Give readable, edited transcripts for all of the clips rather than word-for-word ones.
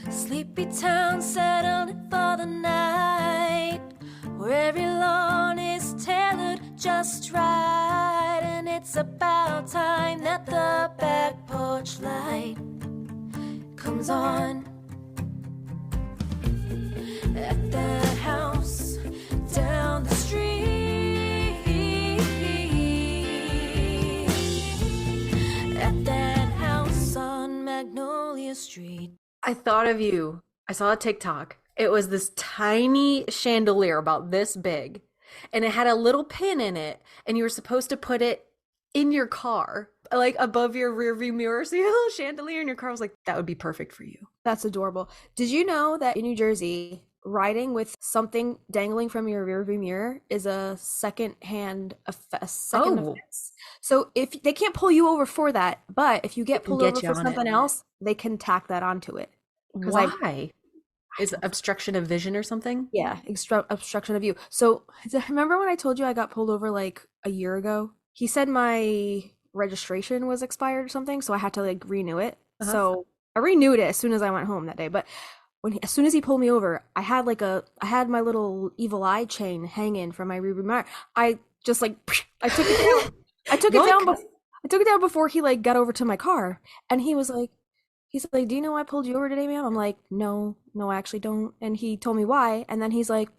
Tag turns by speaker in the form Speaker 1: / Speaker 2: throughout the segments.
Speaker 1: Sleepy town settled for the night, where every lawn is tailored just right, and it's about time that the back porch light comes on. At that house down the street, at that house on Magnolia Street.
Speaker 2: I thought of you. I saw a TikTok. It was this tiny chandelier about this big, and it had a little pin in it, and you were supposed to put it in your car, like above your rearview mirror. So you had a little chandelier in your car. I was like, that would be perfect for you.
Speaker 3: That's adorable. Did you know that in New Jersey, riding with something dangling from your rearview mirror is a second-hand offense? So if they can't pull you over for that, but if you get pulled over for something else, they can tack that onto it.
Speaker 2: Why? Is it obstruction of vision or something?
Speaker 3: Yeah, obstruction of view. So remember when I told you I got pulled over like a year ago? He said my registration was expired or something, so I had to like renew it. So I renewed it as soon as I went home that day. But as soon as he pulled me over, I had my little evil eye chain hanging from my rearview mirror. I just like I took it down. I took it down before he like got over to my car, and he's like, do you know I pulled you over today, ma'am? I'm like, no, I actually don't. And he told me why. And then he's like,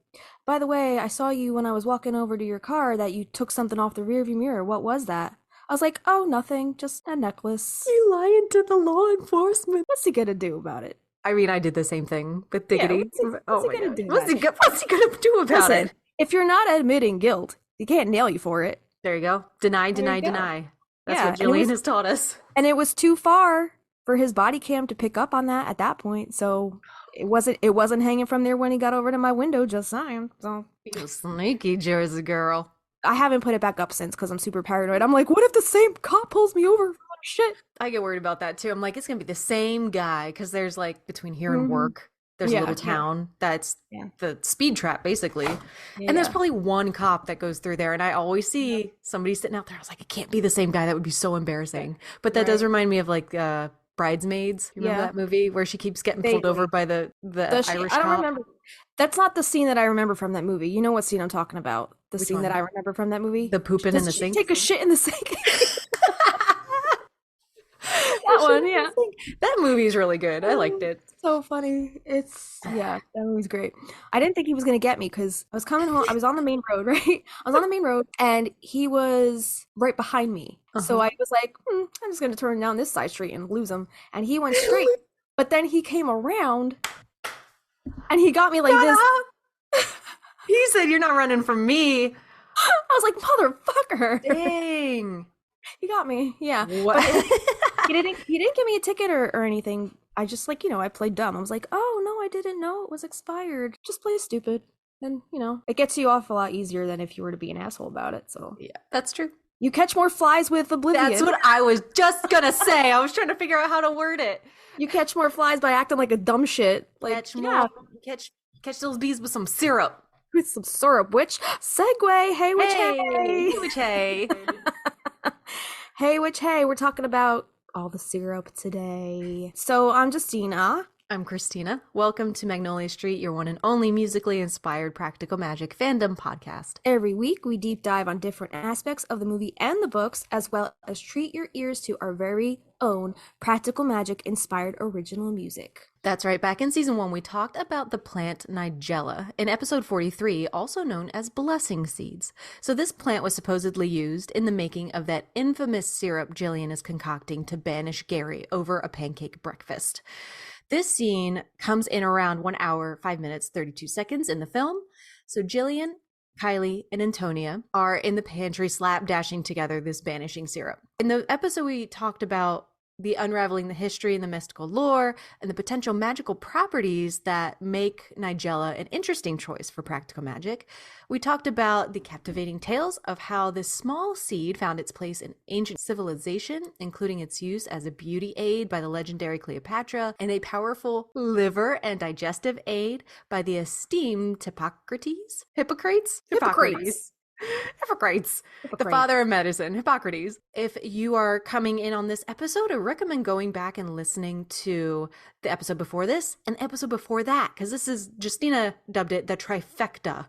Speaker 3: by the way, I saw you when I was walking over to your car that you took something off the rearview mirror. What was that? I was like, oh, nothing, just a necklace.
Speaker 2: You lying to the law enforcement.
Speaker 3: What's he gonna do about it?
Speaker 2: I mean, I did the same thing with diggity.
Speaker 3: What's he gonna do?
Speaker 2: What's he gonna do about it?
Speaker 3: If you're not admitting guilt, he can't nail you for it.
Speaker 2: There you go. Deny. That's what Jillian has taught us.
Speaker 3: And it was too far for his body cam to pick up on that at that point, so it wasn't hanging from there when he got over to my window. Just saying. So
Speaker 2: you sneaky Jersey girl.
Speaker 3: I haven't put it back up since because I'm super paranoid. I'm like, what if the same cop pulls me over? Shit.
Speaker 2: I get worried about that too. I'm like, it's gonna be the same guy, because there's like between here and work, there's a little town that's the speed trap basically, and there's probably one cop that goes through there, and I always see somebody sitting out there. I was like, it can't be the same guy. That would be so embarrassing. But that does remind me of like Bridesmaids. You remember that movie where she keeps getting pulled over by the Irish cop?
Speaker 3: I don't remember. That's not the scene that I remember from that movie. You know what scene I'm talking about? The scene that I remember from that movie?
Speaker 2: The pooping in the sink?
Speaker 3: Take a shit in the sink. That one, yeah.
Speaker 2: That movie is really good. I liked it.
Speaker 3: So funny. That movie's great. I didn't think he was going to get me because I was coming home. I was on the main road, right? I was on the main road and he was right behind me. So I was like, I'm just going to turn down this side street and lose him. And he went straight. But then he came around and he got me like this.
Speaker 2: He said, you're not running from me.
Speaker 3: I was like, motherfucker.
Speaker 2: Dang.
Speaker 3: He got me. Yeah.
Speaker 2: What?
Speaker 3: He didn't give me a ticket or anything. I just I played dumb. I was like, oh no, I didn't know it was expired. Just play stupid. And it gets you off a lot easier than if you were to be an asshole about it. So
Speaker 2: yeah, that's true.
Speaker 3: You catch more flies with oblivion.
Speaker 2: That's what I was just gonna say. I was trying to figure out how to word it.
Speaker 3: You catch more flies by acting like a dumb shit. Like
Speaker 2: catch those bees with some syrup.
Speaker 3: With some syrup, witch. Segue. Hey, witch, hey.
Speaker 2: Witch, hey.
Speaker 3: Hey, witch, hey. We're talking about all the syrup today. So I'm Justina.
Speaker 2: I'm Kristina. Welcome to Magnolia Street, your one and only musically inspired practical magic fandom podcast.
Speaker 3: Every week, we deep dive on different aspects of the movie and the books, as well as treat your ears to our very own practical magic inspired original music.
Speaker 2: That's right. Back in season 1, we talked about the plant Nigella in episode 43, also known as blessing seeds. So this plant was supposedly used in the making of that infamous syrup Jillian is concocting to banish Gary over a pancake breakfast. This scene comes in around 1 hour, 5 minutes, 32 seconds in the film. So Jillian, Kylie, and Antonia are in the pantry slapdashing together this banishing syrup. In the episode, we talked about the unraveling the history and the mystical lore and the potential magical properties that make Nigella an interesting choice for practical magic. We talked about the captivating tales of how this small seed found its place in ancient civilization, including its use as a beauty aid by the legendary Cleopatra and a powerful liver and digestive aid by the esteemed Hippocrates. Hippocrates, the
Speaker 3: Hippocrates.
Speaker 2: father of medicine, Hippocrates. If you are coming in on this episode, I recommend going back and listening to the episode before this and the episode before that, because this is, Justina dubbed it the trifecta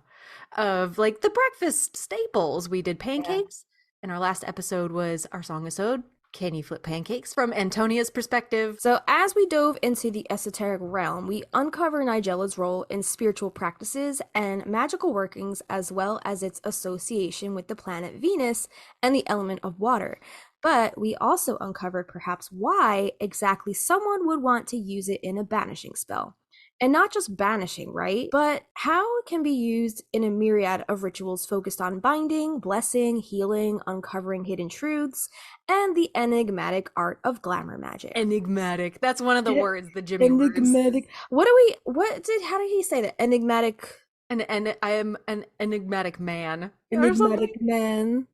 Speaker 2: of like the breakfast staples. We did pancakes, and our last episode was our song-a-sode, Can You Flip Pancakes, from Antonia's perspective.
Speaker 3: So as we dove into the esoteric realm, we uncover Nigella's role in spiritual practices and magical workings, as well as its association with the planet Venus and the element of water. But we also uncovered perhaps why exactly someone would want to use it in a banishing spell. And not just banishing, right? But how it can be used in a myriad of rituals focused on binding, blessing, healing, uncovering hidden truths, and the enigmatic art of glamour magic.
Speaker 2: Enigmatic. That's one of the words, the Jimmy words.
Speaker 3: Enigmatic. How did he say that? Enigmatic.
Speaker 2: And I am an enigmatic man.
Speaker 3: Enigmatic man.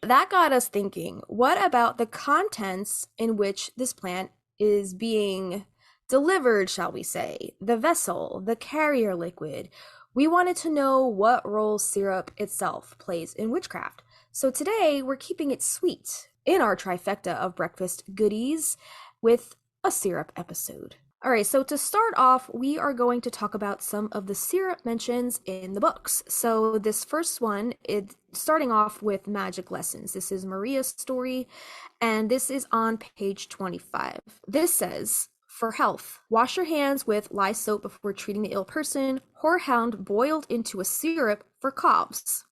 Speaker 3: That got us thinking, what about the contents in which this plant is being delivered, shall we say? The vessel, the carrier liquid. We wanted to know what role syrup itself plays in witchcraft. So today we're keeping it sweet in our trifecta of breakfast goodies with a syrup episode. All right, so to start off, we are going to talk about some of the syrup mentions in the books. So this first one is starting off with magic lessons. This is Maria's story, and this is on page 25. This says, for health, wash your hands with lye soap before treating the ill person, horehound boiled into a syrup for coughs.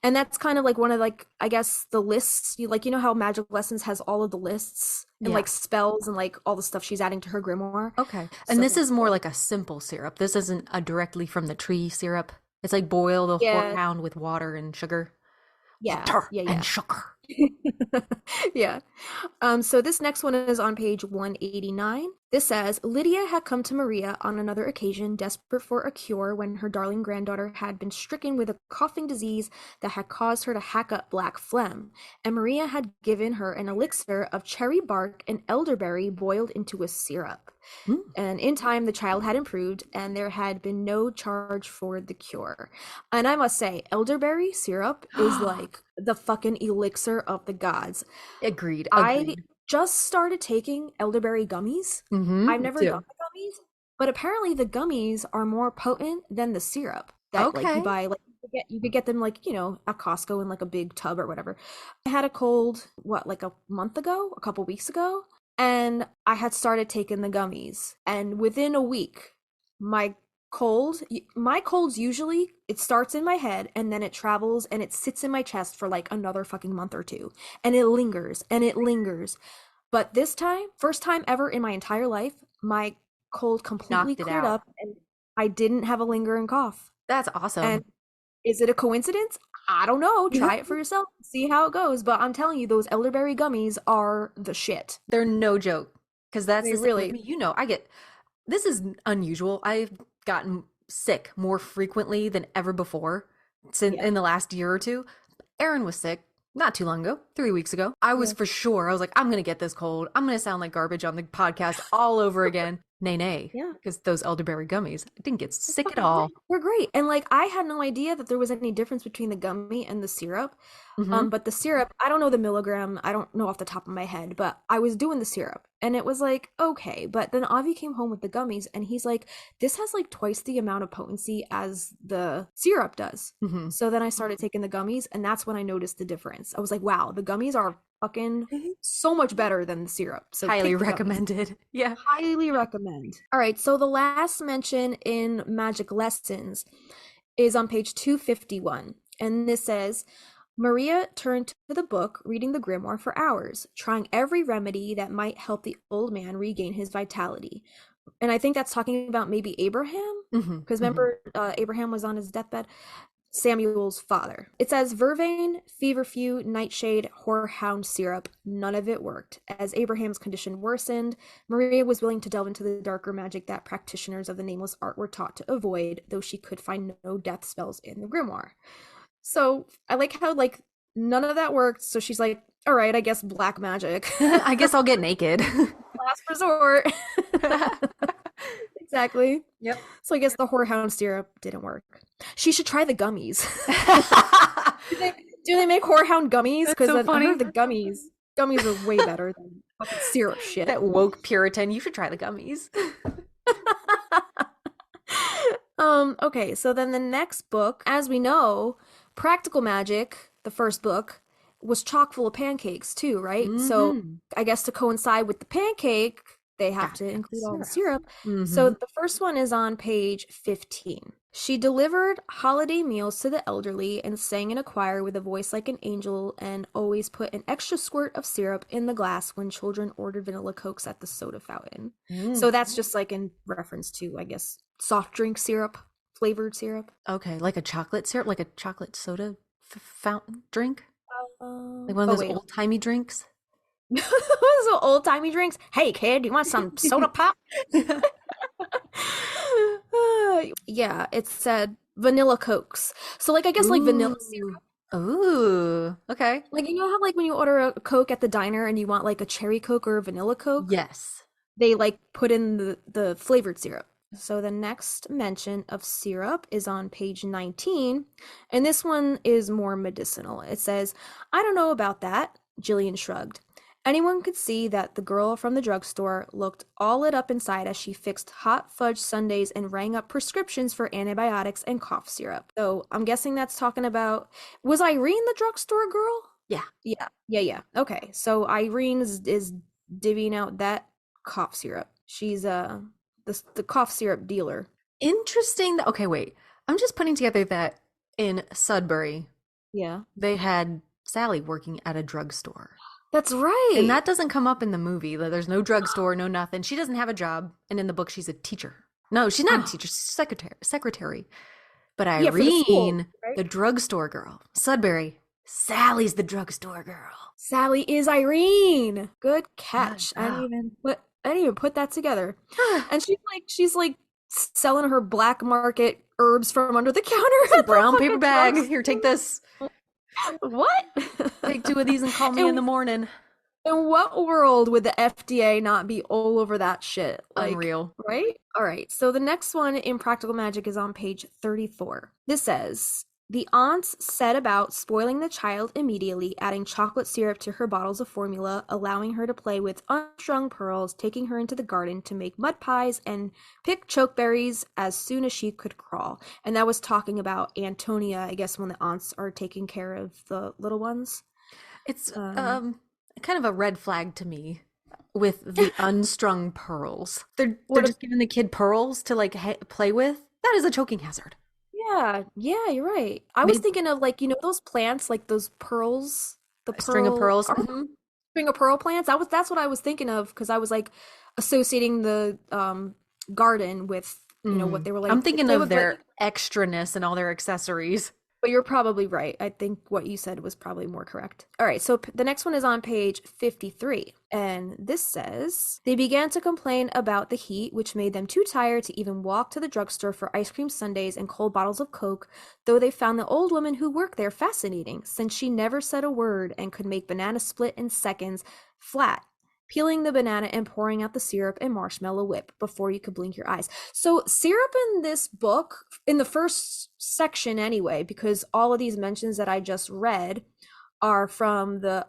Speaker 3: And that's kind of like one of, like, I guess the lists, you know how Magic Lessons has all of the lists and like spells and like all the stuff she's adding to her grimoire.
Speaker 2: Okay. And this is more like a simple syrup. This isn't a directly from the tree syrup. It's like boil the horehound with water and sugar. Water and sugar.
Speaker 3: Yeah. So this next one is on page 189. This says, Lydia had come to Maria on another occasion, desperate for a cure when her darling granddaughter had been stricken with a coughing disease that had caused her to hack up black phlegm. And Maria had given her an elixir of cherry bark and elderberry boiled into a syrup. And in time, the child had improved, and there had been no charge for the cure. And I must say, elderberry syrup is like the fucking elixir of the gods.
Speaker 2: Agreed.
Speaker 3: I just started taking elderberry gummies. I've never done the gummies, but apparently the gummies are more potent than the syrup that like you buy. Like you could get them like, you know, at Costco in like a big tub or whatever. I had a cold, like a month ago, a couple weeks ago, and I had started taking the gummies, and within a week, my colds usually, it starts in my head and then it travels and it sits in my chest for like another fucking month or two, and it lingers and it lingers. But this time, first time ever in my entire life, my cold completely cleared up and I didn't have a lingering cough.
Speaker 2: That's awesome.
Speaker 3: And is it a coincidence? I don't know. Try it for yourself. See how it goes. But I'm telling you, those elderberry gummies are the shit.
Speaker 2: They're no joke. Because that's
Speaker 3: really,
Speaker 2: you know, this is unusual. I've gotten sick more frequently than ever before in the last year or two. Aaron was sick not too long ago, 3 weeks ago. I was for sure. I was like, I'm going to get this cold. I'm going to sound like garbage on the podcast all over again. Nay.
Speaker 3: Yeah.
Speaker 2: Because those elderberry gummies, I didn't get sick at all.
Speaker 3: They're great. And like, I had no idea that there was any difference between the gummy and the syrup. But the syrup, I don't know the milligram. I don't know off the top of my head, but I was doing the syrup and it was like, okay. But then Avi came home with the gummies and he's like, this has like twice the amount of potency as the syrup does. So then I started taking the gummies, and that's when I noticed the difference. I was like, wow, the gummies are fucking so much better than the syrup. So
Speaker 2: highly recommended. Yeah.
Speaker 3: Highly recommend. All right. So the last mention in Magic Lessons is on page 251. And this says, Maria turned to the book, reading the grimoire for hours, trying every remedy that might help the old man regain his vitality. And I think that's talking about maybe Abraham, because remember, Abraham was on his deathbed. Samuel's father. It says vervain, feverfew, nightshade, horehound syrup. None of it worked. As Abraham's condition worsened, Maria was willing to delve into the darker magic that practitioners of the nameless art were taught to avoid, though she could find no death spells in the grimoire. So I like how like none of that worked. So she's like, all right, I guess black magic.
Speaker 2: I guess I'll get naked.
Speaker 3: Last resort. Exactly.
Speaker 2: Yep.
Speaker 3: So I guess the whorehound syrup didn't work. She should try the gummies. Do they make whorehound gummies?
Speaker 2: That's
Speaker 3: Because
Speaker 2: so
Speaker 3: I
Speaker 2: funny.
Speaker 3: heard the gummies are way better than fucking syrup shit.
Speaker 2: That woke Puritan. You should try the gummies.
Speaker 3: Okay, so then the next book, as we know, Practical Magic, the first book, was chock full of pancakes too, right? So I guess to coincide with the pancake, they have to include all the syrup. So the first one is on page 15. She delivered holiday meals to the elderly and sang in a choir with a voice like an angel and always put an extra squirt of syrup in the glass when children ordered vanilla cokes at the soda fountain. So that's just like in reference to, I guess, soft drink syrup, flavored syrup.
Speaker 2: Okay, like a chocolate syrup, like a chocolate soda fountain drink? Like one of those old-timey drinks?
Speaker 3: Those old-timey drinks. Hey, kid, you want some soda pop? Yeah, it said vanilla cokes. So, like, I guess, like, vanilla syrup.
Speaker 2: Ooh, okay.
Speaker 3: Like, you know how, like, when you order a Coke at the diner and you want, like, a cherry Coke or a vanilla Coke?
Speaker 2: Yes.
Speaker 3: They, like, put in the flavored syrup. So the next mention of syrup is on page 19, and this one is more medicinal. It says, I don't know about that, Jillian shrugged. Anyone could see that the girl from the drugstore looked all lit up inside as she fixed hot fudge sundaes and rang up prescriptions for antibiotics and cough syrup. So I'm guessing that's talking about, was Irene the drugstore girl?
Speaker 2: Yeah.
Speaker 3: Yeah. Okay, so Irene is divvying out that cough syrup. She's the cough syrup dealer.
Speaker 2: Interesting. Okay, wait. I'm just putting together that in Sudbury,
Speaker 3: Yeah.
Speaker 2: they had Sally working at a drugstore.
Speaker 3: That's right.
Speaker 2: And that doesn't come up in the movie. There's no drugstore, no nothing. She doesn't have a job. And in the book, she's a teacher. No, she's not a teacher. She's a secretary. But Irene,
Speaker 3: for the school, right?
Speaker 2: the drugstore girl. Sudbury, Sally's the drugstore girl.
Speaker 3: Sally is Irene. Good catch. I didn't even put that together. And she's like selling her black market herbs from under the counter.
Speaker 2: A brown paper bag. Here, take this.
Speaker 3: What?
Speaker 2: Take 2 of these and call me in the morning.
Speaker 3: In what world would the FDA not be all over that shit? Like,
Speaker 2: unreal.
Speaker 3: Right? All right. So the next one in Practical Magic is on page 34. This says, the aunts set about spoiling the child immediately, adding chocolate syrup to her bottles of formula, allowing her to play with unstrung pearls, taking her into the garden to make mud pies and pick chokeberries as soon as she could crawl. And that was talking about Antonia, I guess, when the aunts are taking care of the little ones.
Speaker 2: It's kind of a red flag to me with the unstrung pearls. They're just giving the kid pearls to like play with. That is a choking hazard.
Speaker 3: Yeah, you're right. I was thinking of like, you know, those plants, like those pearls,
Speaker 2: String of pearls.
Speaker 3: String of pearl plants. That's what I was thinking of because I was like associating the garden with, you know, what they were like.
Speaker 2: I'm thinking of their extraness and all their accessories.
Speaker 3: But you're probably right. I think what you said was probably more correct. All right, so the next one is on page 53. And this says, they began to complain about the heat, which made them too tired to even walk to the drugstore for ice cream sundaes and cold bottles of Coke, though they found the old woman who worked there fascinating, since she never said a word and could make banana split in seconds flat, peeling the banana and pouring out the syrup and marshmallow whip before you could blink your eyes. So syrup in this book, in the first section anyway, because all of these mentions that I just read are from the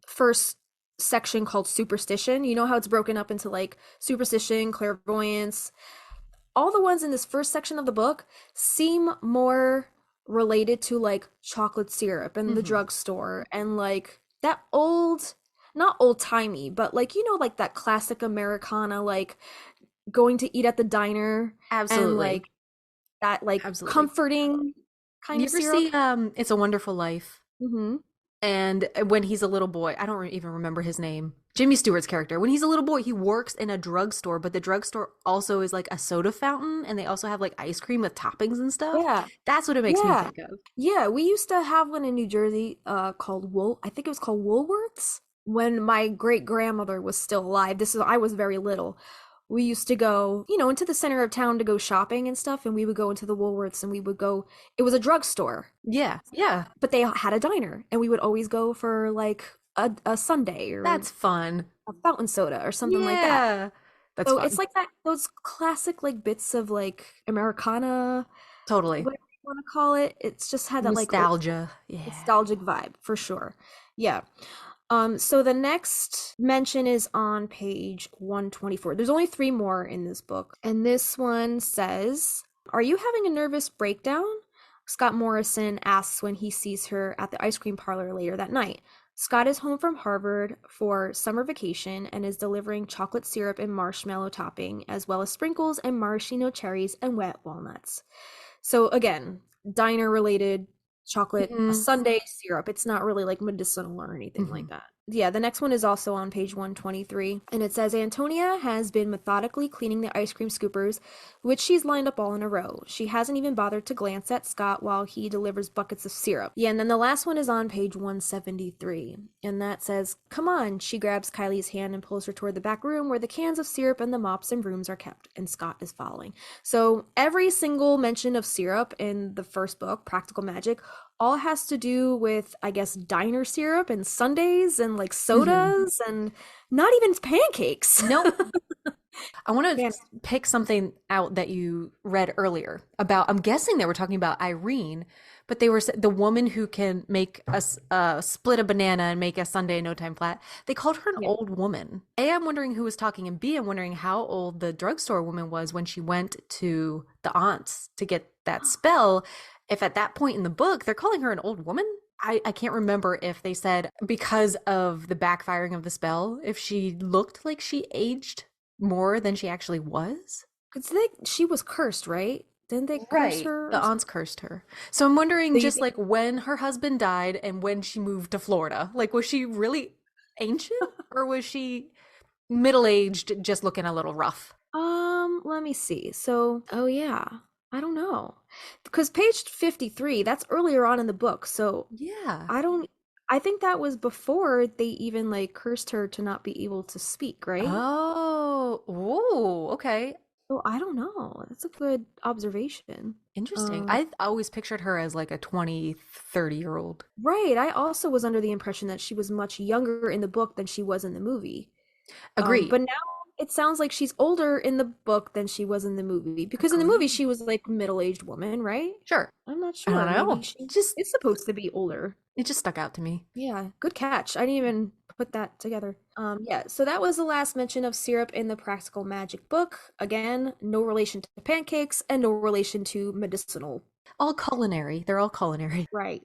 Speaker 3: first section called superstition. You know how it's broken up into like superstition, clairvoyance. All the ones in this first section of the book seem more related to like chocolate syrup and the drugstore and like that old, not old-timey, but like, you know, like that classic Americana, like going to eat at the diner.
Speaker 2: Absolutely.
Speaker 3: And like that like comforting kind of syrup.
Speaker 2: You ever see It's a Wonderful Life?
Speaker 3: Mm-hmm.
Speaker 2: And when he's a little boy, I don't even remember his name. Jimmy Stewart's character. When he's a little boy, he works in a drugstore, but the drugstore also is like a soda fountain, and they also have like ice cream with toppings and stuff.
Speaker 3: Yeah.
Speaker 2: That's what it makes me think of.
Speaker 3: Yeah, we used to have one in New Jersey called I think it was called Woolworths. When my great grandmother was still alive, I was very little. We used to go, you know, into the center of town to go shopping and stuff, and we would go into the Woolworths and we would go, it was a drugstore.
Speaker 2: Yeah.
Speaker 3: But they had a diner, and we would always go for like a sundae or
Speaker 2: that's fun.
Speaker 3: A fountain soda or something like that.
Speaker 2: That's
Speaker 3: So
Speaker 2: fun.
Speaker 3: it's like that those classic like bits of like Americana,
Speaker 2: Totally.
Speaker 3: whatever you want to call it. It's just had that like old
Speaker 2: Nostalgia. Yeah.
Speaker 3: nostalgic vibe for sure. Yeah. So the next mention is on page 124. There's only three more in this book. And this one says, "Are you having a nervous breakdown?" Scott Morrison asks when he sees her at the ice cream parlor later that night. Scott is home from Harvard for summer vacation and is delivering chocolate syrup and marshmallow topping, as well as sprinkles and maraschino cherries and wet walnuts. So again, diner related chocolate, a
Speaker 2: Mhm.
Speaker 3: sundae syrup. It's not really like medicinal or anything like that. Yeah, the next one is also on page 123, and it says Antonia has been methodically cleaning the ice cream scoopers, which she's lined up all in a row. She hasn't even bothered to glance at Scott while he delivers buckets of syrup. Yeah, and then the last one is on page 173, and that says, "Come on." She grabs Kylie's hand and pulls her toward the back room where the cans of syrup and the mops and brooms are kept, and Scott is following. So every single mention of syrup in the first book, Practical Magic, all has to do with, I guess, diner syrup and sundaes and like sodas and not even pancakes.
Speaker 2: Nope. I want to
Speaker 3: Man.
Speaker 2: pick something out that you read earlier about, I'm guessing they were talking about Irene, but they were the woman who can make split a banana and make a sundae in no time flat. They called her an
Speaker 3: Yeah.
Speaker 2: old woman. A, I'm wondering who was talking, and B, I'm wondering how old the drugstore woman was when she went to the aunt's to get that spell. If at that point in the book they're calling her an old woman. I can't remember if they said because of the backfiring of the spell, if she looked like she aged more than she actually was.
Speaker 3: Because she was cursed, right? Didn't they curse
Speaker 2: Right.
Speaker 3: her?
Speaker 2: The aunts cursed her. So I'm wondering
Speaker 3: So you
Speaker 2: just
Speaker 3: think-
Speaker 2: like when her husband died and when she moved to Florida. Like, was she really ancient or was she middle-aged, just looking a little rough?
Speaker 3: Let me see. So, oh yeah, I don't know. Because page 53, that's earlier on in the book. So
Speaker 2: Yeah.
Speaker 3: I think that was before they even like cursed her to not be able to speak, right?
Speaker 2: Oh, ooh, okay.
Speaker 3: So I don't know. That's a good observation.
Speaker 2: Interesting.
Speaker 3: Um,
Speaker 2: I always pictured her as like a 20, 30-year-old.
Speaker 3: right. I also was under the impression that she was much younger in the book than she was in the movie.
Speaker 2: Agreed.
Speaker 3: But now it sounds like she's older in the book than she was in the movie. Because in the movie
Speaker 2: Agreed.
Speaker 3: she was like middle-aged woman, right?
Speaker 2: Sure.
Speaker 3: I'm not
Speaker 2: I
Speaker 3: sure.
Speaker 2: don't know.
Speaker 3: Maybe she
Speaker 2: Just
Speaker 3: is supposed to be older.
Speaker 2: it just stuck out to me.
Speaker 3: Yeah, good catch. I didn't even put that together. Yeah, so that was the last mention of syrup in the Practical Magic book. Again, no relation to pancakes and no relation to medicinal.
Speaker 2: All culinary. They're all culinary.
Speaker 3: Right.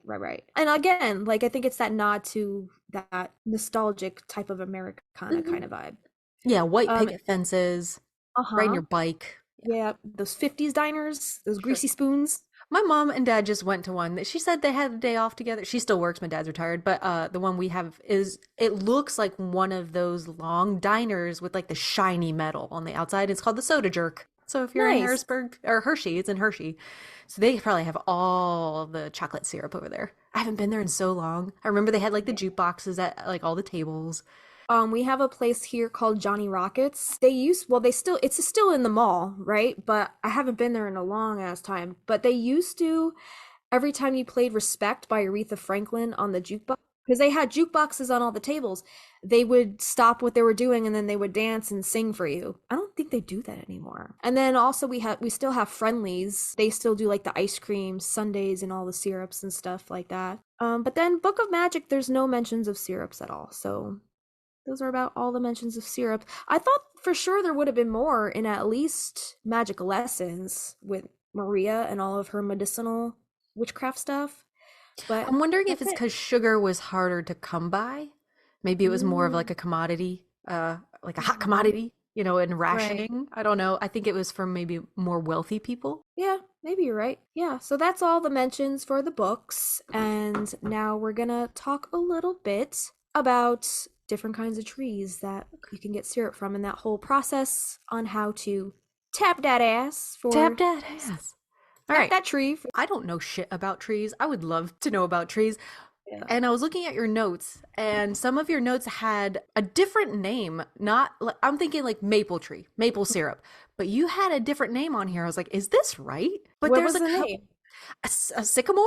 Speaker 3: And again, like I think it's that nod to that nostalgic type of Americana kind of vibe.
Speaker 2: Yeah, white
Speaker 3: Um,
Speaker 2: picket fences, riding
Speaker 3: uh-huh.
Speaker 2: your bike.
Speaker 3: Yeah, those 50s diners, those greasy spoons.
Speaker 2: My mom and dad just went to one. She said they had a day off together. She still works. My dad's retired, but the one we have is it looks like one of those long diners with like the shiny metal on the outside. It's called the Soda Jerk. So if you're in
Speaker 3: Nice.
Speaker 2: Harrisburg or Hershey, it's in Hershey. So they probably have all the chocolate syrup over there. I haven't been there in so long. I remember they had like the jukeboxes at like all the tables.
Speaker 3: We have a place here called Johnny Rockets. It's still in the mall, right? But I haven't been there in a long ass time. But they used to, every time you played Respect by Aretha Franklin on the jukebox, because they had jukeboxes on all the tables, they would stop what they were doing and then they would dance and sing for you. I don't think they do that anymore. And then also we still have Friendlies. They still do like the ice cream, sundaes, and all the syrups and stuff like that. But then Book of Magic, there's no mentions of syrups at all. So those are about all the mentions of syrup. I thought for sure there would have been more in at least Magic Lessons with Maria and all of her medicinal witchcraft stuff. But
Speaker 2: I'm wondering if
Speaker 3: that's
Speaker 2: it's
Speaker 3: it.
Speaker 2: because sugar was harder to come by. Maybe it was more of
Speaker 3: Mm,
Speaker 2: like a commodity, like a hot commodity, in
Speaker 3: right.
Speaker 2: rationing. I don't know. I think it was for maybe more wealthy people.
Speaker 3: Yeah, maybe you're right. Yeah, so that's all the mentions for the books. And now we're gonna talk a little bit about different kinds of trees that you can get syrup from and that whole process on how to tap that ass for
Speaker 2: Tap that ass. All
Speaker 3: tap
Speaker 2: right.
Speaker 3: that tree for,
Speaker 2: I don't know shit about trees. I would love to know about trees.
Speaker 3: yeah.
Speaker 2: And I was looking at your notes, and some of your notes had a different name. Not like I'm thinking like maple tree, maple syrup, but you had a different name on here. I was like, is this right? But
Speaker 3: What
Speaker 2: there's
Speaker 3: was
Speaker 2: a,
Speaker 3: the
Speaker 2: cou-
Speaker 3: name?
Speaker 2: a sycamore,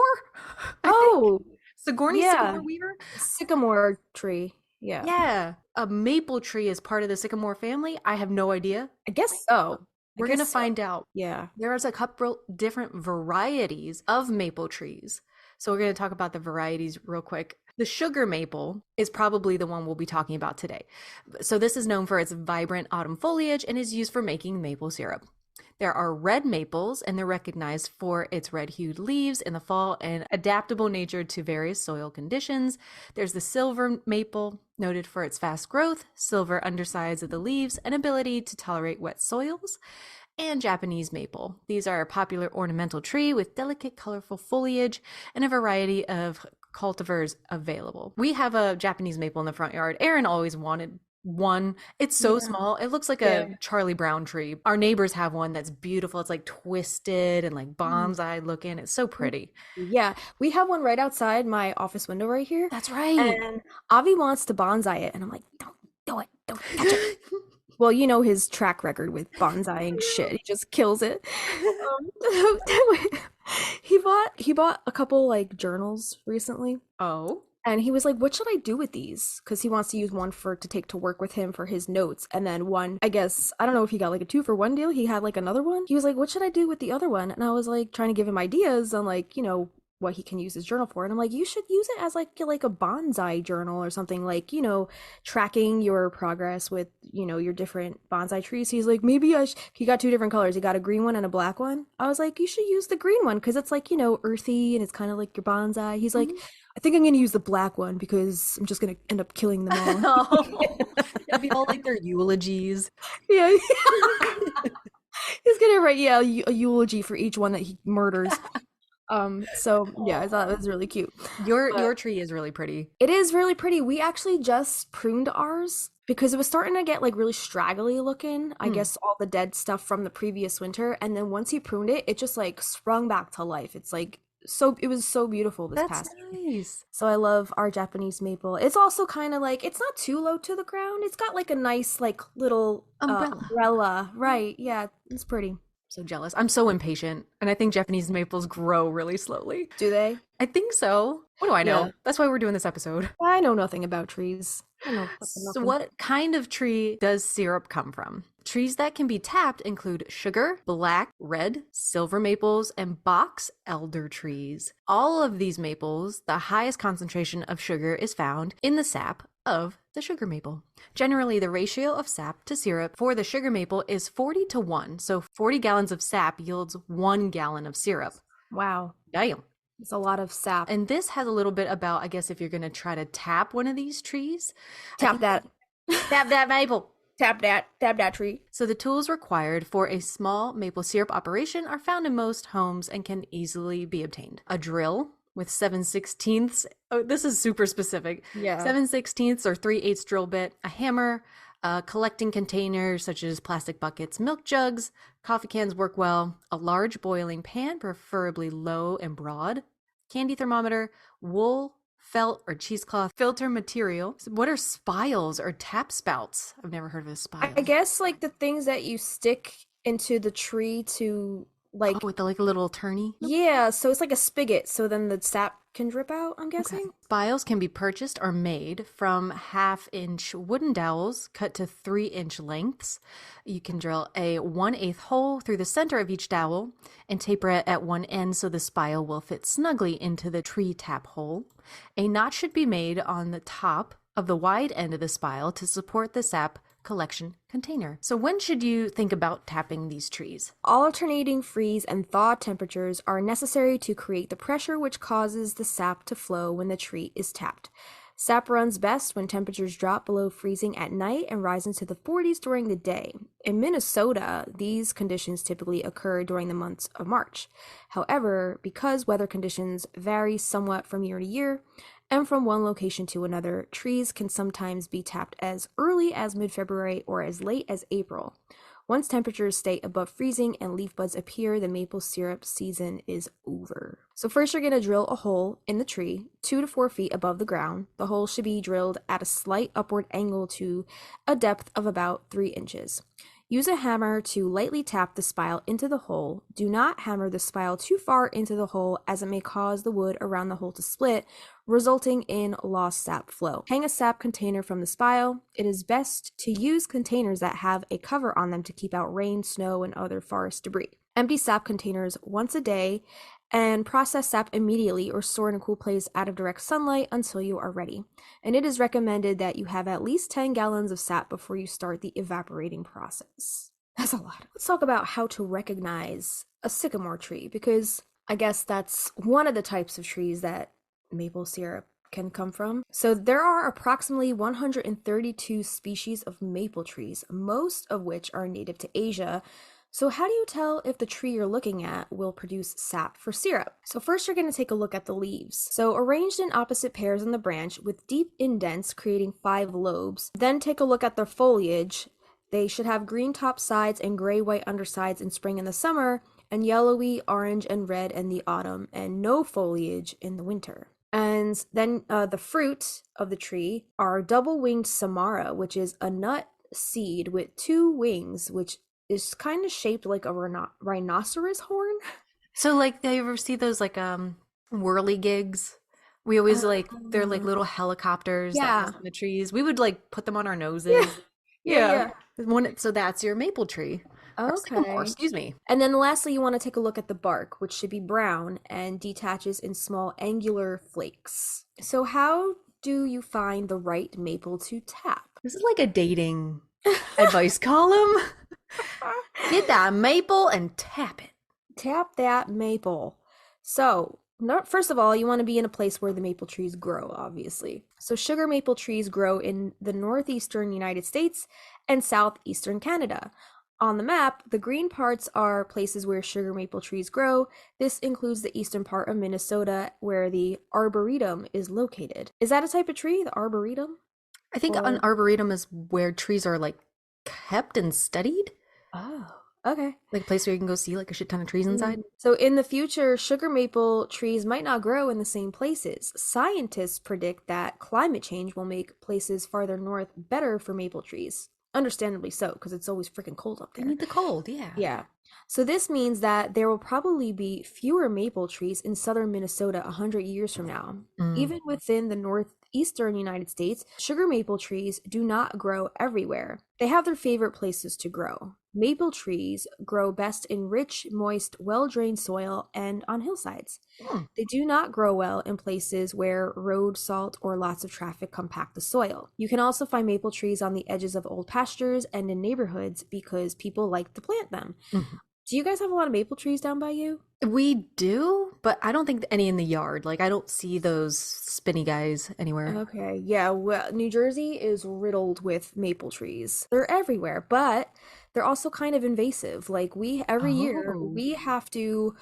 Speaker 2: I think.
Speaker 3: Oh,
Speaker 2: Sigourney
Speaker 3: yeah.
Speaker 2: Sycamore Weaver.
Speaker 3: sycamore tree. Yeah.
Speaker 2: Yeah. a maple tree is part of the sycamore family? I have no idea.
Speaker 3: I guess so.
Speaker 2: We're going to find out.
Speaker 3: Yeah.
Speaker 2: There's a couple different varieties of maple trees. So we're going to talk about the varieties real quick. The sugar maple is probably the one we'll be talking about today. So this is known for its vibrant autumn foliage and is used for making maple syrup. There are red maples, and they're recognized for its red-hued leaves in the fall and adaptable nature to various soil conditions. There's the silver maple, noted for its fast growth, silver undersides of the leaves, and ability to tolerate wet soils. And Japanese maple. These are a popular ornamental tree with delicate, colorful foliage and a variety of cultivars available. We have a Japanese maple in the front yard. Aaron always wanted one. It's so small. It looks like a Charlie Brown tree. Our neighbors have one that's beautiful. It's like twisted and like bonsai looking. It's so pretty.
Speaker 3: Yeah, we have one right outside my office window right here.
Speaker 2: That's right.
Speaker 3: And Avi wants to bonsai it, and I'm like, don't do it. Don't touch it. Well, you know his track record with bonsaiing shit. He just kills it. He bought a couple like journals recently.
Speaker 2: Oh.
Speaker 3: And he was like, what should I do with these? Because he wants to use one to take to work with him for his notes. And then one, I guess, I don't know if he got like a 2-for-1 deal. He had like another one. He was like, what should I do with the other one? And I was like trying to give him ideas on like, you know, what he can use his journal for. And I'm like, you should use it as like a bonsai journal or something, like, you know, tracking your progress with, you know, your different bonsai trees. He's like, maybe he got 2 different colors. He got a green one and a black one. I was like, you should use the green one because it's like, you know, earthy and it's kind of like your bonsai. He's like, I think I'm going to use the black one because I'm just going to end up killing them all.
Speaker 2: It'll be all like their eulogies.
Speaker 3: Yeah. He's going to write, a eulogy for each one that he murders. So yeah, I thought it was really cute.
Speaker 2: Your tree is really pretty.
Speaker 3: It is really pretty. We actually just pruned ours because it was starting to get like really straggly looking. I guess all the dead stuff from the previous winter. And then once he pruned it, it just like sprung back to life. It's like it was so beautiful this past year.
Speaker 2: Nice.
Speaker 3: So I love our Japanese maple. It's also kind of like, it's not too low to the ground. It's got like a nice like little umbrella. Right. Yeah, it's pretty.
Speaker 2: So jealous. I'm so impatient. And I think Japanese maples grow really slowly.
Speaker 3: Do they?
Speaker 2: I think so. What do I know?
Speaker 3: Yeah.
Speaker 2: That's why we're doing this episode.
Speaker 3: I know nothing about trees. I know
Speaker 2: So
Speaker 3: nothing.
Speaker 2: what kind of tree does syrup come from? Trees that can be tapped include sugar, black, red, silver maples, and box elder trees. All of these maples, the highest concentration of sugar is found in the sap of the sugar maple. Generally, the ratio of sap to syrup for the sugar maple is 40-1. So 40 gallons of sap yields 1 gallon of syrup.
Speaker 3: Wow.
Speaker 2: Damn.
Speaker 3: It's a lot of sap.
Speaker 2: And this has a little bit about, I guess, if you're going to try to tap one of these trees.
Speaker 3: Tap that
Speaker 2: maple.
Speaker 3: Tap that tree.
Speaker 2: So the tools required for a small maple syrup operation are found in most homes and can easily be obtained. A drill with 7/16. Oh, this is super specific.
Speaker 3: Yeah.
Speaker 2: 7/16 or 3/8 drill bit, a hammer, collecting containers such as plastic buckets, milk jugs, coffee cans work well, a large boiling pan, preferably low and broad, candy thermometer, wool, felt or cheesecloth, filter material. So what are spiles or tap spouts? I've never heard of a spile.
Speaker 3: I guess like the things that you stick into the tree to like
Speaker 2: with the like a little turny.
Speaker 3: Yeah, so it's like a spigot, so then the sap can drip out, I'm guessing.
Speaker 2: Okay. Spiles can be purchased or made from 1/2-inch wooden dowels cut to 3-inch lengths. You can drill a 1/8 hole through the center of each dowel and taper it at one end so the spile will fit snugly into the tree tap hole. A knot should be made on the top of the wide end of the spile to support the sap collection container. So when should you think about tapping these trees?
Speaker 3: Alternating freeze and thaw temperatures are necessary to create the pressure which causes the sap to flow when the tree is tapped. Sap runs best when temperatures drop below freezing at night and rise into the 40s during the day. In Minnesota, these conditions typically occur during the months of March. However, because weather conditions vary somewhat from year to year, and from one location to another, trees can sometimes be tapped as early as mid-February or as late as April. Once temperatures stay above freezing and leaf buds appear, the maple syrup season is over. So first you're going to drill a hole in the tree 2 to 4 feet above the ground. The hole should be drilled at a slight upward angle to a depth of about 3 inches. Use a hammer to lightly tap the spile into the hole. Do not hammer the spile too far into the hole as it may cause the wood around the hole to split, resulting in lost sap flow. Hang a sap container from the spile. It is best to use containers that have a cover on them to keep out rain, snow, and other forest debris. Empty sap containers once a day and process sap immediately or store in a cool place out of direct sunlight until you are ready. And it is recommended that you have at least 10 gallons of sap before you start the evaporating process. That's a lot. Let's talk about how to recognize a sycamore tree, because I guess that's one of the types of trees that maple syrup can come from. So there are approximately 132 species of maple trees, most of which are native to Asia. So how do you tell if the tree you're looking at will produce sap for syrup? So first you're going to take a look at the leaves. So arranged in opposite pairs on the branch with deep indents creating 5 lobes. Then take a look at their foliage. They should have green top sides and gray-white undersides in spring and the summer, and yellowy, orange, and red in the autumn, and no foliage in the winter. And then the fruit of the tree are double-winged samara, which is a nut seed with 2 wings, which is kind of shaped like a rhinoceros horn.
Speaker 2: So like, do you ever see those like whirly gigs? We always they're like little helicopters that pass in the trees. We would like put them on our noses. Yeah. So that's your maple tree. Or sycamore, excuse me.
Speaker 3: And then lastly, you want to take a look at the bark, which should be brown and detaches in small angular flakes. So how do you find the right maple to tap?
Speaker 2: This is like a dating advice column. Get that maple and tap it.
Speaker 3: Tap that maple. So, first of all, you want to be in a place where the maple trees grow, obviously. So sugar maple trees grow in the northeastern United States and southeastern Canada. On the map, the green parts are places where sugar maple trees grow. This includes the eastern part of Minnesota, where the arboretum is located. Is that a type of tree, the arboretum?
Speaker 2: I think an arboretum is where trees are like kept and studied.
Speaker 3: Oh, okay.
Speaker 2: Like a place where you can go see like a shit ton of trees inside.
Speaker 3: So in the future, sugar maple trees might not grow in the same places. Scientists predict that climate change will make places farther north better for maple trees. Understandably so, because it's always freaking cold up there.
Speaker 2: They need the cold, yeah.
Speaker 3: Yeah. So this means that there will probably be fewer maple trees in southern Minnesota 100 years from now. Even within the northeastern United States, sugar maple trees do not grow everywhere. They have their favorite places to grow. Maple trees grow best in rich, moist, well-drained soil and on hillsides. They do not grow well in places where road salt or lots of traffic compact the soil. You can also find maple trees on the edges of old pastures and in neighborhoods because people like to plant them. Do you guys have a lot of maple trees down by you?
Speaker 2: We do, but I don't think any in the yard. Like, I don't see those spinny guys anywhere.
Speaker 3: Okay, yeah, well, New Jersey is riddled with maple trees. They're everywhere, but they're also kind of invasive. Like, every year, we have to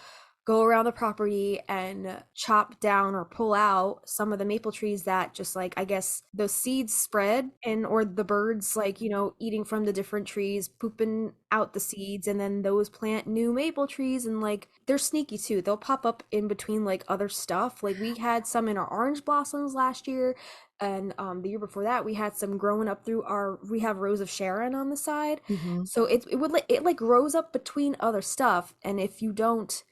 Speaker 3: go around the property and chop down or pull out some of the maple trees that just like, I guess the seeds spread or the birds like, eating from the different trees, pooping out the seeds, and then those plant new maple trees, and like they're sneaky too. They'll pop up in between like other stuff. Like we had some in our orange blossoms last year, and the year before that we had some growing up through we have Rose of Sharon on the side. So it like grows up between other stuff, and if you don't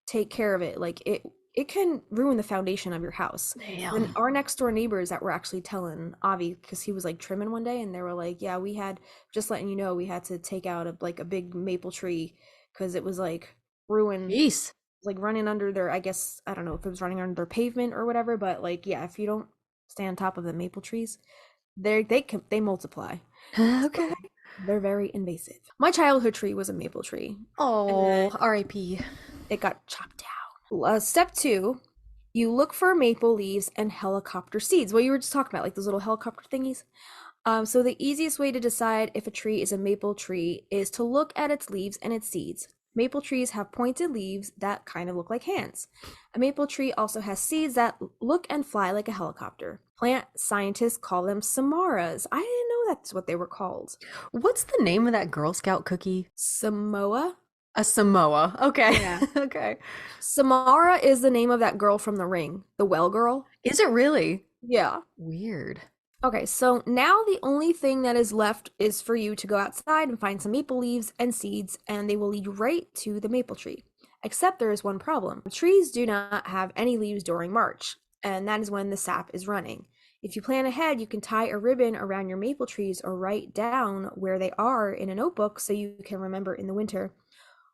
Speaker 3: take care of it, like it can ruin the foundation of your house. And our next door neighbors that were actually telling Avi, because he was like trimming one day, and they were like, yeah, we had, just letting you know, we had to take out a big maple tree because it was like ruined.
Speaker 2: Jeez.
Speaker 3: Like running under their, I guess, I don't know if it was running under their pavement or whatever, but like, yeah, if you don't stay on top of the maple trees, they multiply.
Speaker 2: Okay.
Speaker 3: They're very invasive. My childhood tree was a maple tree.
Speaker 2: Oh, R.I.P.
Speaker 3: It got chopped down. Step 2, you look for maple leaves and helicopter seeds. Well, you were just talking about like those little helicopter thingies. So the easiest way to decide if a tree is a maple tree is to look at its leaves and its seeds. Maple trees have pointed leaves that kind of look like hands. A maple tree also has seeds that look and fly like a helicopter. Plant scientists call them samaras. I didn't know that's what they were called.
Speaker 2: What's the name of that Girl Scout cookie?
Speaker 3: Samoa?
Speaker 2: A Samoa. Okay.
Speaker 3: Yeah.
Speaker 2: Okay.
Speaker 3: Samara is the name of that girl from The Ring, the well girl.
Speaker 2: Is it really?
Speaker 3: Yeah.
Speaker 2: Weird.
Speaker 3: Okay, so now the only thing that is left is for you to go outside and find some maple leaves and seeds, and they will lead you right to the maple tree. Except there is one problem. Trees do not have any leaves during March, and that is when the sap is running. If you plan ahead, you can tie a ribbon around your maple trees or write down where they are in a notebook so you can remember in the winter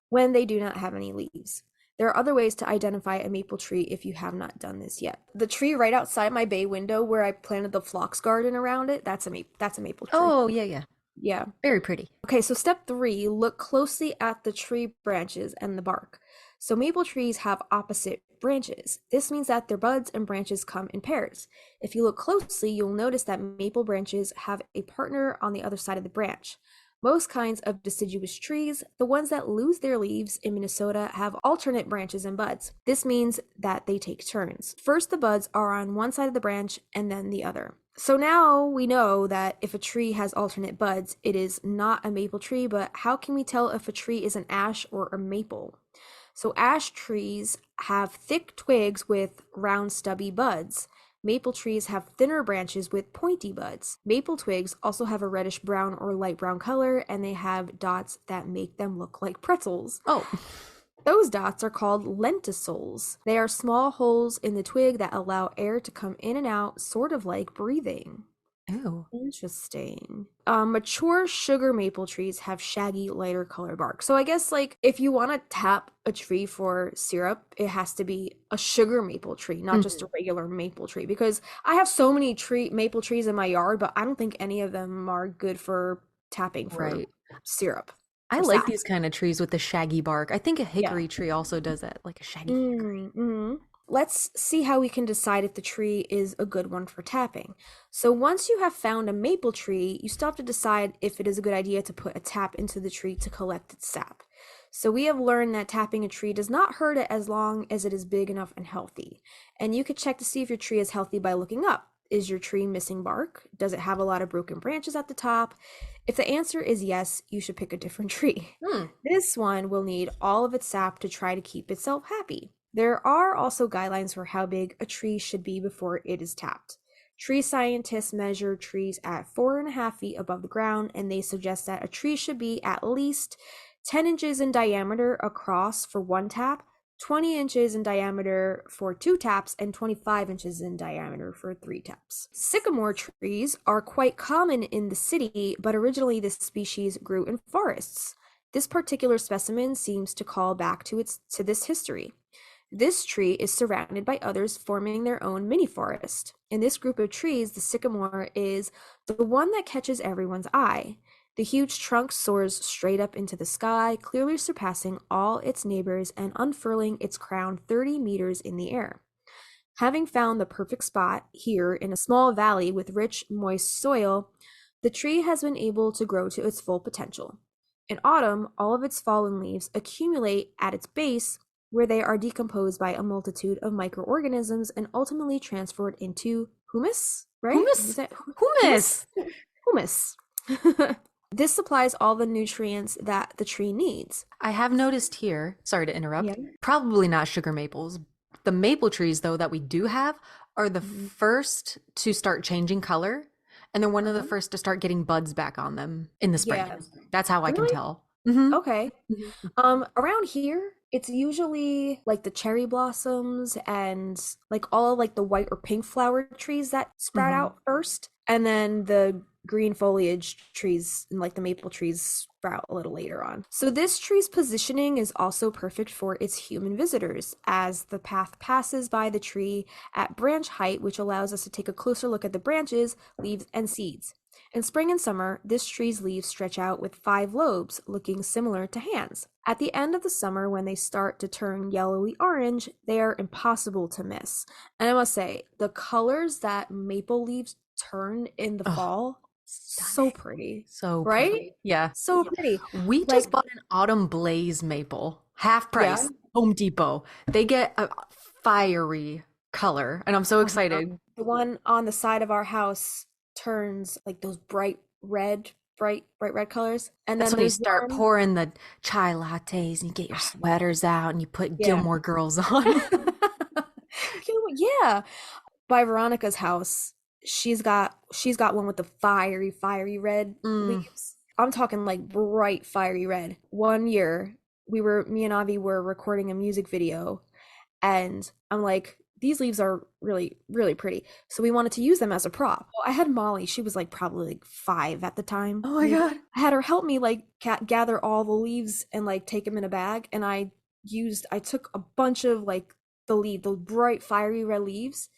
Speaker 3: when they do not have any leaves. There are other ways to identify a maple tree if you have not done this yet. The tree right outside my bay window where I planted the phlox garden around it, that's a maple tree.
Speaker 2: Oh, yeah.
Speaker 3: Yeah.
Speaker 2: Very pretty.
Speaker 3: Okay, so step 3, look closely at the tree branches and the bark. So maple trees have opposite branches. This means that their buds and branches come in pairs. If you look closely, you'll notice that maple branches have a partner on the other side of the branch. Most kinds of deciduous trees, the ones that lose their leaves in Minnesota, have alternate branches and buds. This means that they take turns. First, the buds are on one side of the branch and then the other. So now we know that if a tree has alternate buds, it is not a maple tree, but how can we tell if a tree is an ash or a maple? So ash trees have thick twigs with round stubby buds. Maple trees have thinner branches with pointy buds. Maple twigs also have a reddish brown or light brown color, and they have dots that make them look like pretzels.
Speaker 2: Oh.
Speaker 3: Those dots are called lenticels. They are small holes in the twig that allow air to come in and out, sort of like breathing.
Speaker 2: Ew.
Speaker 3: Interesting. Mature sugar maple trees have shaggy, lighter color bark. So I guess like if you want to tap a tree for syrup, it has to be a sugar maple tree, not just a regular maple tree. Because I have so many maple trees in my yard, but I don't think any of them are good for tapping for syrup.
Speaker 2: I like these kind of trees with the shaggy bark. I think a hickory tree also does that, like a shaggy hickory.
Speaker 3: Let's see how we can decide if the tree is a good one for tapping. So once you have found a maple tree, you still have to decide if it is a good idea to put a tap into the tree to collect its sap. So we have learned that tapping a tree does not hurt it as long as it is big enough and healthy. And you could check to see if your tree is healthy by looking up. Is your tree missing bark? Does it have a lot of broken branches at the top? If the answer is yes, you should pick a different tree. This one will need all of its sap to try to keep itself happy. There are also guidelines for how big a tree should be before it is tapped. Tree scientists measure trees at 4.5 feet above the ground, and they suggest that a tree should be at least 10 inches in diameter across for one tap, 20 inches in diameter for 2 taps, and 25 inches in diameter for 3 taps. Sycamore trees are quite common in the city, but originally this species grew in forests. This particular specimen seems to call back to this history. This tree is surrounded by others, forming their own mini forest. In this group of trees, the sycamore is the one that catches everyone's eye. The huge trunk soars straight up into the sky, clearly surpassing all its neighbors and unfurling its crown 30 meters in the air. Having found the perfect spot here in a small valley with rich, moist soil, the tree has been able to grow to its full potential. In autumn, all of its fallen leaves accumulate at its base, where they are decomposed by a multitude of microorganisms and ultimately transferred into humus, right? Humus. This supplies all the nutrients that the tree needs.
Speaker 2: I have noticed here, sorry to interrupt, probably not sugar maples. The maple trees, though, that we do have are the first to start changing color, and they're one of the first to start getting buds back on them in the spring. That's how I can tell.
Speaker 3: Okay. Around here, it's usually like the cherry blossoms and like all like the white or pink flowered trees that sprout out first, and then the green foliage trees and like the maple trees sprout a little later on. So this tree's positioning is also perfect for its human visitors, as the path passes by the tree at branch height, which allows us to take a closer look at the branches, leaves, and seeds. In spring and summer, this tree's leaves stretch out with 5 lobes, looking similar to hands. At the end of the summer, when they start to turn yellowy orange, they are impossible to miss. And I must say, the colors that maple leaves turn in the fall, so pretty.
Speaker 2: So
Speaker 3: right?
Speaker 2: pretty. Yeah.
Speaker 3: So pretty.
Speaker 2: We just bought an autumn blaze maple, half price, Home Depot. They get a fiery color, and I'm so excited.
Speaker 3: The one on the side of our house turns like those bright red colors, and
Speaker 2: That's
Speaker 3: then
Speaker 2: when you start pouring the chai lattes and you get your sweaters out and you put Gilmore Girls on.
Speaker 3: Yeah, by Veronica's house, she's got one with the fiery red leaves. I'm talking like bright fiery red. One year me and Avi were recording a music video, and I'm like, these leaves are really, really pretty. So we wanted to use them as a prop. Well, I had Molly. She was like probably like 5 at the time.
Speaker 2: Oh my God.
Speaker 3: I had her help me like gather all the leaves and like take them in a bag. And I took a bunch of like the bright fiery red leaves,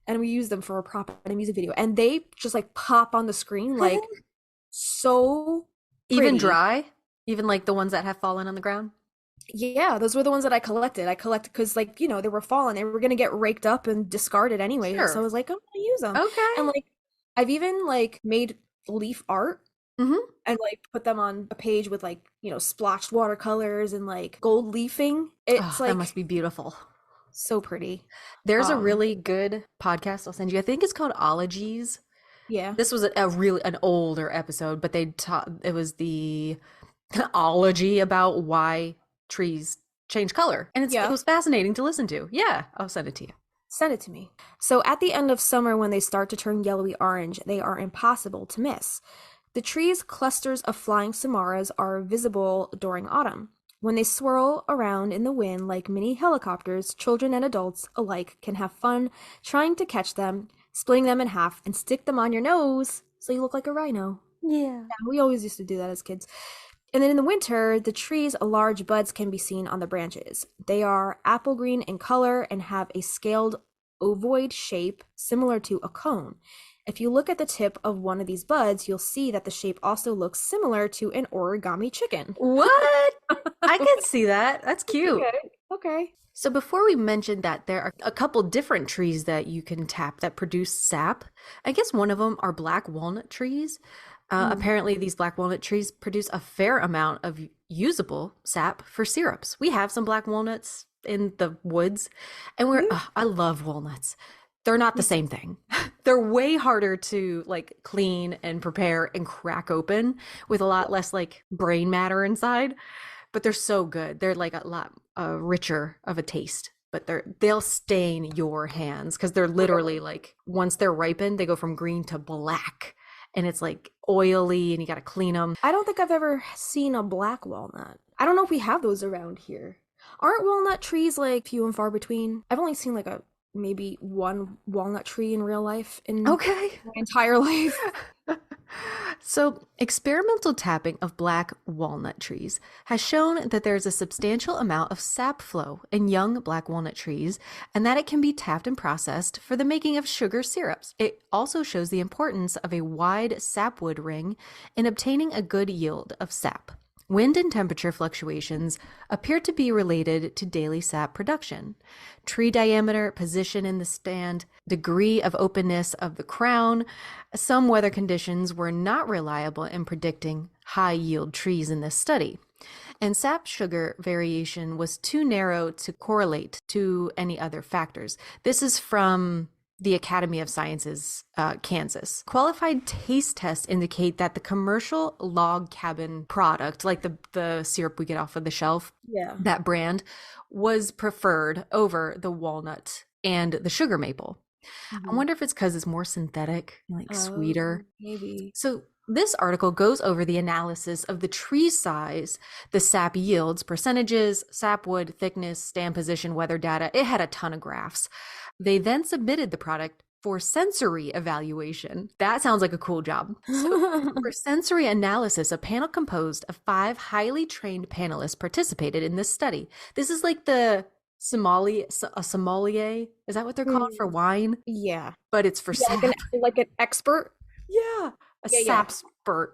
Speaker 3: and we used them for a prop in a music video. And they just like pop on the screen like so pretty.
Speaker 2: Even dry? Even like the ones that have fallen on the ground?
Speaker 3: Yeah, those were the ones that I collected. I collected because, like, you know, they were fallen. They were going to get raked up and discarded anyway.
Speaker 2: Sure.
Speaker 3: So I was like, I'm going to use them.
Speaker 2: Okay.
Speaker 3: And, like, I've even, like, made leaf art
Speaker 2: Mm-hmm.
Speaker 3: and, like, put them on a page with, like, you know, splotched watercolors and, like, gold leafing. It's, like,
Speaker 2: that must be beautiful.
Speaker 3: So pretty.
Speaker 2: There's a really good podcast I'll send you. I think it's called Ologies.
Speaker 3: Yeah.
Speaker 2: This was an older episode, but it was the ology about why trees change color, and it was fascinating to listen to. Yeah, I'll send it to you.
Speaker 3: Send it to me. So at the end of summer, when they start to turn yellowy orange, they are impossible to miss. The tree's clusters of flying samaras are visible during autumn. When they swirl around in the wind like mini helicopters, children and adults alike can have fun trying to catch them, splitting them in half, and stick them on your nose so you look like a rhino. Yeah, we always used to do that as kids. And then in the winter, the tree's large buds can be seen on the branches. They are apple green in color and have a scaled ovoid shape similar to a cone. If you look at the tip of one of these buds, you'll see that the shape also looks similar to an origami chicken.
Speaker 2: What? I can see that. That's cute.
Speaker 3: Okay.
Speaker 2: So before we mentioned that there are a couple different trees that you can tap that produce sap, I guess one of them are black walnut trees. Apparently, these black walnut trees produce a fair amount of usable sap for syrups. We have some black walnuts in the woods, and I love walnuts. They're not the same thing. They're way harder to like clean and prepare and crack open with a lot less like brain matter inside, but they're so good. They're like a lot richer of a taste, but they'll stain your hands because they're literally like, once they're ripened, they go from green to black. And it's like oily and you got to clean them.
Speaker 3: I don't think I've ever seen a black walnut. I don't know if we have those around here. Aren't walnut trees like few and far between? I've only seen like maybe one walnut tree in real life in my entire life.
Speaker 2: So experimental tapping of black walnut trees has shown that there's a substantial amount of sap flow in young black walnut trees and that it can be tapped and processed for the making of sugar syrups. It also shows the importance of a wide sapwood ring in obtaining a good yield of sap. Wind and temperature fluctuations appear to be related to daily sap production. Tree diameter, position in the stand, degree of openness of the crown. Some weather conditions were not reliable in predicting high yield trees in this study. And sap sugar variation was too narrow to correlate to any other factors. This is from the Academy of Sciences, Kansas. Qualified taste tests indicate that the commercial log cabin product, like the syrup we get off of the shelf, that brand, was preferred over the walnut and the sugar maple. Mm-hmm. I wonder if it's because it's more synthetic, like sweeter.
Speaker 3: Maybe.
Speaker 2: So this article goes over the analysis of the tree size, the sap yields, percentages, sapwood, thickness, stand position, weather data. It had a ton of graphs. They then submitted the product for sensory evaluation. That sounds like a cool job. So for sensory analysis, a panel composed of 5 highly trained panelists participated in this study. This is like a sommelier. Is that what they're called for wine?
Speaker 3: Yeah.
Speaker 2: But it's for sap.
Speaker 3: Like an expert?
Speaker 2: Yeah. Sapspert.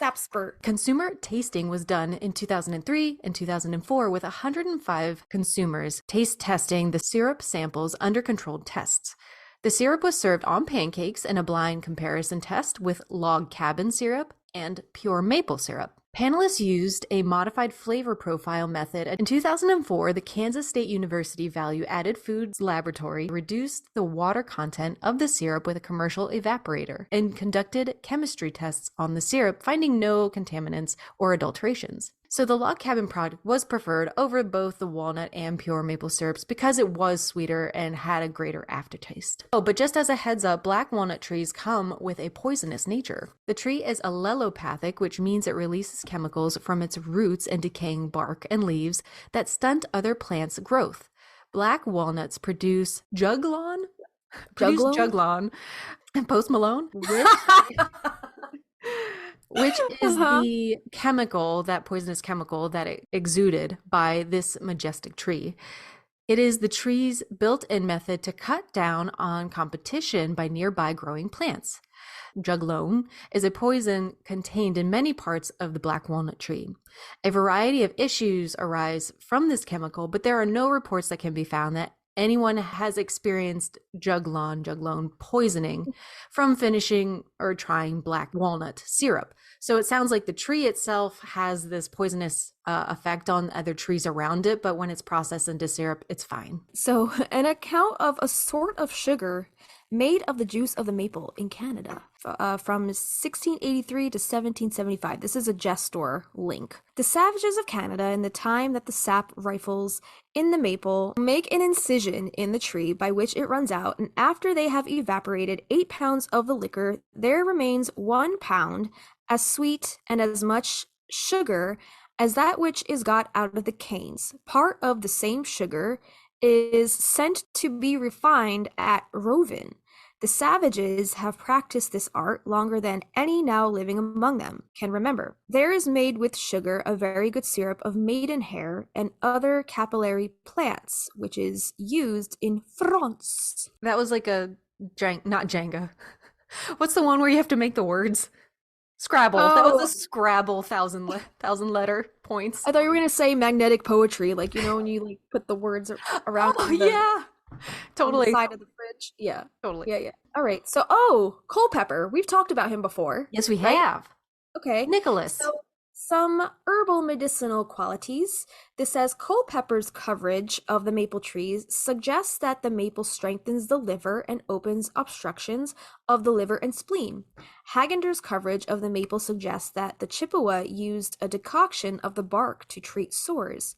Speaker 3: Sapspert.
Speaker 2: Consumer tasting was done in 2003 and 2004 with 105 consumers taste testing the syrup samples under controlled tests. The syrup was served on pancakes in a blind comparison test with log cabin syrup and pure maple syrup. Panelists used a modified flavor profile method. In 2004, the Kansas State University Value-Added Foods Laboratory reduced the water content of the syrup with a commercial evaporator and conducted chemistry tests on the syrup, finding no contaminants or adulterations. So the log cabin product was preferred over both the walnut and pure maple syrups because it was sweeter and had a greater aftertaste. Oh, but just as a heads up, black walnut trees come with a poisonous nature. The tree is allelopathic, which means it releases chemicals from its roots and decaying bark and leaves that stunt other plants' growth. Black walnuts produce juglon? Juglon. And Post Malone? Which is the chemical, that poisonous chemical that it exuded by this majestic tree. It is the tree's built-in method to cut down on competition by nearby growing plants. Juglone is a poison contained in many parts of the black walnut tree. A variety of issues arise from this chemical, but there are no reports that can be found that anyone has experienced juglone poisoning from finishing or trying black walnut syrup. So it sounds like the tree itself has this poisonous effect on other trees around it, but when it's processed into syrup, it's fine.
Speaker 3: So, an account of a sort of sugar made of the juice of the maple in Canada from 1683 to 1775. This is a Gestor link. The savages of Canada, in the time that the sap rifles in the maple, make an incision in the tree by which it runs out, and after they have evaporated 8 pounds of the liquor, there remains 1 pound, as sweet and as much sugar as that which is got out of the canes. Part of the same sugar is sent to be refined at Rovin. The savages have practiced this art longer than any now living among them can remember. There is made with sugar a very good syrup of maidenhair and other capillary plants, which is used in France.
Speaker 2: That was like a not Jenga. What's the one where you have to make the words? Scrabble.
Speaker 3: Oh.
Speaker 2: That was a Scrabble thousand letter points.
Speaker 3: I thought you were gonna say magnetic poetry, like, you know, when you like put the words around.
Speaker 2: Oh, yeah. Totally.
Speaker 3: On the side of the fridge. Yeah.
Speaker 2: Totally.
Speaker 3: Yeah. All right. So, Culpeper. We've talked about him before.
Speaker 2: Yes, we
Speaker 3: right?
Speaker 2: have.
Speaker 3: Okay.
Speaker 2: Nicholas.
Speaker 3: So, some herbal medicinal qualities. This says Culpeper's coverage of the maple trees suggests that the maple strengthens the liver and opens obstructions of the liver and spleen. Hagender's coverage of the maple suggests that the Chippewa used a decoction of the bark to treat sores.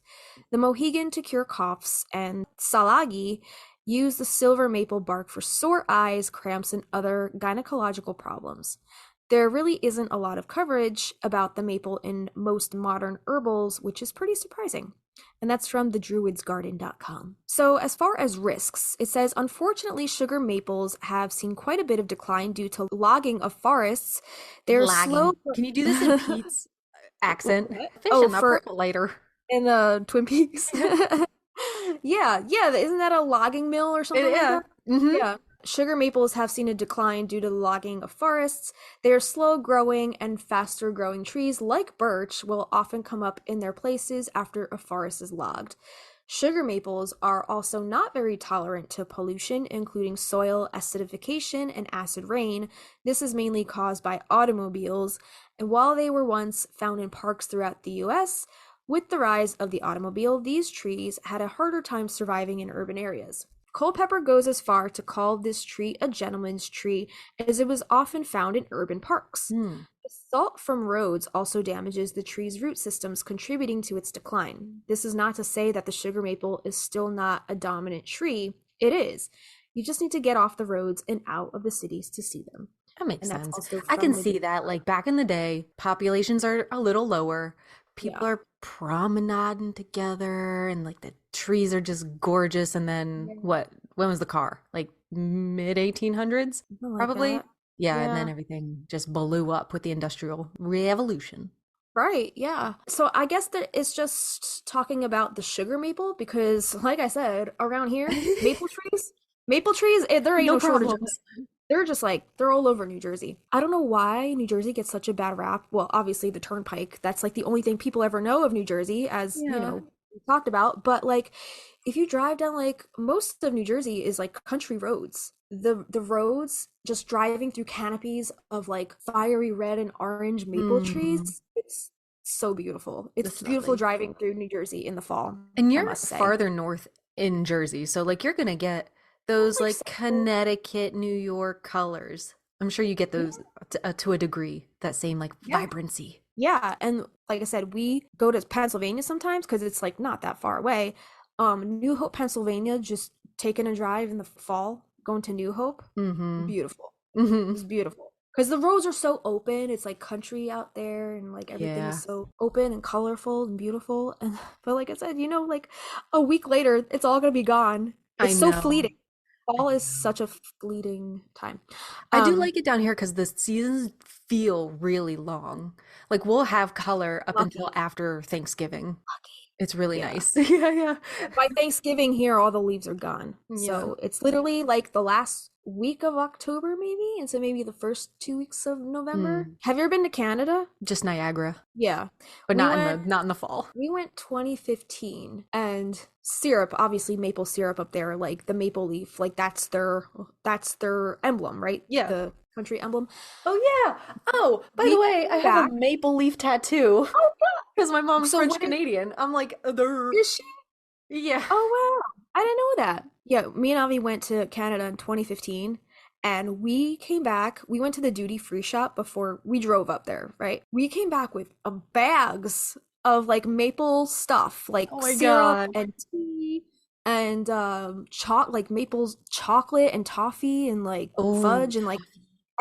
Speaker 3: The Mohegan to cure coughs, and Salagi used the silver maple bark for sore eyes, cramps, and other gynecological problems. There really isn't a lot of coverage about the maple in most modern herbals, which is pretty surprising. And that's from thedruidsgarden.com. So as far as risks, it says, unfortunately, sugar maples have seen quite a bit of decline due to logging of forests. They're slow.
Speaker 2: Can you do this in Pete's accent?
Speaker 3: For
Speaker 2: later.
Speaker 3: In the Twin Peaks. Yeah. Isn't that a logging mill or something like that?
Speaker 2: Mm-hmm.
Speaker 3: Yeah. Sugar maples have seen a decline due to the logging of forests. They are slow growing, and faster growing trees like birch will often come up in their places after a forest is logged. Sugar maples are also not very tolerant to pollution, including soil acidification and acid rain. This is mainly caused by automobiles, and while they were once found in parks throughout the US, with the rise of the automobile, these trees had a harder time surviving in urban areas. Culpeper goes as far to call this tree a gentleman's tree, as it was often found in urban parks. The salt from roads also damages the tree's root systems, contributing to its decline. This is not to say that the sugar maple is still not a dominant tree. It is. You just need to get off the roads and out of the cities to see them.
Speaker 2: That makes sense. I can see that. Like back in the day, populations are a little lower. People are promenading together, and like the trees are just gorgeous. And then when was the car? Like mid 1800s, probably.
Speaker 3: Like
Speaker 2: and then everything just blew up with the Industrial Revolution.
Speaker 3: Right, yeah. So I guess that it's just talking about the sugar maple, because like I said, around here, maple trees, there ain't no shortage of them. They're just like, they're all over New Jersey. I don't know why New Jersey gets such a bad rap. Well, obviously the Turnpike, that's like the only thing people ever know of New Jersey, as you know, we talked about. But like, if you drive down, like, most of New Jersey is like country roads. The roads, just driving through canopies of like fiery red and orange maple trees, it's so beautiful. It's beautiful driving through New Jersey in the fall.
Speaker 2: And you're farther north in Jersey, so like you're gonna get those like Connecticut, New York colors. I'm sure you get those to a degree, that same like vibrancy.
Speaker 3: Yeah, and like I said, we go to Pennsylvania sometimes because it's like not that far away. New Hope, Pennsylvania, just taking a drive in the fall, going to New Hope. Beautiful. It's beautiful. Because the roads are so open, it's like country out there, and like everything is so open and colorful and beautiful. And but like I said, like a week later, it's all gonna be gone. It's so fleeting. Fall is such a fleeting time.
Speaker 2: I do like it down here because the seasons feel really long. Like we'll have color up until after Thanksgiving. It's really nice. Yeah.
Speaker 3: By Thanksgiving here, all the leaves are gone. So it's literally like the last week of October, maybe, and so maybe the first 2 weeks of November. Have you ever been to Canada?
Speaker 2: Just Niagara.
Speaker 3: Yeah,
Speaker 2: but not in the fall.
Speaker 3: We went 2015, and syrup, obviously maple syrup up there, like the maple leaf, like that's their emblem, right? Yeah, the country emblem.
Speaker 2: Oh yeah. Oh, by the way, I have a maple leaf tattoo. Oh god, because my mom's French Canadian. I'm like,
Speaker 3: is she?
Speaker 2: Yeah.
Speaker 3: Oh wow, I didn't know that. Yeah, me and Avi went to Canada in 2015, and we came back. We went to the duty-free shop before we drove up there, right? We came back with bags of like maple stuff, like syrup and tea and like maple chocolate and toffee and like fudge and like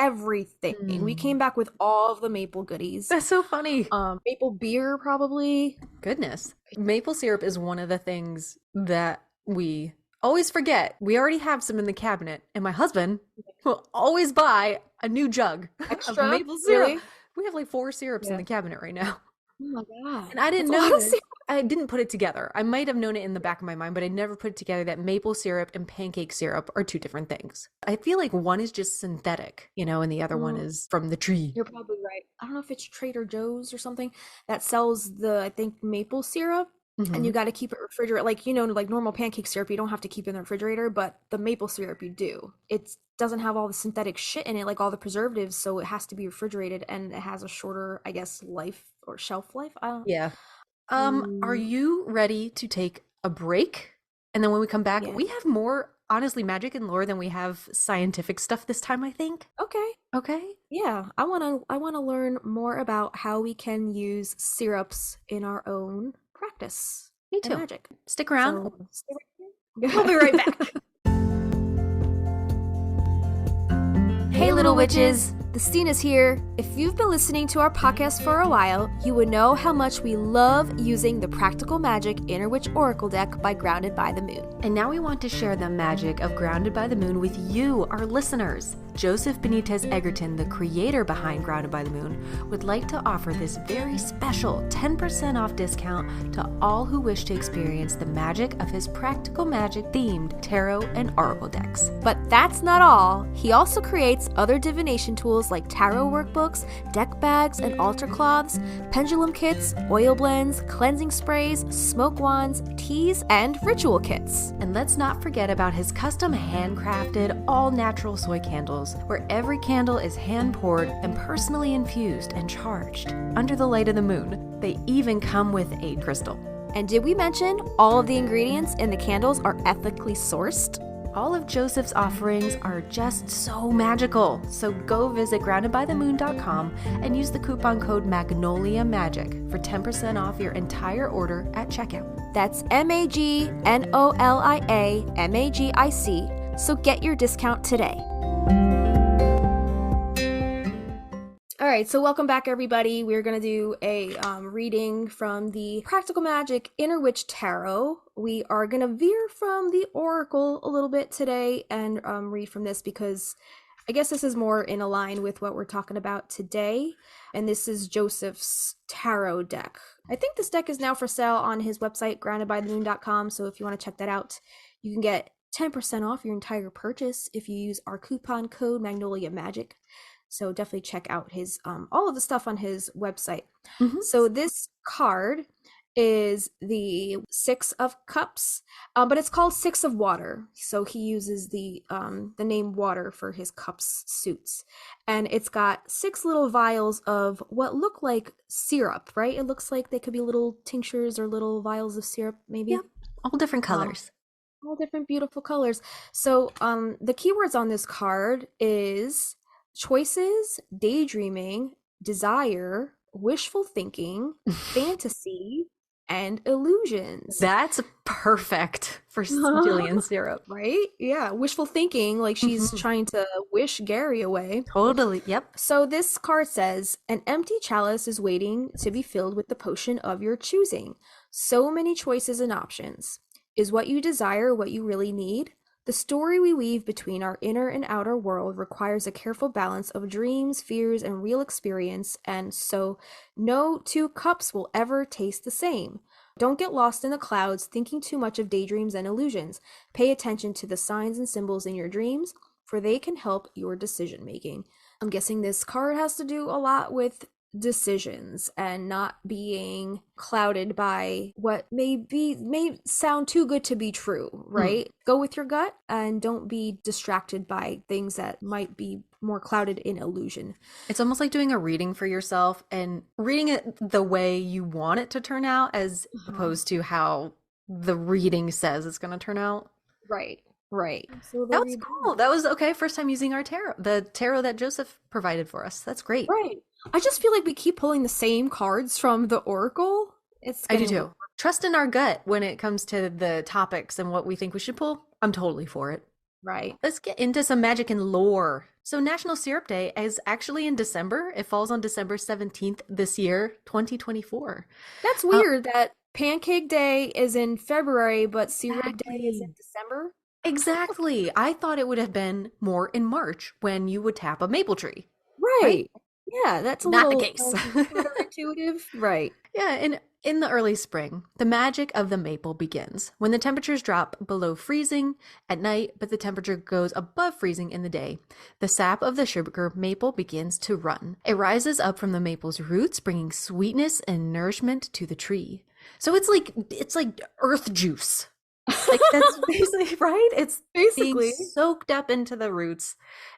Speaker 3: everything. We came back with all of the maple goodies.
Speaker 2: That's so funny.
Speaker 3: Maple beer, probably.
Speaker 2: Goodness. Maple syrup is one of the things that we always forget. We already have some in the cabinet, and my husband will always buy a new jug of maple syrup. Really? We have like 4 syrups in the cabinet right now.
Speaker 3: Oh my god.
Speaker 2: And I didn't know I didn't put it together. I might have known it in the back of my mind, but I never put it together that maple syrup and pancake syrup are 2 different things. I feel like one is just synthetic, and the other one is from the tree.
Speaker 3: You're probably right. I don't know if it's Trader Joe's or something that sells I think maple syrup. And you got to keep it refrigerated. Like, like normal pancake syrup, you don't have to keep it in the refrigerator, but the maple syrup you do. It doesn't have all the synthetic shit in it, like all the preservatives, so it has to be refrigerated, and it has a shorter, I guess, life or shelf life.
Speaker 2: Yeah. Are you ready to take a break? And then when we come back, we have more, honestly, magic and lore than we have scientific stuff this time, I think. Okay.
Speaker 3: Yeah. I want to learn more about how we can use syrups in our own practice.
Speaker 2: Me too.
Speaker 3: Magic.
Speaker 2: Stick around.
Speaker 3: So, stay right
Speaker 2: here. We'll be right back.
Speaker 1: Hey, little witches.
Speaker 3: The Stinas here. If you've been listening to our podcast for a while, you would know how much we love using the Practical Magic Inner Witch Oracle deck by Grounded by the Moon.
Speaker 2: And now we want to share the magic of Grounded by the Moon with you, our listeners. Joseph Benitez Egerton, the creator behind Grounded by the Moon, would like to offer this very special 10% off discount to all who wish to experience the magic of his Practical Magic themed tarot and oracle decks.
Speaker 3: But that's not all. He also creates other divination tools like tarot workbooks, deck bags and altar cloths, pendulum kits, oil blends, cleansing sprays, smoke wands, teas, and ritual kits.
Speaker 2: And let's not forget about his custom handcrafted all-natural soy candles, where every candle is hand-poured and personally infused and charged under the light of the moon. They even come with a crystal.
Speaker 3: And did we mention all of the ingredients in the candles are ethically sourced?
Speaker 2: All of Joseph's offerings are just so magical. So go visit groundedbythemoon.com and use the coupon code Magnolia Magic for 10% off your entire order at checkout.
Speaker 3: That's MAGNOLIA MAGIC. So get your discount today. All right, so welcome back, everybody. We're going to do a reading from the Practical Magic Inner Witch Tarot. We are going to veer from the Oracle a little bit today and read from this because I guess this is more in line with what we're talking about today. And this is Joseph's tarot deck. I think this deck is now for sale on his website, groundedbythemoon.com. So if you want to check that out, you can get 10% off your entire purchase if you use our coupon code Magnolia Magic. So definitely check out his all of the stuff on his website. So this card is the 6 of Cups, but it's called 6 of Water. So he uses the name water for his cups suits. And it's got 6 little vials of what look like syrup, right? It looks like they could be little tinctures or little vials of syrup, maybe.
Speaker 2: Yeah, all different colors.
Speaker 3: All different beautiful colors. So the keywords on this card is choices, daydreaming, desire, wishful thinking, fantasy, and illusions.
Speaker 2: That's perfect for Jillian syrup.
Speaker 3: Right? Yeah, wishful thinking, like she's trying to wish Gary away.
Speaker 2: Totally. Yep.
Speaker 3: So this card says, an empty chalice is waiting to be filled with the potion of your choosing. So many choices and options. Is what you desire what you really need? The story we weave between our inner and outer world requires a careful balance of dreams, fears, and real experience, and so no two cups will ever taste the same. Don't get lost in the clouds thinking too much of daydreams and illusions. Pay attention to the signs and symbols in your dreams, for they can help your decision making. I'm guessing this card has to do a lot with decisions and not being clouded by what may sound too good to be true, right? Go with your gut and don't be distracted by things that might be more clouded in illusion.
Speaker 2: It's almost like doing a reading for yourself and reading it the way you want it to turn out as opposed to how the reading says it's going to turn out.
Speaker 3: Right.
Speaker 2: So that was cool. That was okay. First time using our tarot, the tarot that Joseph provided for us. That's great.
Speaker 3: Right. I just feel like we keep pulling the same cards from the Oracle.
Speaker 2: I do too. Trust in our gut when it comes to the topics and what we think we should pull. I'm totally for it.
Speaker 3: Right.
Speaker 2: Let's get into some magic and lore. So National Syrup Day is actually in December. It falls on December 17th this year, 2024.
Speaker 3: That's weird that Pancake Day is in February, but Syrup Day is in December.
Speaker 2: Exactly. I thought it would have been more in March when you would tap a maple tree.
Speaker 3: Right. Yeah, that's a
Speaker 2: not
Speaker 3: little
Speaker 2: the case.
Speaker 3: counterintuitive. Right.
Speaker 2: Yeah, and in the early spring, the magic of the maple begins when the temperatures drop below freezing at night, but the temperature goes above freezing in the day. The sap of the sugar maple begins to run. It rises up from the maple's roots, bringing sweetness and nourishment to the tree. So it's like earth juice. Like that's basically right. It's basically being soaked up into the roots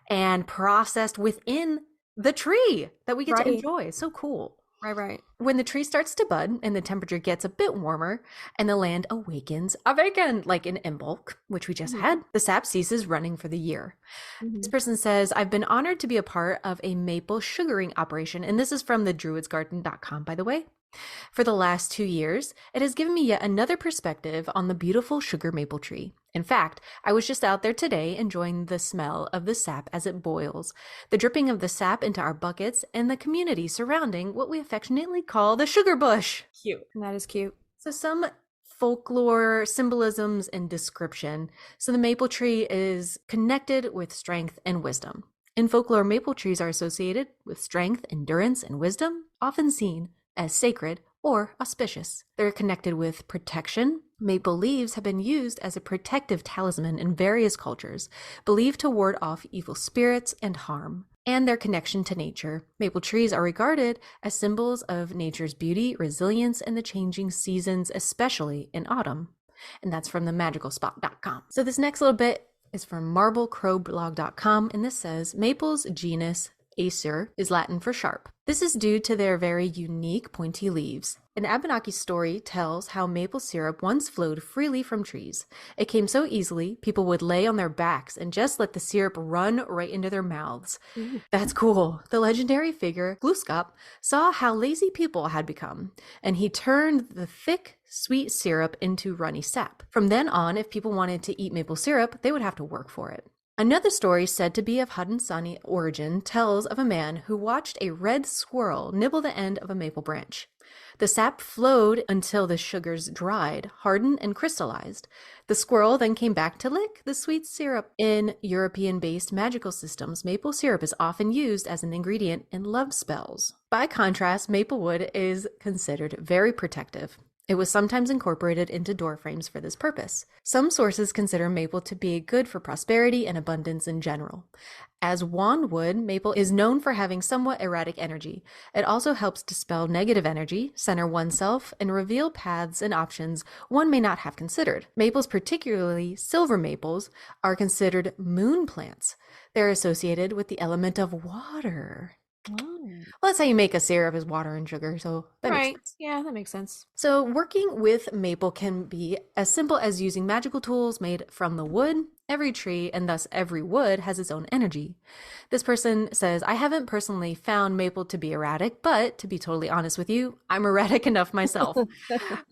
Speaker 2: and processed within the tree that we get to enjoy. So cool.
Speaker 3: Right.
Speaker 2: When the tree starts to bud and the temperature gets a bit warmer and the land awakens like in Imbolc, which we just had, the sap ceases running for the year. This person says, I've been honored to be a part of a maple sugaring operation. And this is from the druidsgarden.com, by the way. For the last 2 years, it has given me yet another perspective on the beautiful sugar maple tree. In fact, I was just out there today enjoying the smell of the sap as it boils, the dripping of the sap into our buckets, and the community surrounding what we affectionately call the sugar bush.
Speaker 3: Cute. That is cute.
Speaker 2: So some folklore, symbolisms, and description. So the maple tree is connected with strength and wisdom. In folklore, maple trees are associated with strength, endurance, and wisdom, often seen as sacred or auspicious. They're connected with protection. Maple leaves have been used as a protective talisman in various cultures, believed to ward off evil spirits and harm. And their connection to nature. Maple trees are regarded as symbols of nature's beauty, resilience, and the changing seasons, especially in autumn. And that's from the magicalspot.com. So this next little bit is from marblecrowblog.com, and this says, Maple's genus Acer is Latin for sharp. This is due to their very unique pointy leaves. An Abenaki story tells how maple syrup once flowed freely from trees. It came so easily, people would lay on their backs and just let the syrup run right into their mouths. That's cool. The legendary figure, Glooskap, saw how lazy people had become, and he turned the thick, sweet syrup into runny sap. From then on, if people wanted to eat maple syrup, they would have to work for it. Another story said to be of Haudenosaunee origin tells of a man who watched a red squirrel nibble the end of a maple branch. The sap flowed until the sugars dried, hardened, and crystallized. The squirrel then came back to lick the sweet syrup. In European-based magical systems, maple syrup is often used as an ingredient in love spells. By contrast, maple wood is considered very protective. It was sometimes incorporated into door frames for this purpose. Some sources consider maple to be good for prosperity and abundance in general. As wand wood, maple is known for having somewhat erratic energy. It also helps dispel negative energy, center oneself, and reveal paths and options one may not have considered. Maples, particularly silver maples, are considered moon plants. They're associated with the element of water.
Speaker 3: Oh.
Speaker 2: Well, that's how you make a syrup is water and sugar, so that makes
Speaker 3: Right.
Speaker 2: sense.
Speaker 3: Yeah, that makes sense.
Speaker 2: So working with maple can be as simple as using magical tools made from the wood. Every tree and thus every wood has its own energy. This person says, I haven't personally found maple to be erratic, but to be totally honest with you, I'm erratic enough myself.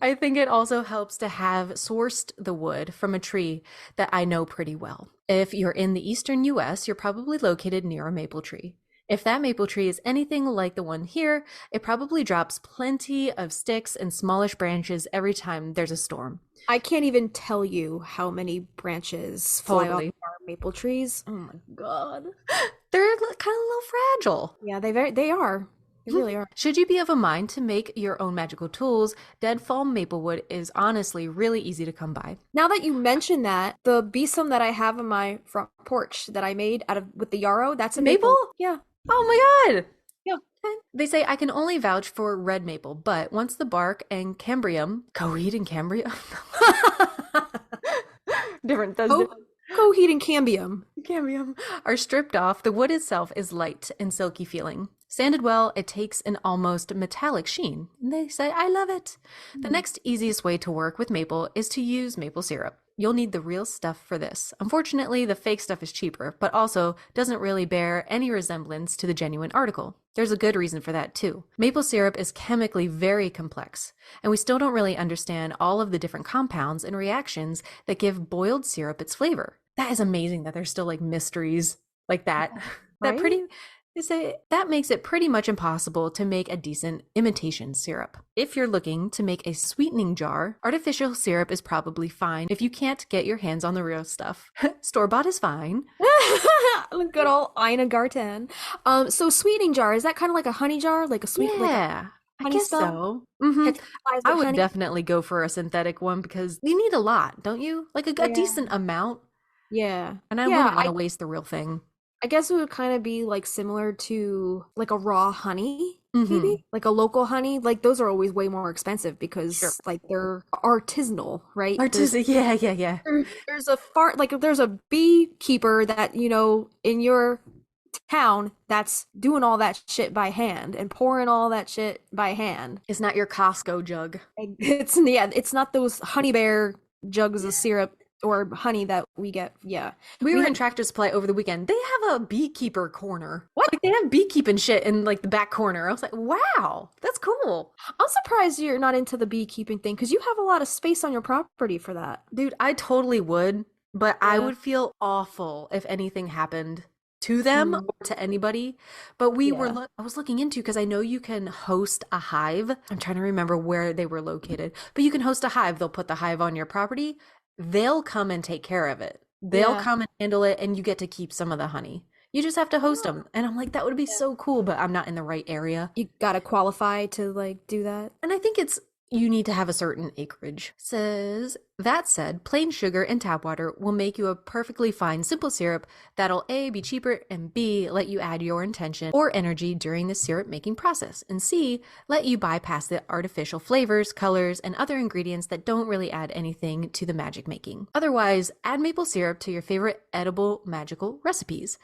Speaker 2: I think it also helps to have sourced the wood from a tree that I know pretty well. If you're in the eastern US, you're probably located near a maple tree. If that maple tree is anything like the one here, it probably drops plenty of sticks and smallish branches every time there's a storm.
Speaker 3: I can't even tell you how many branches fly off
Speaker 2: Totally.
Speaker 3: of our maple trees. Oh my God.
Speaker 2: They're kind of a little fragile.
Speaker 3: Yeah, they are. They really are.
Speaker 2: Should you be of a mind to make your own magical tools, dead fall maplewood is honestly really easy to come by.
Speaker 3: Now that you mention that, the besom that I have on my front porch that I made out of with the yarrow, that's a maple. Yeah.
Speaker 2: Oh my God.
Speaker 3: Yeah.
Speaker 2: They say I can only vouch for red maple, but once the bark and cambium, coheed and cambium, different, doesn't it?
Speaker 3: Coheed and cambium.
Speaker 2: Cambium are stripped off, the wood itself is light and silky feeling. Sanded well, it takes an almost metallic sheen. And they say, I love it. The next easiest way to work with maple is to use maple syrup. You'll need the real stuff for this. Unfortunately, the fake stuff is cheaper, but also doesn't really bear any resemblance to the genuine article. There's a good reason for that too. Maple syrup is chemically very complex, and we still don't really understand all of the different compounds and reactions that give boiled syrup its flavor. That is amazing that there's still like mysteries like that.
Speaker 3: Right?
Speaker 2: That makes it pretty much impossible to make a decent imitation syrup. If you're looking to make a sweetening jar, artificial syrup is probably fine if you can't get your hands on the real stuff. Store-bought is fine.
Speaker 3: Good old Ina Garten. So sweetening jar, is that kind of like a honey jar? Like a sweet
Speaker 2: Yeah, I
Speaker 3: honey
Speaker 2: guess
Speaker 3: stuff?
Speaker 2: so. Mhm.
Speaker 3: Like
Speaker 2: I would
Speaker 3: honey?
Speaker 2: definitely go for a synthetic one because you need a lot, don't you? Like a
Speaker 3: Yeah.
Speaker 2: decent amount.
Speaker 3: Yeah.
Speaker 2: And I
Speaker 3: Yeah,
Speaker 2: wouldn't want to waste the real thing.
Speaker 3: I guess it would kind of be like similar to like a raw honey,
Speaker 2: Mhm.
Speaker 3: maybe like a local honey. Like those are always way more expensive because
Speaker 2: Sure.
Speaker 3: like they're artisanal, right?
Speaker 2: Yeah.
Speaker 3: There's there's a beekeeper that in your town that's doing all that shit by hand and pouring all that shit by hand.
Speaker 2: It's not your Costco jug.
Speaker 3: It's not those honey bear jugs of syrup or honey that we get. Yeah.
Speaker 2: We were
Speaker 3: had-
Speaker 2: in Tractor Supply over the weekend. They have a beekeeper corner. What? Like they have beekeeping shit in like the back corner. I was like, wow, that's cool.
Speaker 3: I'm surprised you're not into the beekeeping thing because you have a lot of space on your property for that.
Speaker 2: Dude, I totally would, but I
Speaker 3: Yeah.
Speaker 2: would feel awful if anything happened to them
Speaker 3: Mm.
Speaker 2: or to anybody. But
Speaker 3: Yeah.
Speaker 2: I was looking into because I know you can host a hive. I'm trying to remember where they were located, but you can host a hive. They'll put the hive on your property. They'll come and take care of it. They'll
Speaker 3: Yeah.
Speaker 2: come and handle it, and you get to keep some of the honey. You just have to host them. And I'm like, that would be so cool, but I'm not in the right area.
Speaker 3: You gotta qualify to like do that.
Speaker 2: And I think you need to have a certain acreage. Says, that said, plain sugar and tap water will make you a perfectly fine simple syrup that'll A, be cheaper, and B, let you add your intention or energy during the syrup making process, and C, let you bypass the artificial flavors, colors, and other ingredients that don't really add anything to the magic making. Otherwise, add maple syrup to your favorite edible magical recipes.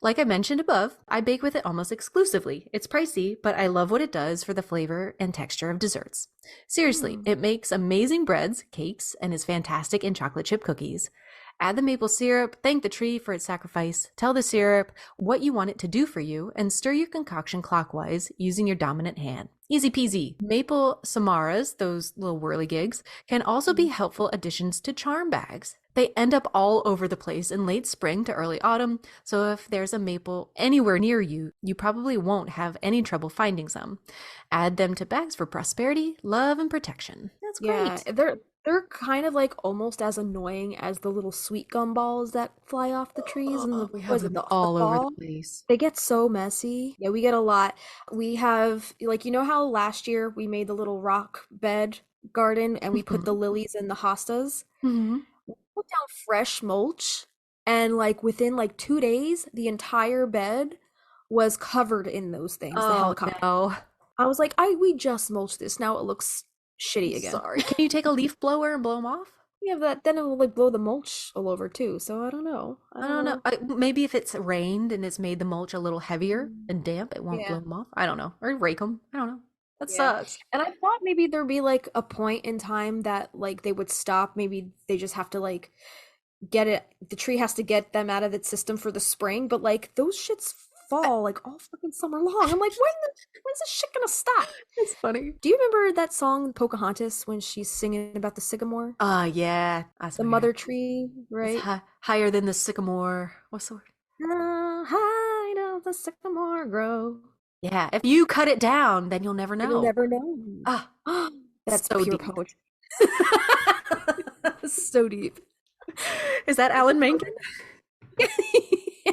Speaker 2: Like I mentioned above, I bake with it almost exclusively. It's pricey, but I love what it does for the flavor and texture of desserts. Seriously, it makes amazing breads, cakes, and is fantastic in chocolate chip cookies. Add the maple syrup, thank the tree for its sacrifice, tell the syrup what you want it to do for you, and stir your concoction clockwise using your dominant hand. Easy peasy. Maple samaras, those little whirligigs, can also be helpful additions to charm bags. They end up all over the place in late spring to early autumn, so if there's a maple anywhere near you, you probably won't have any trouble finding some. Add them to bags for prosperity, love, and protection. That's great.
Speaker 3: Yeah, they're kind of like almost as annoying as the little sweet gum balls that fly off the trees and
Speaker 2: We have them all over the place.
Speaker 3: They get so messy. Yeah, we get a lot. We have like how last year we made the little rock bed garden and we put the lilies in the hostas.
Speaker 2: Mm-hmm.
Speaker 3: We put down fresh mulch and like within like 2 days the entire bed was covered in those things. The helicopter.
Speaker 2: No.
Speaker 3: I was like, we just mulched this. Now it looks shitty again.
Speaker 2: Sorry. Can you take a leaf blower and blow them off?
Speaker 3: Yeah, but then it will like blow the mulch all over too. So I don't know. I
Speaker 2: I
Speaker 3: don't
Speaker 2: don't know.
Speaker 3: know.
Speaker 2: Maybe if it's rained and it's made the mulch a little heavier
Speaker 3: Mm.
Speaker 2: and damp, it won't blow
Speaker 3: Yeah.
Speaker 2: them off. I don't know. Or rake them. I don't know. That
Speaker 3: Yeah.
Speaker 2: sucks.
Speaker 3: And I thought maybe there'd be like a point in time that like they would stop. Maybe they just have to like get it, the tree has to get them out of its system for the spring, but like those shits fall like all fucking summer long. I'm like, when's this shit gonna stop?
Speaker 2: It's funny.
Speaker 3: Do you remember that song Pocahontas when she's singing about the sycamore?
Speaker 2: Yeah. I
Speaker 3: The
Speaker 2: swear.
Speaker 3: mother tree,
Speaker 2: It's
Speaker 3: right?
Speaker 2: higher than the sycamore. What's the word?
Speaker 3: High does the sycamore grow.
Speaker 2: Yeah. If you cut it down, then you'll never
Speaker 3: And you'll
Speaker 2: know.
Speaker 3: never know.
Speaker 2: Ah,
Speaker 3: That's
Speaker 2: so
Speaker 3: pure
Speaker 2: deep.
Speaker 3: poetry. So deep.
Speaker 2: Is that Alan Menken?
Speaker 3: Yeah,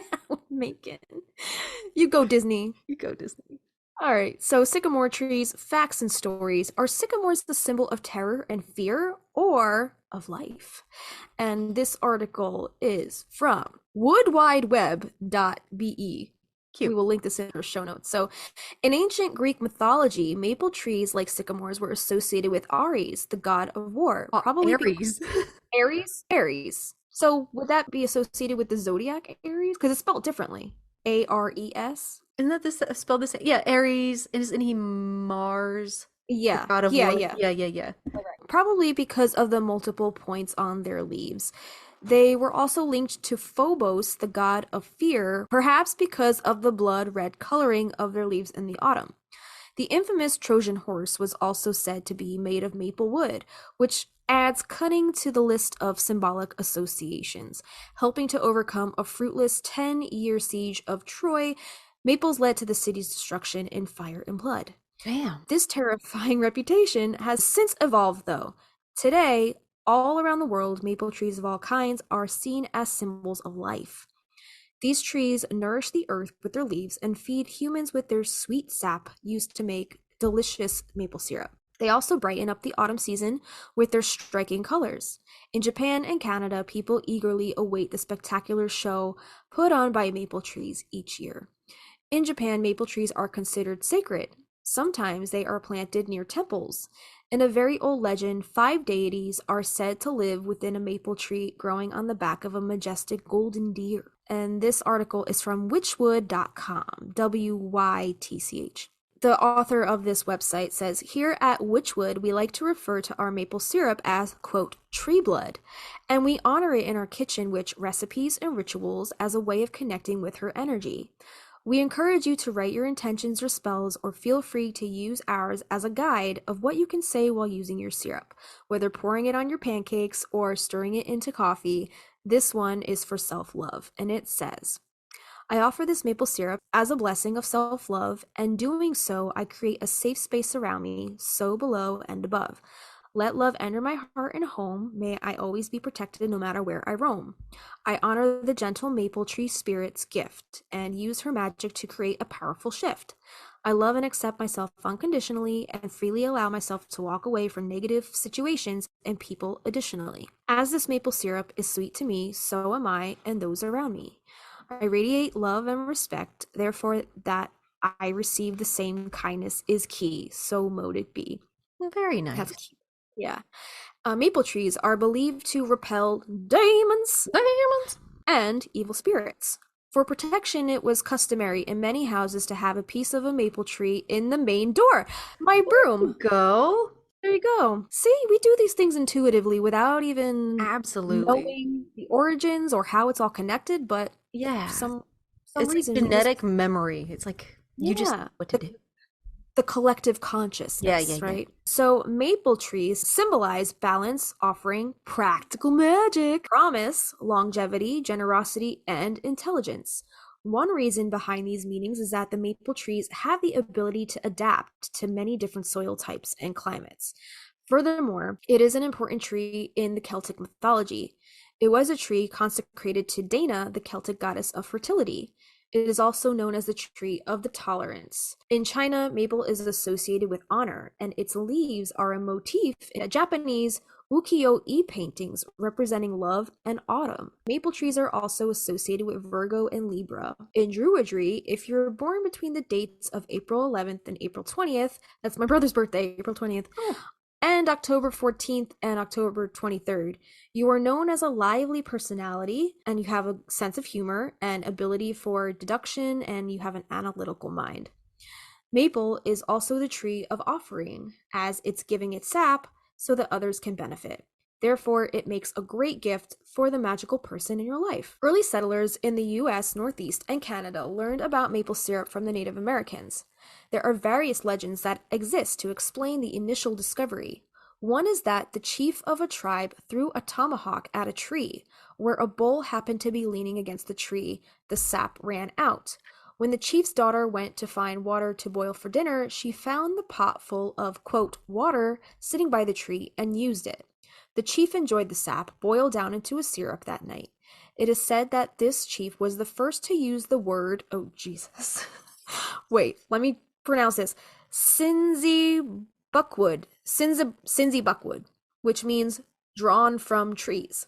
Speaker 3: Macon. You go, Disney.
Speaker 2: You go, Disney.
Speaker 3: All right, so sycamore trees, facts and stories. Are sycamores the symbol of terror and fear or of life? And this article is from woodwideweb.be.
Speaker 2: Cute.
Speaker 3: We will link this in our show notes. So, in ancient Greek mythology, maple trees like sycamores were associated with Ares, the god of war. Probably
Speaker 2: Aries.
Speaker 3: Aries. So, would that be associated with the zodiac Aries? Because it's spelled differently. Ares.
Speaker 2: Isn't that this spelled the same? Yeah, Aries. Isn't he Mars?
Speaker 3: Yeah.
Speaker 2: The god of
Speaker 3: Yeah,
Speaker 2: war?
Speaker 3: yeah.
Speaker 2: Yeah.
Speaker 3: Probably because of the multiple points on their leaves. They were also linked to Phobos, the god of fear, perhaps because of the blood red coloring of their leaves in the autumn. The infamous Trojan horse was also said to be made of maple wood, which adds cunning to the list of symbolic associations. Helping to overcome a fruitless 10-year siege of Troy, maples led to the city's destruction in fire and blood.
Speaker 2: Damn.
Speaker 3: This terrifying reputation has since evolved, though. Today, all around the world, maple trees of all kinds are seen as symbols of life. These trees nourish the earth with their leaves and feed humans with their sweet sap used to make delicious maple syrup. They also brighten up the autumn season with their striking colors. In Japan and Canada, people eagerly await the spectacular show put on by maple trees each year. In Japan, maple trees are considered sacred. Sometimes they are planted near temples. In a very old legend, 5 deities are said to live within a maple tree growing on the back of a majestic golden deer. And this article is from witchwood.com, WYTCH. The author of this website says, here at Witchwood, we like to refer to our maple syrup as, quote, tree blood, and we honor it in our kitchen witch recipes and rituals as a way of connecting with her energy. We encourage you to write your intentions or spells, or feel free to use ours as a guide of what you can say while using your syrup. Whether pouring it on your pancakes or stirring it into coffee, this one is for self-love, and it says, I offer this maple syrup as a blessing of self-love, and doing so, I create a safe space around me, so below and above. Let love enter my heart and home. May I always be protected no matter where I roam. I honor the gentle maple tree spirit's gift and use her magic to create a powerful shift. I love and accept myself unconditionally and freely allow myself to walk away from negative situations and people additionally. As this maple syrup is sweet to me, so am I and those around me. I radiate love and respect, therefore that I receive the same kindness is key, so mote it be.
Speaker 2: Very nice.
Speaker 3: That's cute. Yeah. Maple trees are believed to repel demons and evil spirits. For protection, it was customary in many houses to have a piece of a maple tree in the main door. My broom.
Speaker 2: Go.
Speaker 3: There you go. See, we do these things intuitively without even
Speaker 2: Absolutely.
Speaker 3: knowing the origins or how it's all connected, but
Speaker 2: Yeah.
Speaker 3: some
Speaker 2: It's
Speaker 3: reason
Speaker 2: like
Speaker 3: we
Speaker 2: genetic memory. It's like you just
Speaker 3: Yeah.
Speaker 2: know what to do.
Speaker 3: the collective consciousness,
Speaker 2: Yeah.
Speaker 3: right? So maple trees symbolize balance, offering practical magic, promise, longevity, generosity, and intelligence. One reason behind these meanings is that the maple trees have the ability to adapt to many different soil types and climates. Furthermore, it is an important tree in the Celtic mythology. It was a tree consecrated to Dana, the Celtic goddess of fertility. It is also known as the tree of the tolerance. In China, maple is associated with honor, and its leaves are a motif in Japanese ukiyo-e paintings representing love and autumn. Maple trees are also associated with Virgo and Libra. In Druidry, if you're born between the dates of April 11th and April 20th, that's my brother's birthday, April 20th, and October 14th and October 23rd. You are known as a lively personality, and you have a sense of humor and ability for deduction, and you have an analytical mind. Maple is also the tree of offering, as it's giving its sap so that others can benefit. Therefore, it makes a great gift for the magical person in your life. Early settlers in the US Northeast and Canada learned about maple syrup from the Native Americans. There are various legends that exist to explain the initial discovery. One is that the chief of a tribe threw a tomahawk at a tree. Where a bull happened to be leaning against the tree, the sap ran out. When the chief's daughter went to find water to boil for dinner, she found the pot full of, quote, water sitting by the tree and used it. The chief enjoyed the sap boiled down into a syrup that night. It is said that this chief was the first to use the word, oh Jesus. Wait, let me pronounce this. Sinzi buckwood, which means drawn from trees.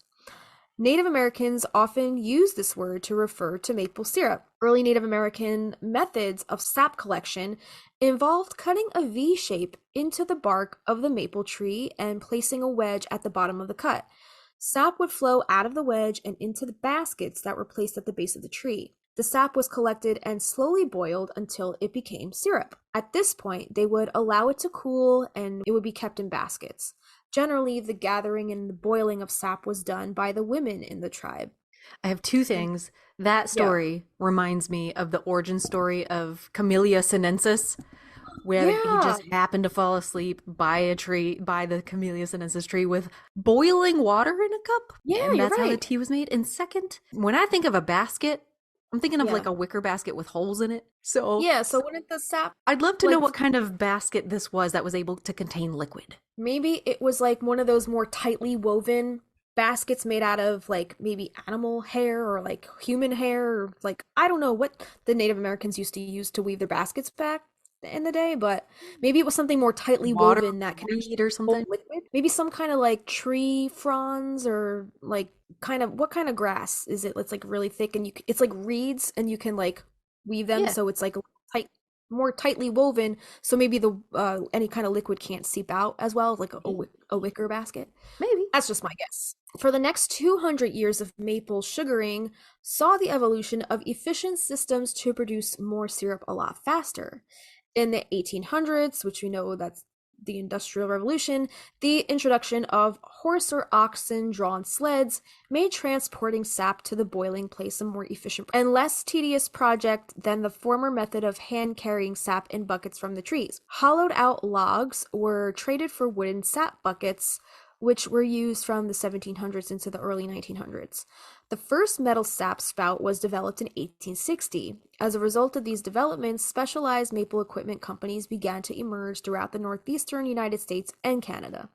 Speaker 3: Native Americans often use this word to refer to maple syrup. Early Native American methods of sap collection involved cutting a V shape into the bark of the maple tree and placing a wedge at the bottom of the cut. Sap would flow out of the wedge and into the baskets that were placed at the base of the tree. The sap was collected and slowly boiled until it became syrup. At this point, they would allow it to cool and it would be kept in baskets. Generally, the gathering and the boiling of sap was done by the women in the tribe.
Speaker 2: I have two things. That story reminds me of the origin story of Camellia sinensis, where he just happened to fall asleep by the Camellia sinensis tree with boiling water in a cup.
Speaker 3: Yeah,
Speaker 2: and that's how the tea was made. And second, when I think of a basket, I'm thinking of like a wicker basket with holes in it. So
Speaker 3: wouldn't the sap...
Speaker 2: I'd love to know what kind of basket this was that was able to contain liquid.
Speaker 3: Maybe it was like one of those more tightly woven baskets made out of like maybe animal hair or like human hair, or like I don't know what the Native Americans used to use to weave their baskets back in the day, but maybe it was something more tightly woven that can
Speaker 2: reed or something.
Speaker 3: Liquid. Maybe some kind of like tree fronds, or like what kind of grass is it? It's like really thick and it's like reeds and you can like weave them so it's like more tightly woven, so maybe the any kind of liquid can't seep out as well, like a wicker basket.
Speaker 2: Maybe.
Speaker 3: That's just my guess. For the next 200 years of maple sugaring saw the evolution of efficient systems to produce more syrup a lot faster. In the 1800s, which we know that's the Industrial Revolution, the introduction of horse or oxen drawn sleds made transporting sap to the boiling place a more efficient and less tedious project than the former method of hand carrying sap in buckets from the trees. Hollowed out logs were traded for wooden sap buckets, which were used from the 1700s into the early 1900s. The first metal sap spout was developed in 1860. As a result of these developments, specialized maple equipment companies began to emerge throughout the northeastern United States and Canada.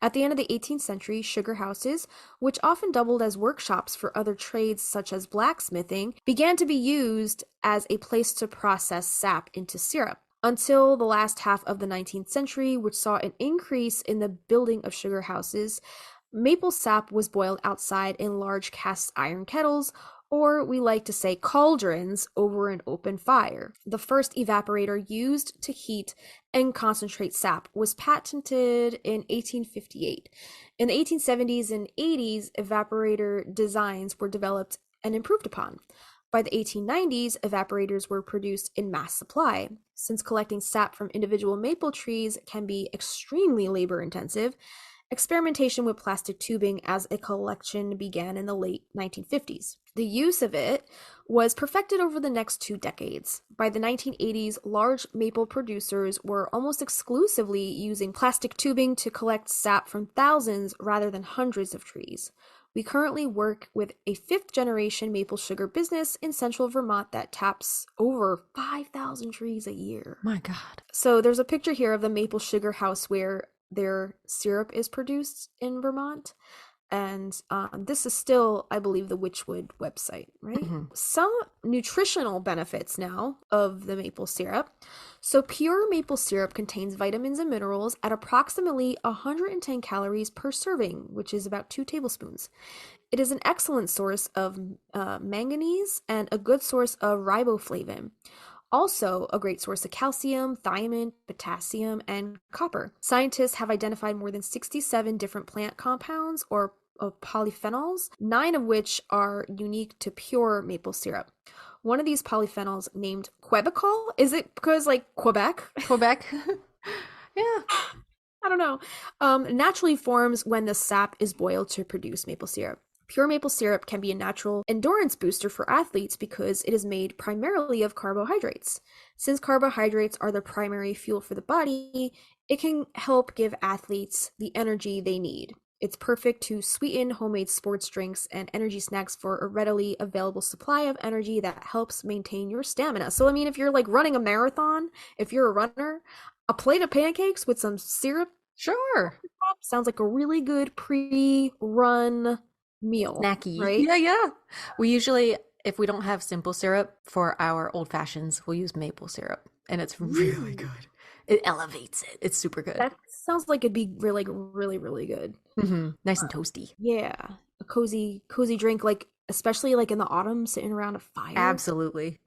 Speaker 3: At the end of the 18th century, sugar houses, which often doubled as workshops for other trades such as blacksmithing, began to be used as a place to process sap into syrup. Until the last half of the 19th century, which saw an increase in the building of sugar houses, maple sap was boiled outside in large cast iron kettles, or we like to say cauldrons, over an open fire. The first evaporator used to heat and concentrate sap was patented in 1858. In the 1870s and 80s, evaporator designs were developed and improved upon. By the 1890s, evaporators were produced in mass supply. Since collecting sap from individual maple trees can be extremely labor-intensive, experimentation with plastic tubing as a collection began in the late 1950s. The use of it was perfected over the next 2 decades. By the 1980s, large maple producers were almost exclusively using plastic tubing to collect sap from thousands rather than hundreds of trees. We currently work with a 5th-generation maple sugar business in central Vermont that taps over 5,000 trees a year.
Speaker 2: My God.
Speaker 3: So there's a picture here of the maple sugar house where their syrup is produced in Vermont. And this is still, I believe, the Witchwood website, right? Mm-hmm. Some nutritional benefits now of the maple syrup. So pure maple syrup contains vitamins and minerals at approximately 110 calories per serving, which is about 2 tablespoons. It is an excellent source of manganese and a good source of riboflavin. Also, a great source of calcium, thiamine, potassium, and copper. Scientists have identified more than 67 different plant compounds or polyphenols, 9 of which are unique to pure maple syrup. One of these polyphenols, named quebecol, is it because like Quebec?
Speaker 2: Quebec. Yeah.
Speaker 3: I don't know. Naturally forms when the sap is boiled to produce maple syrup. Pure maple syrup can be a natural endurance booster for athletes because it is made primarily of carbohydrates. Since carbohydrates are the primary fuel for the body, it can help give athletes the energy they need. It's perfect to sweeten homemade sports drinks and energy snacks for a readily available supply of energy that helps maintain your stamina. So, I mean, if you're like running a marathon, if you're a runner, a plate of pancakes with some syrup
Speaker 2: Sure.
Speaker 3: sounds like a really good pre-run meal.
Speaker 2: Snacky.
Speaker 3: Right?
Speaker 2: Yeah. We usually, if we don't have simple syrup for our old fashions, we'll use maple syrup. And it's really good. It elevates it. It's super good.
Speaker 3: That sounds like it'd be really, really, really good.
Speaker 2: Nice and toasty.
Speaker 3: Yeah. A cozy drink, like especially like in the autumn, sitting around a fire.
Speaker 2: Absolutely.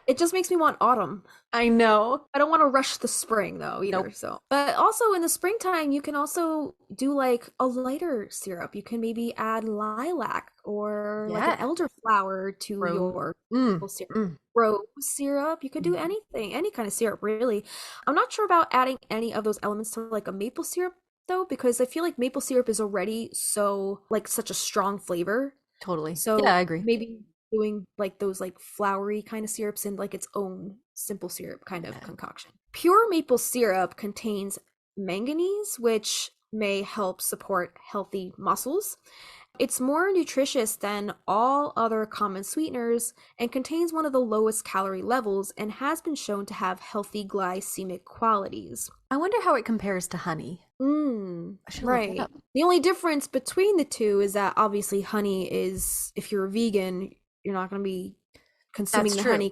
Speaker 3: It just makes me want autumn.
Speaker 2: I know.
Speaker 3: I don't want to rush the spring though either.
Speaker 2: Nope.
Speaker 3: So, but also in the springtime, you can also do like a lighter syrup. You can maybe add lilac or like an elderflower to your maple syrup. Rose syrup. You could do anything, any kind of syrup, really. I'm not sure about adding any of those elements to like a maple syrup though, because I feel like maple syrup is already so like such a strong flavor.
Speaker 2: Totally.
Speaker 3: So
Speaker 2: yeah, I agree.
Speaker 3: Maybe doing like those like flowery kind of syrups in like its own simple syrup kind of concoction. Pure maple syrup contains manganese, which may help support healthy muscles. It's more nutritious than all other common sweeteners and contains one of the lowest calorie levels and has been shown to have healthy glycemic qualities.
Speaker 2: I wonder how it compares to honey.
Speaker 3: Right. The only difference between the two is that obviously honey is, if you're a vegan, you're not going to be consuming the honey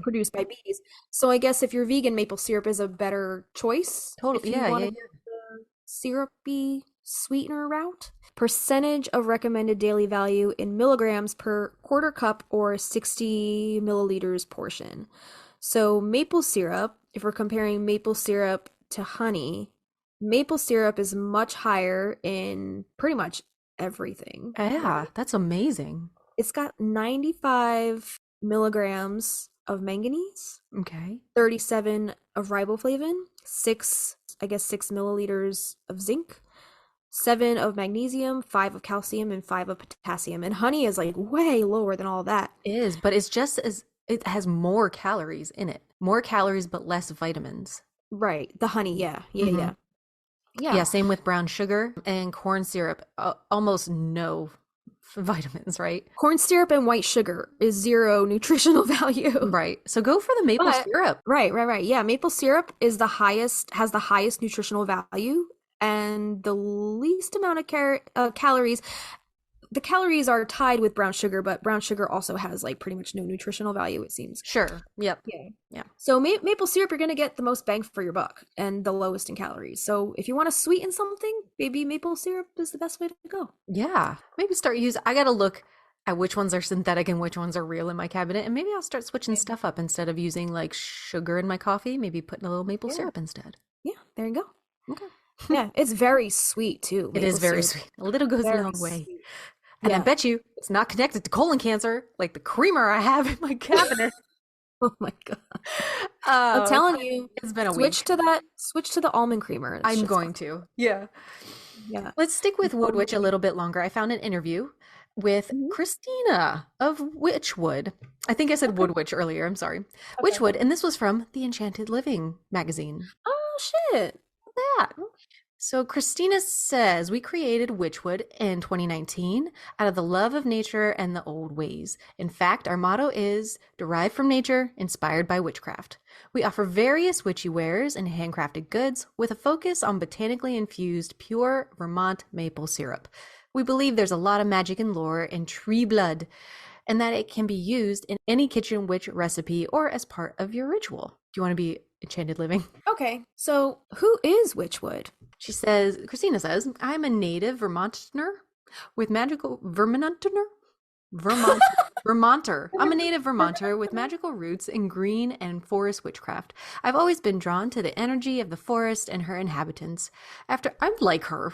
Speaker 3: produced by bees. So I guess if you're vegan, maple syrup is a better choice.
Speaker 2: Totally.
Speaker 3: If you want to go the syrupy sweetener route. Percentage of recommended daily value in milligrams per quarter cup or 60 milliliters portion. So maple syrup, if we're comparing maple syrup to honey, maple syrup is much higher in pretty much everything.
Speaker 2: Yeah, that's amazing.
Speaker 3: It's got 95 milligrams of manganese.
Speaker 2: Okay.
Speaker 3: 37 of riboflavin, 6 milliliters of zinc, 7 of magnesium, 5 of calcium, and 5 of potassium. And honey is like way lower than all that.
Speaker 2: It is, but it's just as it has more calories in it. More calories, but less vitamins.
Speaker 3: Right. The honey, yeah,
Speaker 2: same with brown sugar and corn syrup. Almost no vitamins, right?
Speaker 3: Corn syrup and white sugar is 0 nutritional value.
Speaker 2: Right. So go for the maple syrup.
Speaker 3: Right. Yeah, maple syrup has the highest nutritional value and the least amount of calories. The calories are tied with brown sugar, but brown sugar also has like pretty much no nutritional value, it seems.
Speaker 2: Sure. Yep.
Speaker 3: Yeah. So maple syrup, you're going to get the most bang for your buck and the lowest in calories. So if you want to sweeten something, maybe maple syrup is the best way to go.
Speaker 2: Yeah. Maybe start using, I got to look at which ones are synthetic and which ones are real in my cabinet. And maybe I'll start switching stuff up instead of using like sugar in my coffee, maybe putting a little maple syrup instead.
Speaker 3: Yeah. There you go.
Speaker 2: Okay.
Speaker 3: Yeah. It's very sweet too.
Speaker 2: It is very sweet. A little goes a long way.
Speaker 3: Sweet.
Speaker 2: And I bet you it's not connected to colon cancer like the creamer I have in my cabinet.
Speaker 3: Oh my God. I'm telling you,
Speaker 2: it's been a week.
Speaker 3: Switch to the almond creamer.
Speaker 2: I'm going to. Yeah. Let's stick with Wood Witch a little bit longer. I found an interview with Kristina of Witchwood. I think I said Wood Witch earlier. I'm sorry. Okay. Witchwood. And this was from the Enchanted Living magazine.
Speaker 3: Oh, shit.
Speaker 2: That. So Kristina says, we created Witchwood in 2019 out of the love of nature and the old ways. In fact, our motto is derived from nature, inspired by witchcraft. We offer various witchy wares and handcrafted goods with a focus on botanically infused pure Vermont maple syrup. We believe there's a lot of magic and lore in tree blood and that it can be used in any kitchen witch recipe or as part of your ritual. Do you want to be Enchanted Living?
Speaker 3: Okay, so who is Witchwood?
Speaker 2: Kristina says, I'm a native Vermonter with magical Vermont Vermonter. I'm a native Vermonter with magical roots in green and forest witchcraft. I've always been drawn to the energy of the forest and her inhabitants. I like her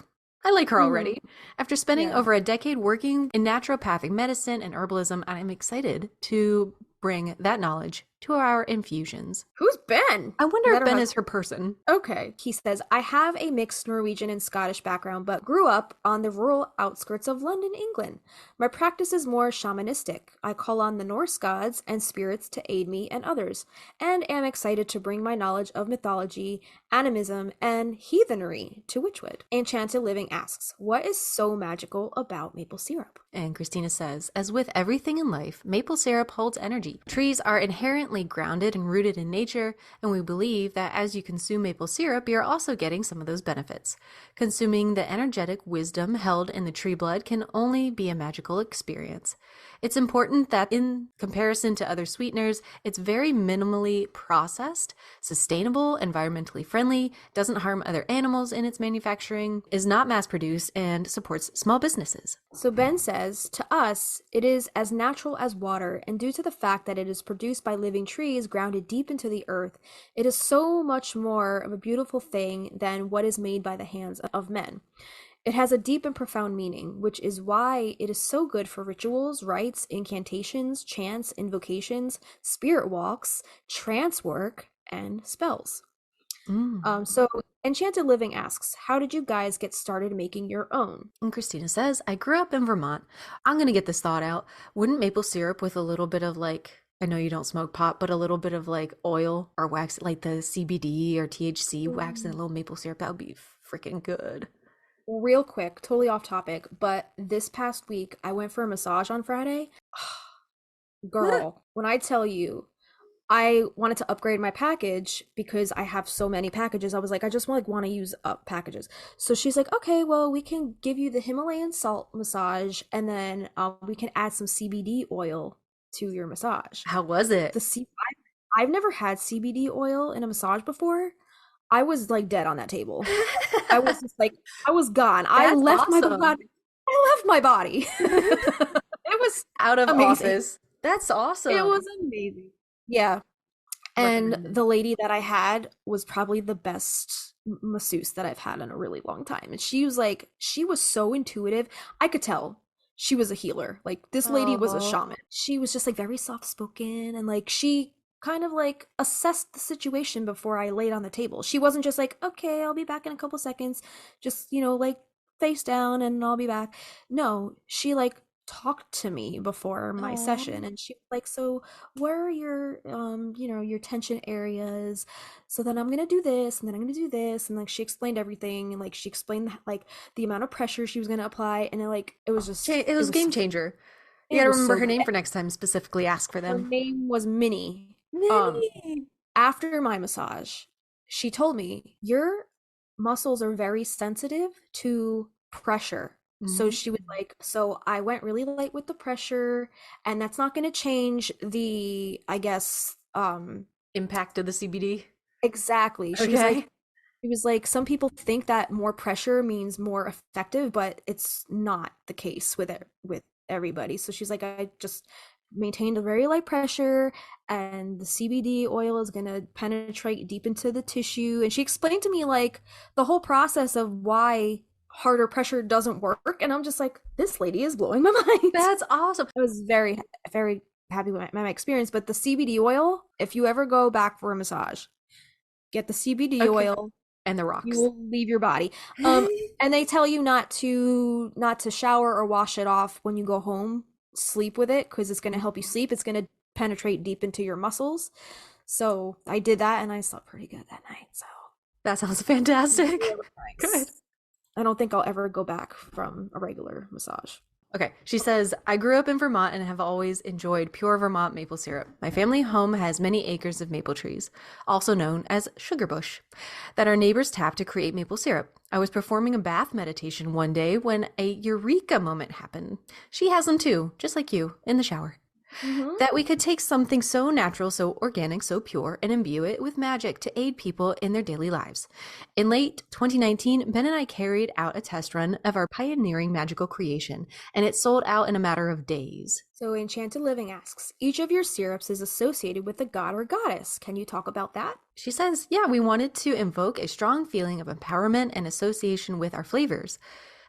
Speaker 2: already. After spending over a decade working in naturopathic medicine and herbalism, I am excited to bring that knowledge to our infusions.
Speaker 3: Who's Ben?
Speaker 2: I wonder if Ben is her person.
Speaker 3: Okay. He says, I have a mixed Norwegian and Scottish background, but grew up on the rural outskirts of London, England. My practice is more shamanistic. I call on the Norse gods and spirits to aid me and others, and am excited to bring my knowledge of mythology, animism, and heathenry to Witchwood. Enchanted Living asks, what is so magical about maple syrup?
Speaker 2: And Kristina says, as with everything in life, maple syrup holds energy. Trees are inherently grounded and rooted in nature, and we believe that as you consume maple syrup, you're also getting some of those benefits. Consuming the energetic wisdom held in the tree blood can only be a magical experience. It's important that in comparison to other sweeteners, it's very minimally processed, sustainable, environmentally friendly, doesn't harm other animals in its manufacturing, is not mass-produced, and supports small businesses.
Speaker 3: So Ben says, to us, it is as natural as water, and due to the fact that it is produced by living trees grounded deep into the earth, it is so much more of a beautiful thing than what is made by the hands of men. It has a deep and profound meaning, which is why it is so good for rituals, rites, incantations, chants, invocations, spirit walks, trance work, and spells. So Enchanted Living asks, how did you guys get started making your own?
Speaker 2: And Kristina says, I grew up in Vermont. I'm going to get this thought out. Wouldn't maple syrup with a little bit of I know you don't smoke pot, but a little bit of oil or wax, like the CBD or THC wax and a little maple syrup, that would be freaking good.
Speaker 3: Real quick, totally off topic, but this past week I went for a massage on Friday. Girl, when I tell you, I wanted to upgrade my package because I have so many packages. I was like, I just want to use up packages. So she's like, okay, well, we can give you the Himalayan salt massage, and then we can add some CBD oil to your massage.
Speaker 2: How was it?
Speaker 3: I've never had CBD oil in a massage before. I was dead on that table. I was just I was gone. I left my body. It was
Speaker 2: out of
Speaker 3: amazing.
Speaker 2: Office. That's awesome.
Speaker 3: It was amazing. Yeah. And the lady that I had was probably the best masseuse that I've had in a really long time. And she was so intuitive. I could tell she was a healer. This lady was a shaman. She was just very soft spoken, and she kind of assessed the situation before I laid on the table. She wasn't just okay, I'll be back in a couple seconds, just face down and I'll be back. No, she talked to me before my session, and she was so where are your your tension areas, so then I'm gonna do this and then I'm gonna do this, and she explained everything, and she explained the amount of pressure she was gonna apply, and it was just
Speaker 2: it was a game changer. You gotta remember her name for next time. Specifically ask for them.
Speaker 3: Her name was Minnie. After my massage, she told me your muscles are very sensitive to pressure. So she was so I went really light with the pressure, and that's not going to change the, I guess,
Speaker 2: impact of the CBD.
Speaker 3: Exactly. She was some people think that more pressure means more effective, but it's not the case with everybody. So she's I just maintained a very light pressure, and the CBD oil is going to penetrate deep into the tissue. And she explained to me the whole process of why harder pressure doesn't work, and I'm just this lady is blowing my mind.
Speaker 2: That's awesome.
Speaker 3: I was very, very happy with my experience. But the CBD oil, if you ever go back for a massage, get the CBD oil
Speaker 2: and the rocks.
Speaker 3: You will leave your body. And they tell you not to shower or wash it off when you go home. Sleep with it, because it's going to help you sleep. It's going to penetrate deep into your muscles. So I did that, and I slept pretty good that night. So
Speaker 2: that sounds fantastic.
Speaker 3: Good. I don't think I'll ever go back from a regular massage.
Speaker 2: Okay. She says, I grew up in Vermont and have always enjoyed pure Vermont maple syrup. My family home has many acres of maple trees, also known as sugar bush, that our neighbors tap to create maple syrup. I was performing a bath meditation one day when a eureka moment happened. She has them too, just like you, in the shower. That we could take something so natural, so organic, so pure, and imbue it with magic to aid people in their daily lives. In late 2019, Ben and I carried out a test run of our pioneering magical creation, and it sold out in a matter of days.
Speaker 3: So Enchanted Living asks, each of your syrups is associated with a god or goddess. Can you talk about that?
Speaker 2: She says, yeah, we wanted to invoke a strong feeling of empowerment and association with our flavors.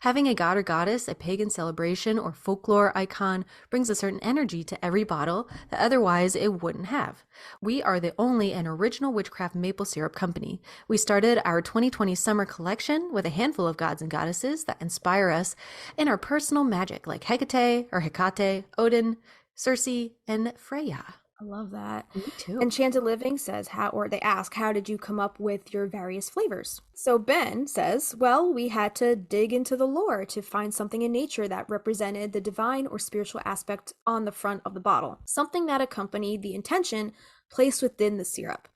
Speaker 2: Having a god or goddess, a pagan celebration, or folklore icon brings a certain energy to every bottle that otherwise it wouldn't have. We are the only and original Witchcraft maple syrup company. We started our 2020 summer collection with a handful of gods and goddesses that inspire us in our personal magic, like Hecate, Odin, Circe, and Freya.
Speaker 3: I love that.
Speaker 2: Me too.
Speaker 3: Enchanted Living says, they ask, how did you come up with your various flavors? So Ben says, well, we had to dig into the lore to find something in nature that represented the divine or spiritual aspect on the front of the bottle, something that accompanied the intention placed within the syrup.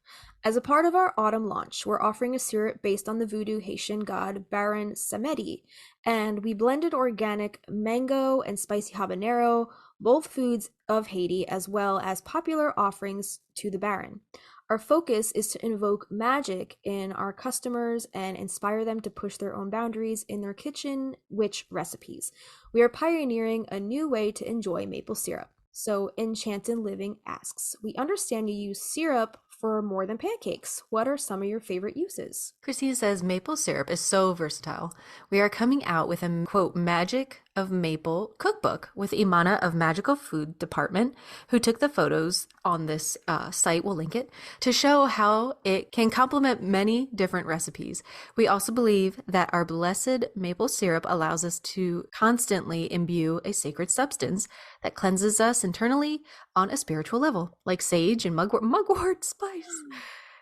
Speaker 3: As a part of our autumn launch, we're offering a syrup based on the voodoo Haitian god Baron Samedi, and we blended organic mango and spicy habanero, both foods of Haiti, as well as popular offerings to the Baron. Our focus is to invoke magic in our customers and inspire them to push their own boundaries in their kitchen witch recipes. We are pioneering a new way to enjoy maple syrup. So Enchanted Living asks, we understand you use syrup for more than pancakes. What are some of your favorite uses?
Speaker 2: Kristina says maple syrup is so versatile. We are coming out with a, quote, magic of maple cookbook with Imana of Magical Food Department, who took the photos on this site, we'll link it, to show how it can complement many different recipes. We also believe that our blessed maple syrup allows us to constantly imbue a sacred substance that cleanses us internally on a spiritual level, like sage and mugwort spice,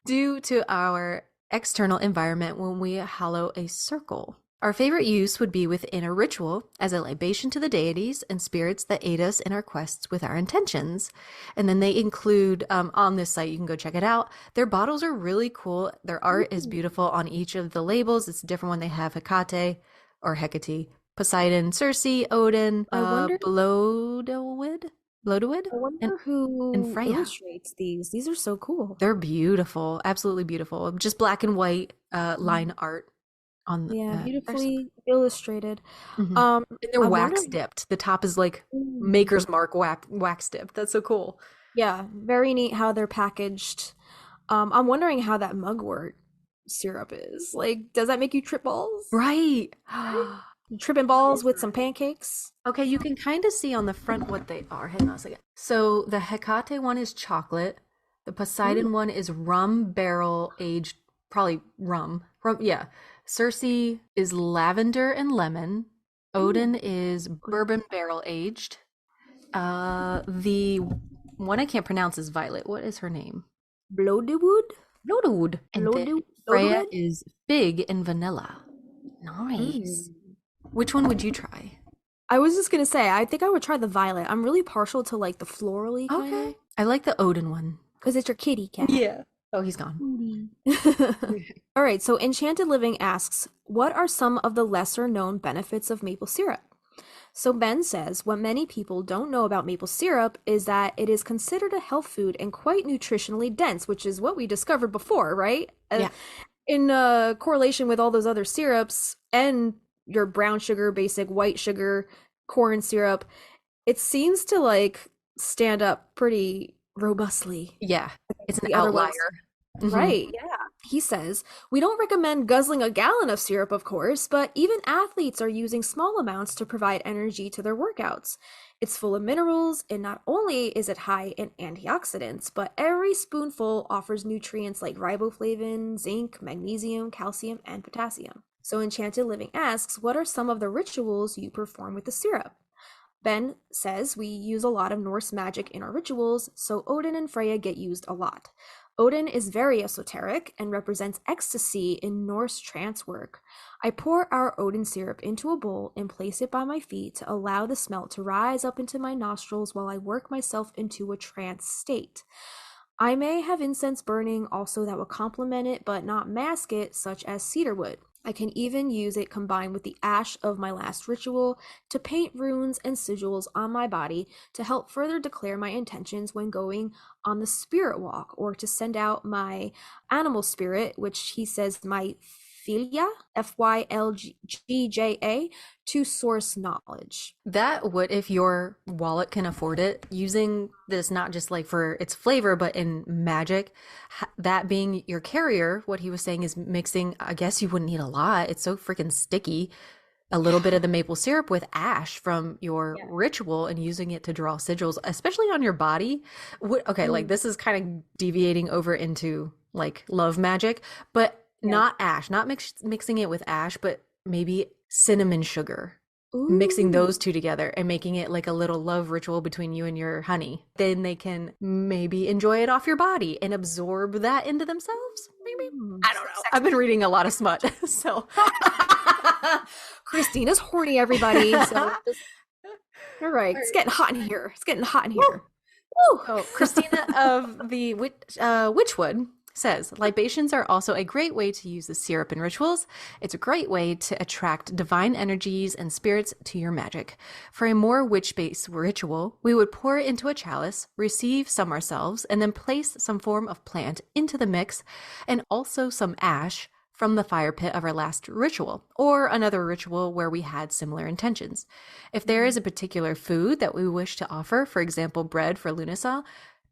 Speaker 2: due to our external environment when we hollow a circle. Our favorite use would be within a ritual as a libation to the deities and spirits that aid us in our quests with our intentions. And then they include, on this site, you can go check it out. Their bottles are really cool. Their art is beautiful on each of the labels. It's a different one. They have Hecate or Hecate, Poseidon, Circe, Odin, Bloodowid.
Speaker 3: I wonder who
Speaker 2: and Freya.
Speaker 3: illustrates these. These are so cool.
Speaker 2: They're beautiful. Absolutely beautiful. Just black and white line art. On the,
Speaker 3: beautifully illustrated.
Speaker 2: And they're wax dipped. The top is like Maker's Mark wax dipped. That's so cool.
Speaker 3: Yeah, very neat how they're packaged. I'm wondering how that mugwort syrup is. Like, does that make you trip balls?
Speaker 2: Right.
Speaker 3: Tripping balls with some pancakes.
Speaker 2: Okay, you can kind of see on the front what they are. Hang on a second. So the Hecate one is chocolate. The Poseidon one is rum barrel aged, probably rum. Yeah. Circe is lavender and lemon. Odin is bourbon barrel aged. The one I can't pronounce is Violet. What is her name?
Speaker 3: Bloodwood.
Speaker 2: And Freya is fig and vanilla. Nice. Which one would you try?
Speaker 3: I was just gonna say, I think I would try the Violet. I'm really partial to like the florally kind of.
Speaker 2: I like the Odin one.
Speaker 3: Because it's your kitty cat.
Speaker 2: Yeah. Oh, he's gone.
Speaker 3: All right, so Enchanted Living asks, what are some of the lesser known benefits of maple syrup? So Ben says, what many people don't know about maple syrup is that it is considered a health food and quite nutritionally dense, which is what we discovered before, right?
Speaker 2: Yeah.
Speaker 3: In correlation with all those other syrups and your brown sugar, basic white sugar, corn syrup, it seems to like stand up pretty robustly.
Speaker 2: Yeah, it's an outlier.
Speaker 3: Right, yeah. He says, we don't recommend guzzling a gallon of syrup, of course, but even athletes are using small amounts to provide energy to their workouts. It's full of minerals, and not only is it high in antioxidants, but every spoonful offers nutrients like riboflavin, zinc, magnesium, calcium, and potassium. So Enchanted Living asks, what are some of the rituals you perform with the syrup? Ben says we use a lot of Norse magic in our rituals, so Odin and Freya get used a lot. Odin is very esoteric and represents ecstasy in Norse trance work. I pour our Odin syrup into a bowl and place it by my feet to allow the smell to rise up into my nostrils while I work myself into a trance state. I may have incense burning also that will complement it but not mask it, such as cedarwood. I can even use it combined with the ash of my last ritual to paint runes and sigils on my body to help further declare my intentions when going on the spirit walk, or to send out my animal spirit, which he says my Fylgja, Fylgja, to source knowledge.
Speaker 2: That would, if your wallet can afford it, using this not just like for its flavor, but in magic, that being your carrier, what he was saying is mixing, I guess you wouldn't need a lot. It's so freaking sticky. A little bit of the maple syrup with ash from your ritual and using it to draw sigils, especially on your body. Okay, like this is kind of deviating over into like love magic, but not ash, not mixing it with ash, but maybe cinnamon sugar.
Speaker 3: Ooh.
Speaker 2: Mixing those two together and making it like a little love ritual between you and your honey. Then they can maybe enjoy it off your body and absorb that into themselves. Maybe. I don't know. I've been reading a lot of smut, so.
Speaker 3: Kristina's horny, everybody. So all right, it's getting hot in here. It's getting hot in here.
Speaker 2: Woo! So, Kristina of the Witchwood says, libations are also a great way to use the syrup in rituals. It's a great way to attract divine energies and spirits to your magic. For a more witch-based ritual, we would pour it into a chalice, receive some ourselves, and then place some form of plant into the mix, and also some ash from the fire pit of our last ritual, or another ritual where we had similar intentions. If there is a particular food that we wish to offer, for example, bread for Lunasa,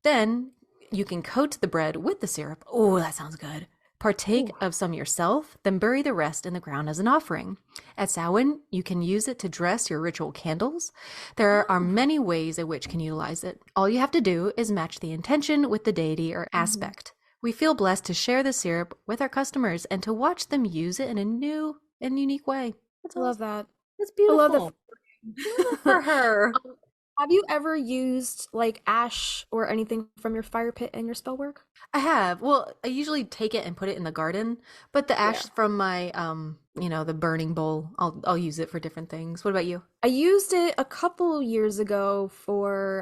Speaker 2: then you can coat the bread with the syrup. Oh, that sounds good. Partake of some yourself, then bury the rest in the ground as an offering. At Samhain, you can use it to dress your ritual candles. There are many ways a witch can utilize it. All you have to do is match the intention with the deity or aspect. We feel blessed to share the syrup with our customers and to watch them use it in a new and unique way.
Speaker 3: I love that.
Speaker 2: It's beautiful.
Speaker 3: I love
Speaker 2: that for her.
Speaker 3: Have you ever used like ash or anything from your fire pit in your spell work?
Speaker 2: I have. Well, I usually take it and put it in the garden, but the ash from my the burning bowl, I'll use it for different things. What about you?
Speaker 3: I used it a couple years ago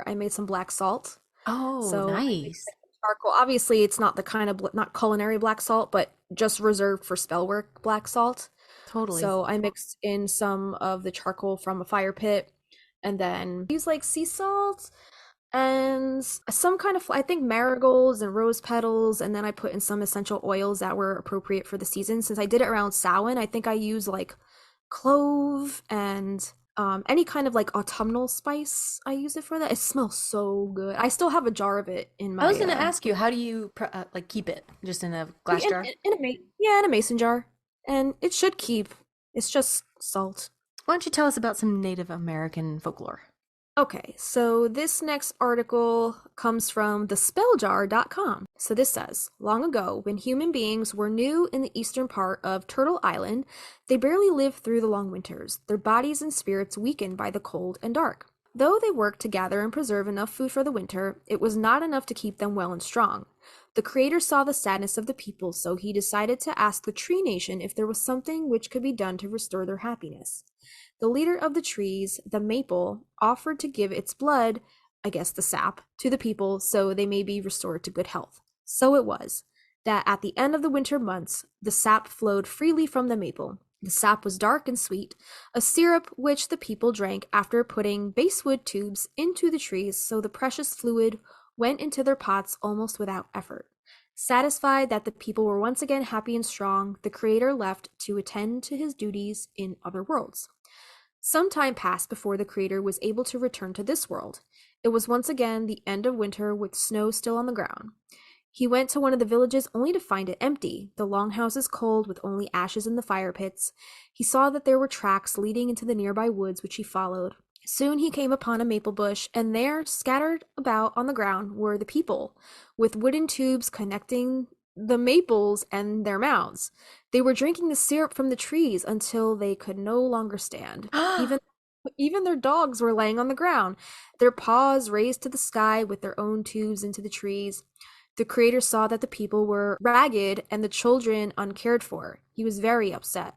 Speaker 3: I made some black salt.
Speaker 2: Oh,
Speaker 3: so
Speaker 2: nice.
Speaker 3: Charcoal. Obviously, it's not the kind of not culinary black salt, but just reserved for spell work black salt.
Speaker 2: Totally.
Speaker 3: So I mixed in some of the charcoal from a fire pit, and then use like sea salt and some kind of, I think, marigolds and rose petals, and then I put in some essential oils that were appropriate for the season. Since I did it around Samhain, I think I used like clove and any kind of like autumnal spice. I use it for that. It smells so good. I still have a jar of it in my.
Speaker 2: I was going to ask you, how do you like keep it? Just in a glass jar?
Speaker 3: In a mason jar, and it should keep. It's just salt.
Speaker 2: Why don't you tell us about some Native American folklore?
Speaker 3: Okay, so this next article comes from thespelljar.com. So this says, long ago, when human beings were new in the eastern part of Turtle Island, they barely lived through the long winters, their bodies and spirits weakened by the cold and dark. Though they worked to gather and preserve enough food for the winter, it was not enough to keep them well and strong. The Creator saw the sadness of the people, so he decided to ask the Tree Nation if there was something which could be done to restore their happiness. The leader of the trees, the maple, offered to give its blood, I guess the sap, to the people so they may be restored to good health. So it was that at the end of the winter months, the sap flowed freely from the maple. The sap was dark and sweet, a syrup which the people drank after putting basswood tubes into the trees, so the precious fluid went into their pots almost without effort. Satisfied that the people were once again happy and strong, the Creator left to attend to his duties in other worlds. Some time passed before the Creator was able to return to this world. It was once again the end of winter with snow still on the ground. He went to one of the villages only to find it empty, the longhouses cold with only ashes in the fire pits. He saw that there were tracks leading into the nearby woods which he followed. Soon he came upon a maple bush, and there, scattered about on the ground, were the people, with wooden tubes connecting the maples and their mouths. They were drinking the syrup from the trees until they could no longer stand. Even their dogs were laying on the ground, their paws raised to the sky with their own tubes into the trees. The Creator saw that the people were ragged and the children uncared for. He was very upset.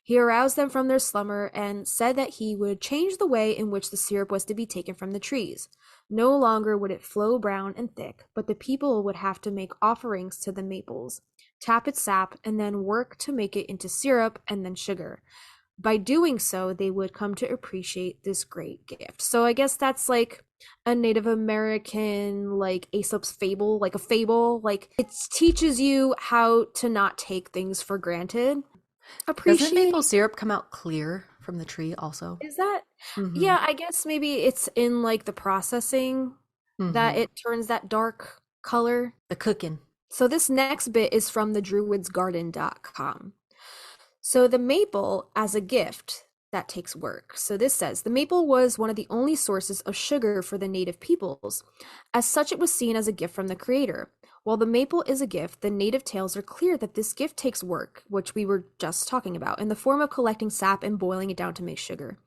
Speaker 3: He aroused them from their slumber and said that he would change the way in which the syrup was to be taken from the trees. No longer would it flow brown and thick, but the people would have to make offerings to the maples. tap its sap, and then work to make it into syrup and then sugar. By doing so, they would come to appreciate this great gift. So I guess that's like a Native American, like Aesop's fable, like a fable. Like it teaches you how to not take things for granted.
Speaker 2: Doesn't maple syrup come out clear from the tree also?
Speaker 3: Is that? Yeah, I guess maybe it's in like the processing that it turns that dark color.
Speaker 2: The cooking.
Speaker 3: So this next bit is from the druidsgarden.com. So the maple as a gift, that takes work. So this says, the maple was one of the only sources of sugar for the native peoples. As such, it was seen as a gift from the creator. While the maple is a gift, the native tales are clear that this gift takes work, which we were just talking about, in the form of collecting sap and boiling it down to make sugar.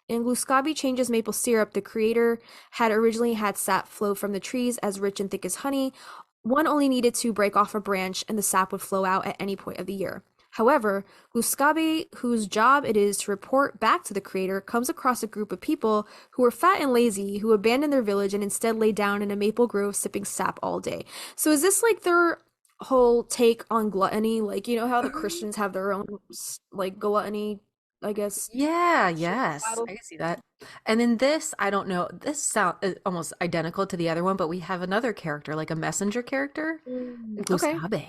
Speaker 3: In Gluskabe Changes Maple Syrup, the creator had originally had sap flow from the trees as rich and thick as honey. One only needed to break off a branch and the sap would flow out at any point of the year. However, Gluskabe, whose job it is to report back to the creator, comes across a group of people who are fat and lazy, who abandon their village and instead lay down in a maple grove sipping sap all day. So is this like their whole take on gluttony? Like, you know how the Christians have their own like gluttony, I guess?
Speaker 2: Yeah, yes. I can see that. And in this, I don't know, this sounds almost identical to the other one, but we have another character, like a messenger character, Gluskabe.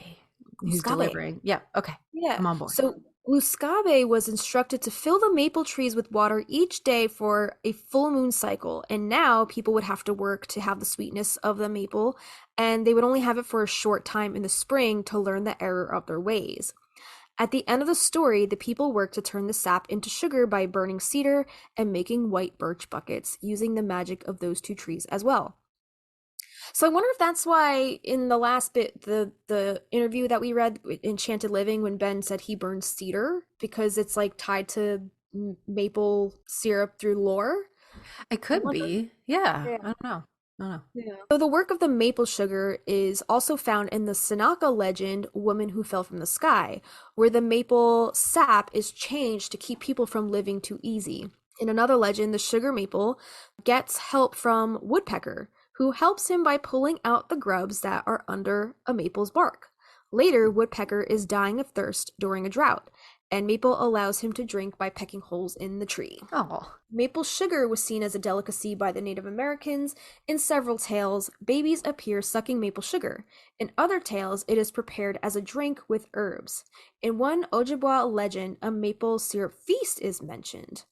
Speaker 2: Who's delivering. Yeah, okay.
Speaker 3: Yeah.
Speaker 2: I'm on board.
Speaker 3: So Gluskabe was instructed to fill the maple trees with water each day for a full moon cycle. And now people would have to work to have the sweetness of the maple, and they would only have it for a short time in the spring to learn the error of their ways. At the end of the story, the people worked to turn the sap into sugar by burning cedar and making white birch buckets, using the magic of those two trees as well. So I wonder if that's why in the last bit, the interview that we read, Enchanted Living, when Ben said he burned cedar, because it's like tied to maple syrup through lore.
Speaker 2: It could be. Yeah. I don't know.
Speaker 3: Yeah. So the work of the maple sugar is also found in the Seneca legend, Woman Who Fell from the Sky, where the maple sap is changed to keep people from living too easy. In another legend, the sugar maple gets help from Woodpecker, who helps him by pulling out the grubs that are under a maple's bark. Later, Woodpecker is dying of thirst during a drought, and Maple allows him to drink by pecking holes in the tree.
Speaker 2: Oh.
Speaker 3: Maple sugar was seen as a delicacy by the Native Americans. In several tales, babies appear sucking maple sugar. In other tales, it is prepared as a drink with herbs. In one Ojibwa legend, a maple syrup feast is mentioned.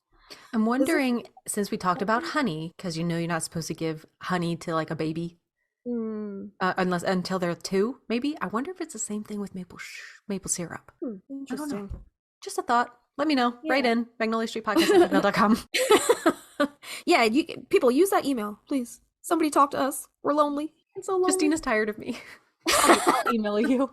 Speaker 2: I'm wondering, since we talked about honey, because you know you're not supposed to give honey to like a baby unless until they're 2, maybe. I wonder if it's the same thing with maple syrup.
Speaker 3: Interesting.
Speaker 2: I don't know. Just a thought. Let me know. Yeah. Write in Magnolia Street Podcast at gmail.com.
Speaker 3: Yeah, people use that email, please. Somebody talk to us. We're lonely. It's so lonely.
Speaker 2: Justina's tired of me. I'll email you.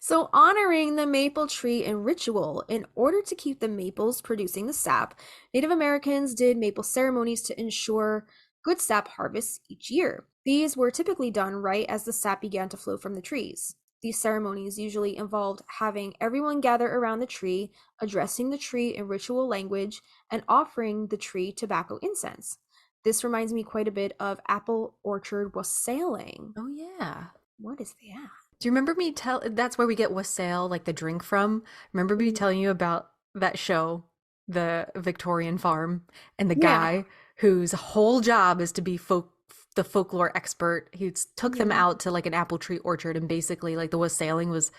Speaker 3: So honoring the maple tree in ritual, in order to keep the maples producing the sap, Native Americans did maple ceremonies to ensure good sap harvests each year. These were typically done right as the sap began to flow from the trees. These ceremonies usually involved having everyone gather around the tree, addressing the tree in ritual language, and offering the tree tobacco incense. This reminds me quite a bit of apple orchard wassailing.
Speaker 2: Oh yeah.
Speaker 3: What is that?
Speaker 2: Do you remember me that's where we get wassail, like the drink from? Remember me telling you about that show, the Victorian Farm, and the guy whose whole job is to be the folklore expert. He took them out to like an apple tree orchard, and basically like the wassailing was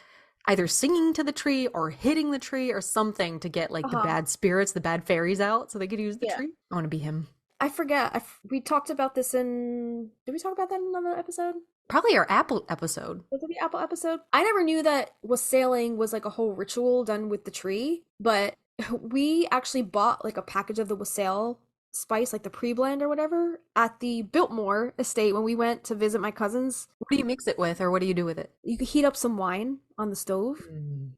Speaker 2: either singing to the tree or hitting the tree or something to get like the bad spirits, the bad fairies out so they could use the tree. I want to be him.
Speaker 3: I forget. We talked about this did we talk about that in another episode?
Speaker 2: Probably our Apple episode.
Speaker 3: Was it the Apple episode? I never knew that wassailing was like a whole ritual done with the tree, but we actually bought like a package of the wassail spice, like the pre-blend or whatever, at the Biltmore estate when we went to visit my cousins.
Speaker 2: What do you mix it with, or what do you do with it?
Speaker 3: You could heat up some wine on the stove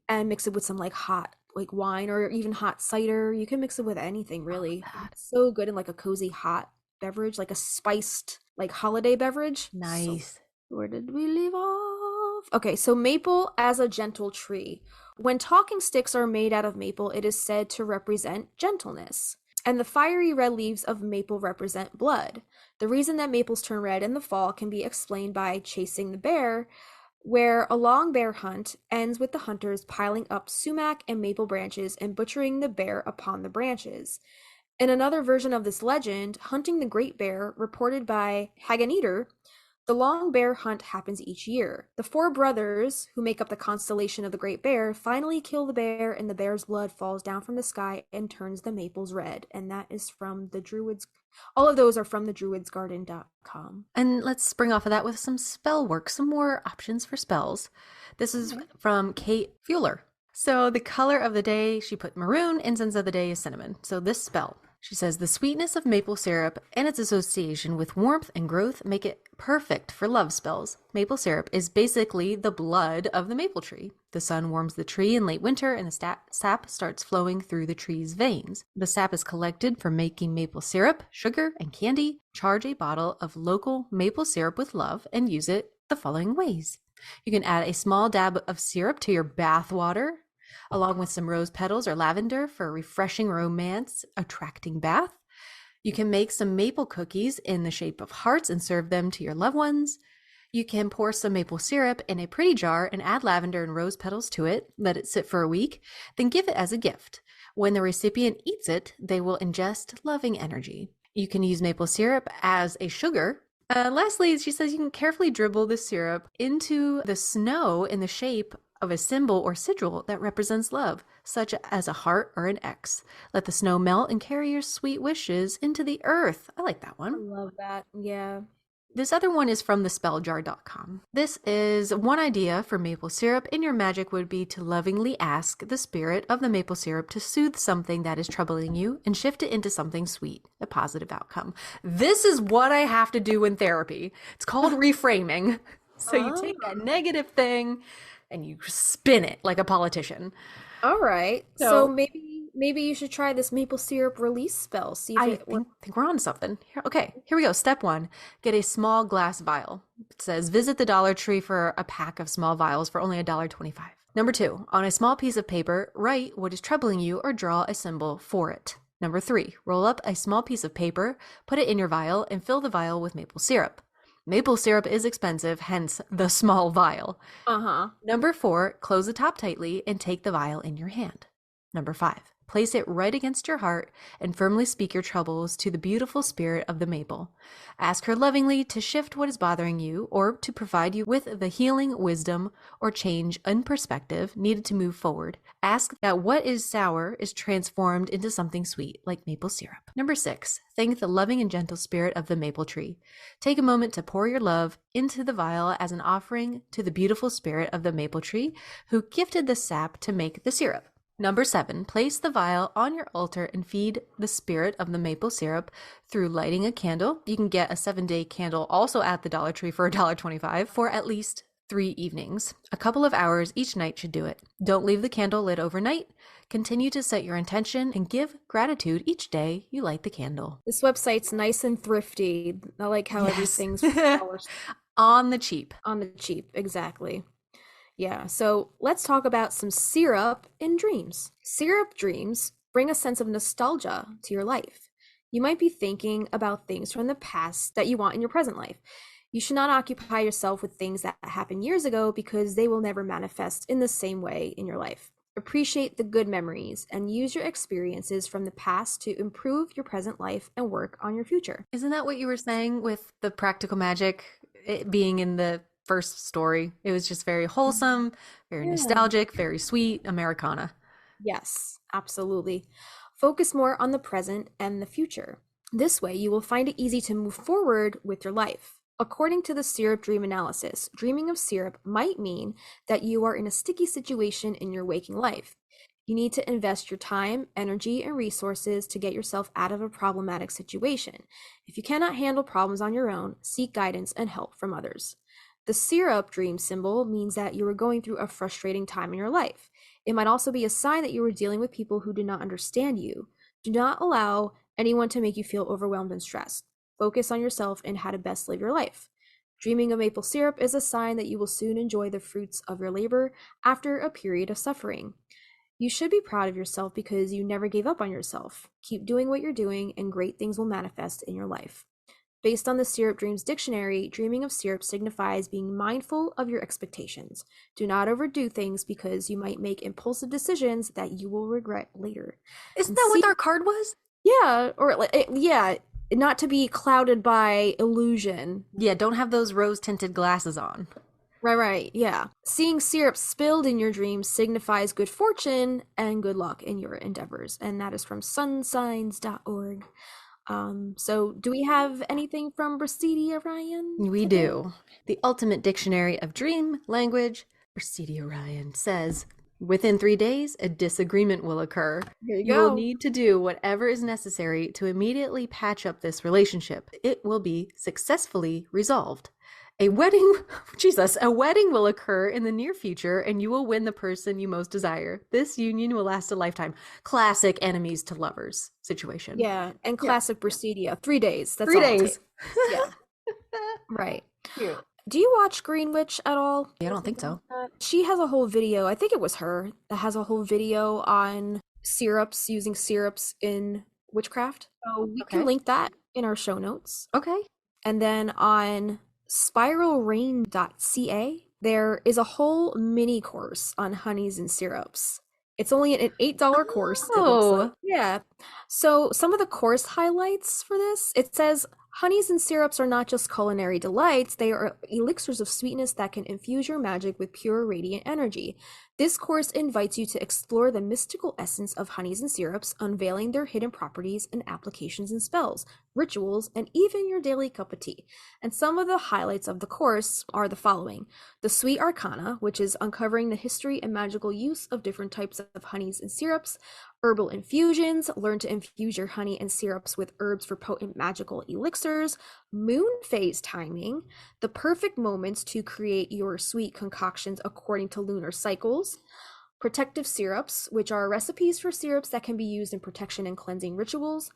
Speaker 3: and mix it with some like hot like wine or even hot cider. You can mix it with anything really. It's so good in like a cozy hot beverage, like a spiced like holiday beverage.
Speaker 2: Nice.
Speaker 3: So, where did we leave off? Okay, so maple as a gentle tree. When talking sticks are made out of maple, it is said to represent gentleness. And the fiery red leaves of maple represent blood. The reason that maples turn red in the fall can be explained by chasing the bear where a long bear hunt ends with the hunters piling up sumac and maple branches and butchering the bear upon the branches. In another version of this legend, hunting the great bear, reported by Hageneater, the long bear hunt happens each year. The four brothers, who make up the constellation of the Great Bear, finally kill the bear, and the bear's blood falls down from the sky and turns the maples red. And that is from the Druids. All of those are from the druidsgarden.com.
Speaker 2: And let's spring off of that with some spell work, some more options for spells. This is from Kate Fuller. So the color of the day, she put maroon. Incense of the day is cinnamon. So this spell, she says, the sweetness of maple syrup and its association with warmth and growth make it perfect for love spells. Maple syrup is basically the blood of the maple tree. The sun warms the tree in late winter and the sap starts flowing through the tree's veins. The sap is collected for making maple syrup, sugar, and candy. Charge a bottle of local maple syrup with love and use it the following ways. You can add a small dab of syrup to your bath water, along with some rose petals or lavender for a refreshing romance, attracting bath. You can make some maple cookies in the shape of hearts and serve them to your loved ones. You can pour some maple syrup in a pretty jar and add lavender and rose petals to it. Let it sit for a week, then give it as a gift. When the recipient eats it, they will ingest loving energy. You can use maple syrup as a sugar. Lastly, she says you can carefully dribble the syrup into the snow in the shape of a symbol or sigil that represents love, such as a heart or an X. Let the snow melt and carry your sweet wishes into the earth. I like that one.
Speaker 3: I love that. Yeah.
Speaker 2: This other one is from thespelljar.com. This is one idea for maple syrup in your magic would be to lovingly ask the spirit of the maple syrup to soothe something that is troubling you and shift it into something sweet, a positive outcome. This is what I have to do in therapy. It's called reframing. So you take that negative thing and you spin it like a politician.
Speaker 3: All right. So maybe you should try this maple syrup release spell. See if
Speaker 2: I
Speaker 3: it works.
Speaker 2: think we're on something. Here we go. Step 1, get a small glass vial. It says, visit the Dollar Tree for a pack of small vials for only $1.25. Number 2, on a small piece of paper, write what is troubling you or draw a symbol for it. Number 3, roll up a small piece of paper, put it in your vial, and fill the vial with maple syrup. Maple syrup is expensive, hence the small vial. Number 4, close the top tightly and take the vial in your hand. Number 5, place it right against your heart and firmly speak your troubles to the beautiful spirit of the maple. Ask her lovingly to shift what is bothering you or to provide you with the healing wisdom or change in perspective needed to move forward. Ask that what is sour is transformed into something sweet like maple syrup. Number 6, thank the loving and gentle spirit of the maple tree. Take a moment to pour your love into the vial as an offering to the beautiful spirit of the maple tree who gifted the sap to make the syrup. Number 7, place the vial on your altar and feed the spirit of the maple syrup through lighting a candle. You can get a 7-day candle also at the Dollar Tree for $1.25 for at least 3 evenings. A couple of hours each night should do it. Don't leave the candle lit overnight. Continue to set your intention and give gratitude each day you light the candle.
Speaker 3: This website's nice and thrifty. I like how everything's
Speaker 2: on the cheap.
Speaker 3: On the cheap, exactly. Yeah, so let's talk about some syrup in dreams. Syrup dreams bring a sense of nostalgia to your life. You might be thinking about things from the past that you want in your present life. You should not occupy yourself with things that happened years ago because they will never manifest in the same way in your life. Appreciate the good memories and use your experiences from the past to improve your present life and work on your future.
Speaker 2: Isn't that what you were saying with the practical magic being in the first story? It was just very wholesome, very nostalgic, very sweet Americana.
Speaker 3: Yes, absolutely. Focus more on the present and the future. This way, you will find it easy to move forward with your life. According to the syrup dream analysis, dreaming of syrup might mean that you are in a sticky situation in your waking life. You need to invest your time, energy, and resources to get yourself out of a problematic situation. If you cannot handle problems on your own, seek guidance and help from others. The syrup dream symbol means that you are going through a frustrating time in your life. It might also be a sign that you are dealing with people who do not understand you. Do not allow anyone to make you feel overwhelmed and stressed. Focus on yourself and how to best live your life. Dreaming of maple syrup is a sign that you will soon enjoy the fruits of your labor after a period of suffering. You should be proud of yourself because you never gave up on yourself. Keep doing what you're doing and great things will manifest in your life. Based on the Syrup Dreams Dictionary, dreaming of syrup signifies being mindful of your expectations. Do not overdo things because you might make impulsive decisions that you will regret later.
Speaker 2: Isn't that what our card was?
Speaker 3: Yeah, or yeah, not to be clouded by illusion.
Speaker 2: Yeah, don't have those rose-tinted glasses on.
Speaker 3: Right, yeah. Seeing syrup spilled in your dreams signifies good fortune and good luck in your endeavors. And that is from sunsigns.org. So do we have anything from Brasidia, Ryan?
Speaker 2: We
Speaker 3: today?
Speaker 2: do. The Ultimate Dictionary of Dream Language, Brasidia Ryan, says, within 3 days, a disagreement will occur.
Speaker 3: Here you
Speaker 2: You
Speaker 3: go.
Speaker 2: will need to do whatever is necessary to immediately patch up this relationship. It will be successfully resolved. A wedding will occur in the near future and you will win the person you most desire. This union will last a lifetime. Classic enemies to lovers situation.
Speaker 3: Yeah, and classic Brasidia. 3 days. That's
Speaker 2: 3
Speaker 3: all it
Speaker 2: days.
Speaker 3: takes. Yeah. Right.
Speaker 2: Cute.
Speaker 3: Do you watch Green Witch at all?
Speaker 2: Yeah, I don't think so.
Speaker 3: She has a whole video, I think it was her, that has a whole video on syrups, using syrups in witchcraft. So we
Speaker 2: Okay.
Speaker 3: can link that in our show notes.
Speaker 2: Okay.
Speaker 3: And then on spiralrain.ca, there is a whole mini course on honeys and syrups. It's only an $8 course. It looks like. Yeah. So some of the course highlights for this, it says, honeys and syrups are not just culinary delights, they are elixirs of sweetness that can infuse your magic with pure radiant energy. This course invites you to explore the mystical essence of honeys and syrups, unveiling their hidden properties and applications and spells, rituals, and even your daily cup of tea. And some of the highlights of the course are the following. The Sweet Arcana, which is uncovering the history and magical use of different types of honeys and syrups. Herbal infusions, learn to infuse your honey and syrups with herbs for potent magical elixirs. Moon phase timing, the perfect moments to create your sweet concoctions according to lunar cycles. Protective syrups, which are recipes for syrups that can be used in protection and cleansing rituals.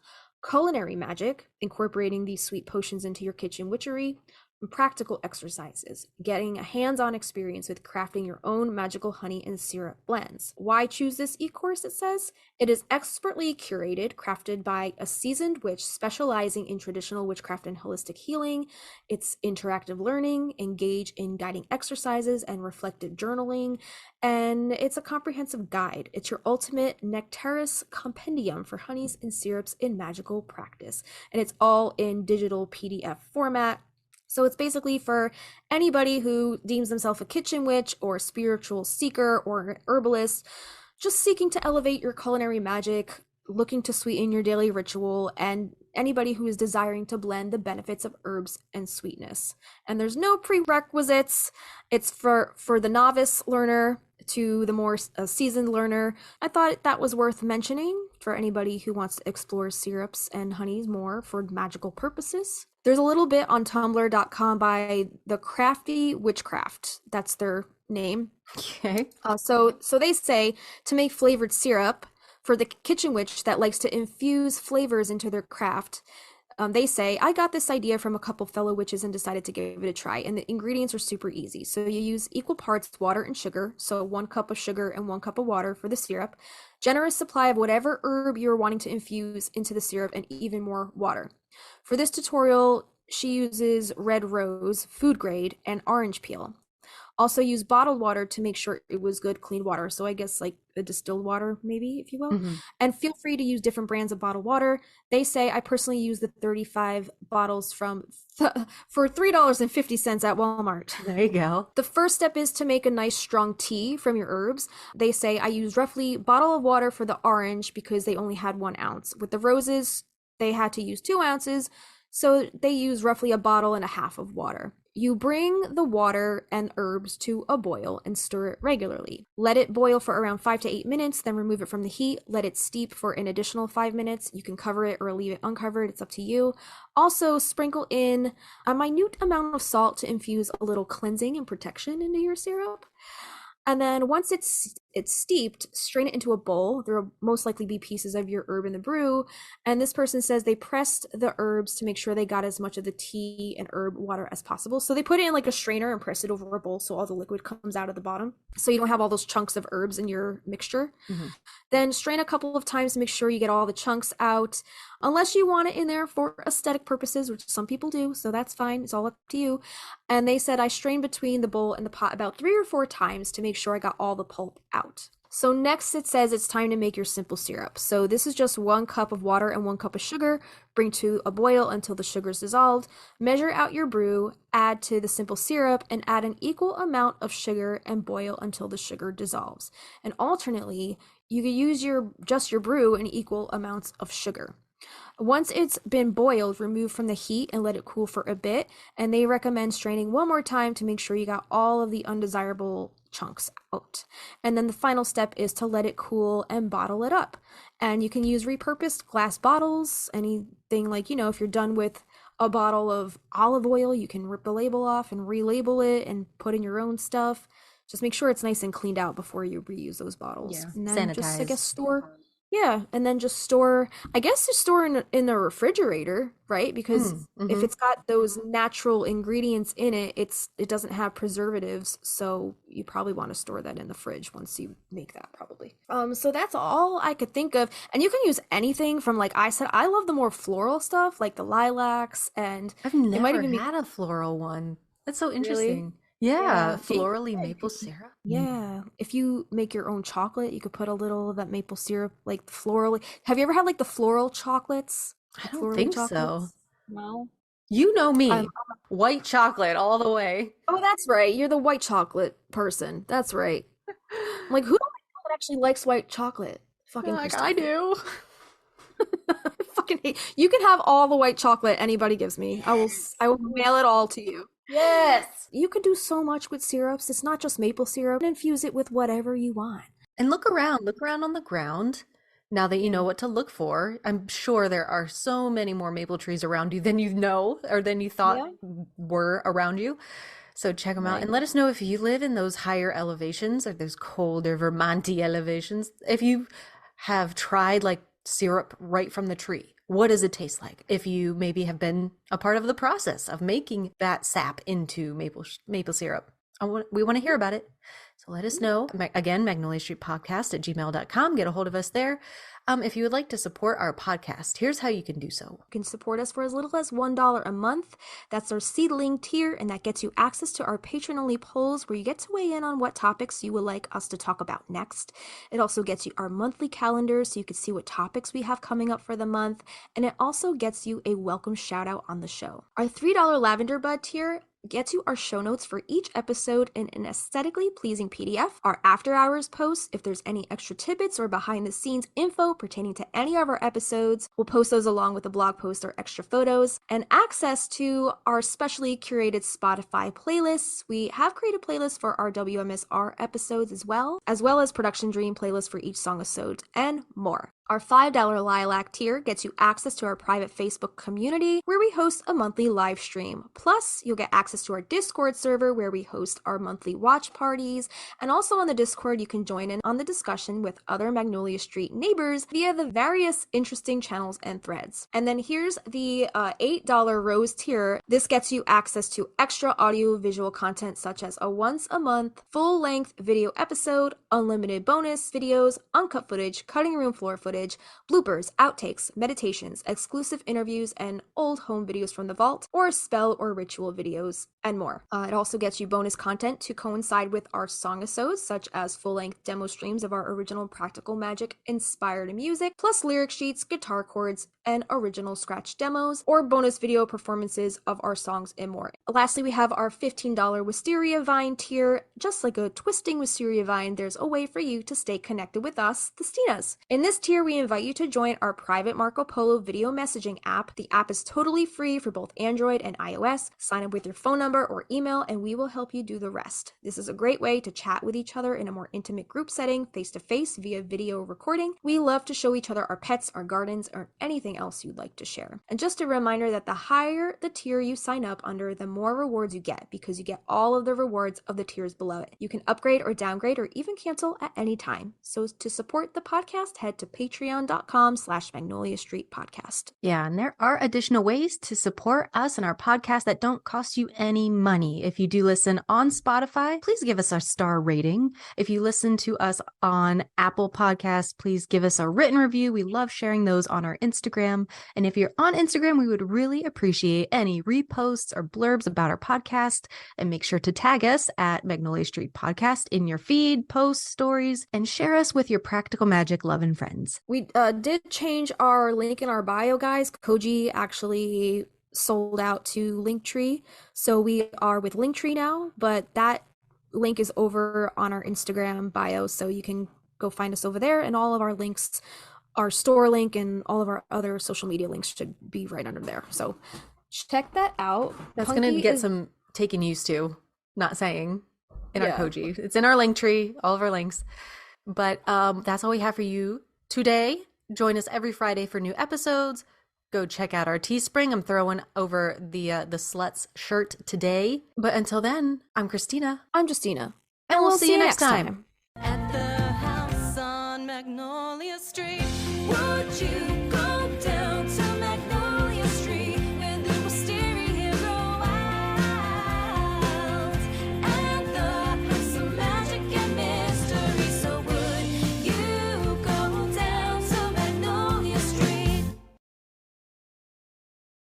Speaker 3: Culinary magic, incorporating these sweet potions into your kitchen witchery. And practical exercises, getting a hands-on experience with crafting your own magical honey and syrup blends. Why choose this e-course, it says? It is expertly curated, crafted by a seasoned witch specializing in traditional witchcraft and holistic healing. It's interactive learning, engage in guiding exercises and reflective journaling, and it's a comprehensive guide. It's your ultimate nectaris compendium for honeys and syrups in magical practice, and it's all in digital PDF format. So it's basically for anybody who deems themselves a kitchen witch or a spiritual seeker or an herbalist, just seeking to elevate your culinary magic, looking to sweeten your daily ritual, and anybody who is desiring to blend the benefits of herbs and sweetness. And there's no prerequisites. It's for the novice learner to the more seasoned learner. I thought that was worth mentioning for anybody who wants to explore syrups and honeys more for magical purposes. There's a little bit on tumblr.com by the Crafty Witchcraft. That's their name.
Speaker 2: Okay.
Speaker 3: So they say to make flavored syrup for the kitchen witch that likes to infuse flavors into their craft. They say, I got this idea from a couple fellow witches and decided to give it a try. And the ingredients are super easy. So you use equal parts water and sugar. So 1 cup of sugar and 1 cup of water for the syrup. Generous supply of whatever herb you're wanting to infuse into the syrup and even more water. For this tutorial, she uses red rose, food grade, and orange peel. Also use bottled water to make sure it was good, clean water. So I guess like a distilled water, maybe, if you will.
Speaker 2: Mm-hmm.
Speaker 3: And feel free to use different brands of bottled water. They say I personally use the 35 bottles for $3.50 at Walmart.
Speaker 2: There you go.
Speaker 3: The first step is to make a nice strong tea from your herbs. They say I use roughly a bottle of water for the orange because they only had 1 ounce. With the roses, they had to use 2 ounces. So they use roughly a bottle and a half of water. You bring the water and herbs to a boil and stir it regularly. Let it boil for around 5 to 8 minutes, then remove it from the heat. Let it steep for an additional 5 minutes. You can cover it or leave it uncovered. It's up to you. Also, sprinkle in a minute amount of salt to infuse a little cleansing and protection into your syrup. And then once it's steeped, strain it into a bowl. There will most likely be pieces of your herb in the brew. And this person says they pressed the herbs to make sure they got as much of the tea and herb water as possible. So they put it in like a strainer and press it over a bowl so all the liquid comes out of the bottom. So you don't have all those chunks of herbs in your mixture. Mm-hmm. Then strain a couple of times to make sure you get all the chunks out. unless you want it in there for aesthetic purposes, which some people do, so that's fine. It's all up to you. And they said I strained between the bowl and the pot about 3 or 4 times to make sure I got all the pulp out. So next it says it's time to make your simple syrup. So this is just 1 cup of water and 1 cup of sugar. Bring to a boil until the sugar is dissolved. Measure out your brew, add to the simple syrup, and add an equal amount of sugar and boil until the sugar dissolves. And alternately, you can use your brew in equal amounts of sugar. Once it's been boiled, remove from the heat and let it cool for a bit. And they recommend straining 1 more time to make sure you got all of the undesirable chunks out. And then the final step is to let it cool and bottle it up. And you can use repurposed glass bottles, anything like, if you're done with a bottle of olive oil, you can rip the label off and relabel it and put in your own stuff. Just make sure it's nice and cleaned out before you reuse those bottles.
Speaker 2: Yeah.
Speaker 3: And then
Speaker 2: Sanitize.
Speaker 3: just, I guess, store in the refrigerator, right? Because if it's got those natural ingredients in it, it doesn't have preservatives, so you probably want to store that in the fridge once you make that, probably. So that's all I could think of. And you can use anything from, like I said, I love the more floral stuff, like the lilacs, and
Speaker 2: I've never had a floral one. That's so interesting.
Speaker 3: Really?
Speaker 2: Yeah, florally maple syrup.
Speaker 3: Yeah, if you make your own chocolate, you could put a little of that maple syrup, like floral. Have you ever had like the floral chocolates?
Speaker 2: I don't
Speaker 3: Florally
Speaker 2: think so.
Speaker 3: chocolates? No.
Speaker 2: You know me, white chocolate all the way.
Speaker 3: Oh, that's right. You're the white chocolate person. That's right. Like, who that actually likes white chocolate? Fucking
Speaker 2: Like I do.
Speaker 3: I fucking hate. You can have all the white chocolate anybody gives me. I will mail it all to you.
Speaker 2: Yes.
Speaker 3: You can do so much with syrups. It's not just maple syrup. Infuse it with whatever you want.
Speaker 2: And look around on the ground. Now that you know what to look for, I'm sure there are so many more maple trees around you than you know or than you thought were around you. So check them out and let us know if you live in those higher elevations or those colder Vermonty elevations. If you have tried like syrup right from the tree, what does it taste like? If you maybe have been a part of the process of making that sap into maple syrup, we want to hear about it. So let us know. Again, Magnolia Street Podcast at gmail.com. Get a hold of us there. If you would like to support our podcast, here's how you can do so.
Speaker 3: You can support us for as little as $1 a month. That's our seedling tier, and that gets you access to our patron-only polls where you get to weigh in on what topics you would like us to talk about next. It also gets you our monthly calendar so you can see what topics we have coming up for the month, and it also gets you a welcome shout out on the show. Our $3 Lavender Bud tier gets you our show notes for each episode in an aesthetically pleasing PDF, our after hours posts, if there's any extra tidbits or behind the scenes info pertaining to any of our episodes, we'll post those along with a blog post or extra photos, and access to our specially curated Spotify playlists. We have created playlists for our WMSR episodes as well as Production Dream playlists for each song episode, and more. Our $5 Lilac tier gets you access to our private Facebook community where we host a monthly live stream. Plus, you'll get access to our Discord server where we host our monthly watch parties. And also on the Discord, you can join in on the discussion with other Magnolia Street neighbors via the various interesting channels and threads. And then here's the $8 Rose tier. This gets you access to extra audio-visual content such as a once-a-month full-length video episode, unlimited bonus videos, uncut footage, cutting room floor footage, bloopers, outtakes, meditations, exclusive interviews, and old home videos from the vault, or spell or ritual videos, and more. It also gets you bonus content to coincide with our song-episodes, such as full-length demo streams of our original Practical Magic inspired music, plus lyric sheets, guitar chords, and original scratch demos, or bonus video performances of our songs and more. Lastly, we have our $15 Wisteria Vine tier. Just like a twisting Wisteria Vine, there's a way for you to stay connected with us, the Stinas. In this tier, we invite you to join our private Marco Polo video messaging app. The app is totally free for both Android and iOS. Sign up with your phone number or email, and we will help you do the rest. This is a great way to chat with each other in a more intimate group setting, face-to-face via video recording. We love to show each other our pets, our gardens, or anything else you'd like to share. And just a reminder that the higher the tier you sign up under, the more rewards you get, because you get all of the rewards of the tiers below it. You can upgrade or downgrade or even cancel at any time. So to support the podcast, head to Patreon patreon.com/Magnolia Street Podcast.
Speaker 2: Yeah, and there are additional ways to support us and our podcast that don't cost you any money. If you do listen on Spotify, please give us a star rating. If you listen to us on Apple Podcasts, please give us a written review. We love sharing those on our Instagram. And if you're on Instagram, we would really appreciate any reposts or blurbs about our podcast. And make sure to tag us at Magnolia Street Podcast in your feed, posts, stories, and share us with your practical magic loving friends.
Speaker 3: We did change our link in our bio, guys. Koji actually sold out to Linktree, so we are with Linktree now, but that link is over on our Instagram bio, so you can go find us over there, and all of our links, our store link and all of our other social media links should be right under there. So check that out.
Speaker 2: That's going to get some taking used to, not saying in our Koji. It's in our Linktree, all of our links. But that's all we have for you today. Join us every Friday for new episodes. Go check out our Teespring. I'm throwing over the Sluts shirt today. But until then, I'm Kristina.
Speaker 3: I'm Justina.
Speaker 2: And we'll see you next time.
Speaker 1: At the house on Magnolia Street, would you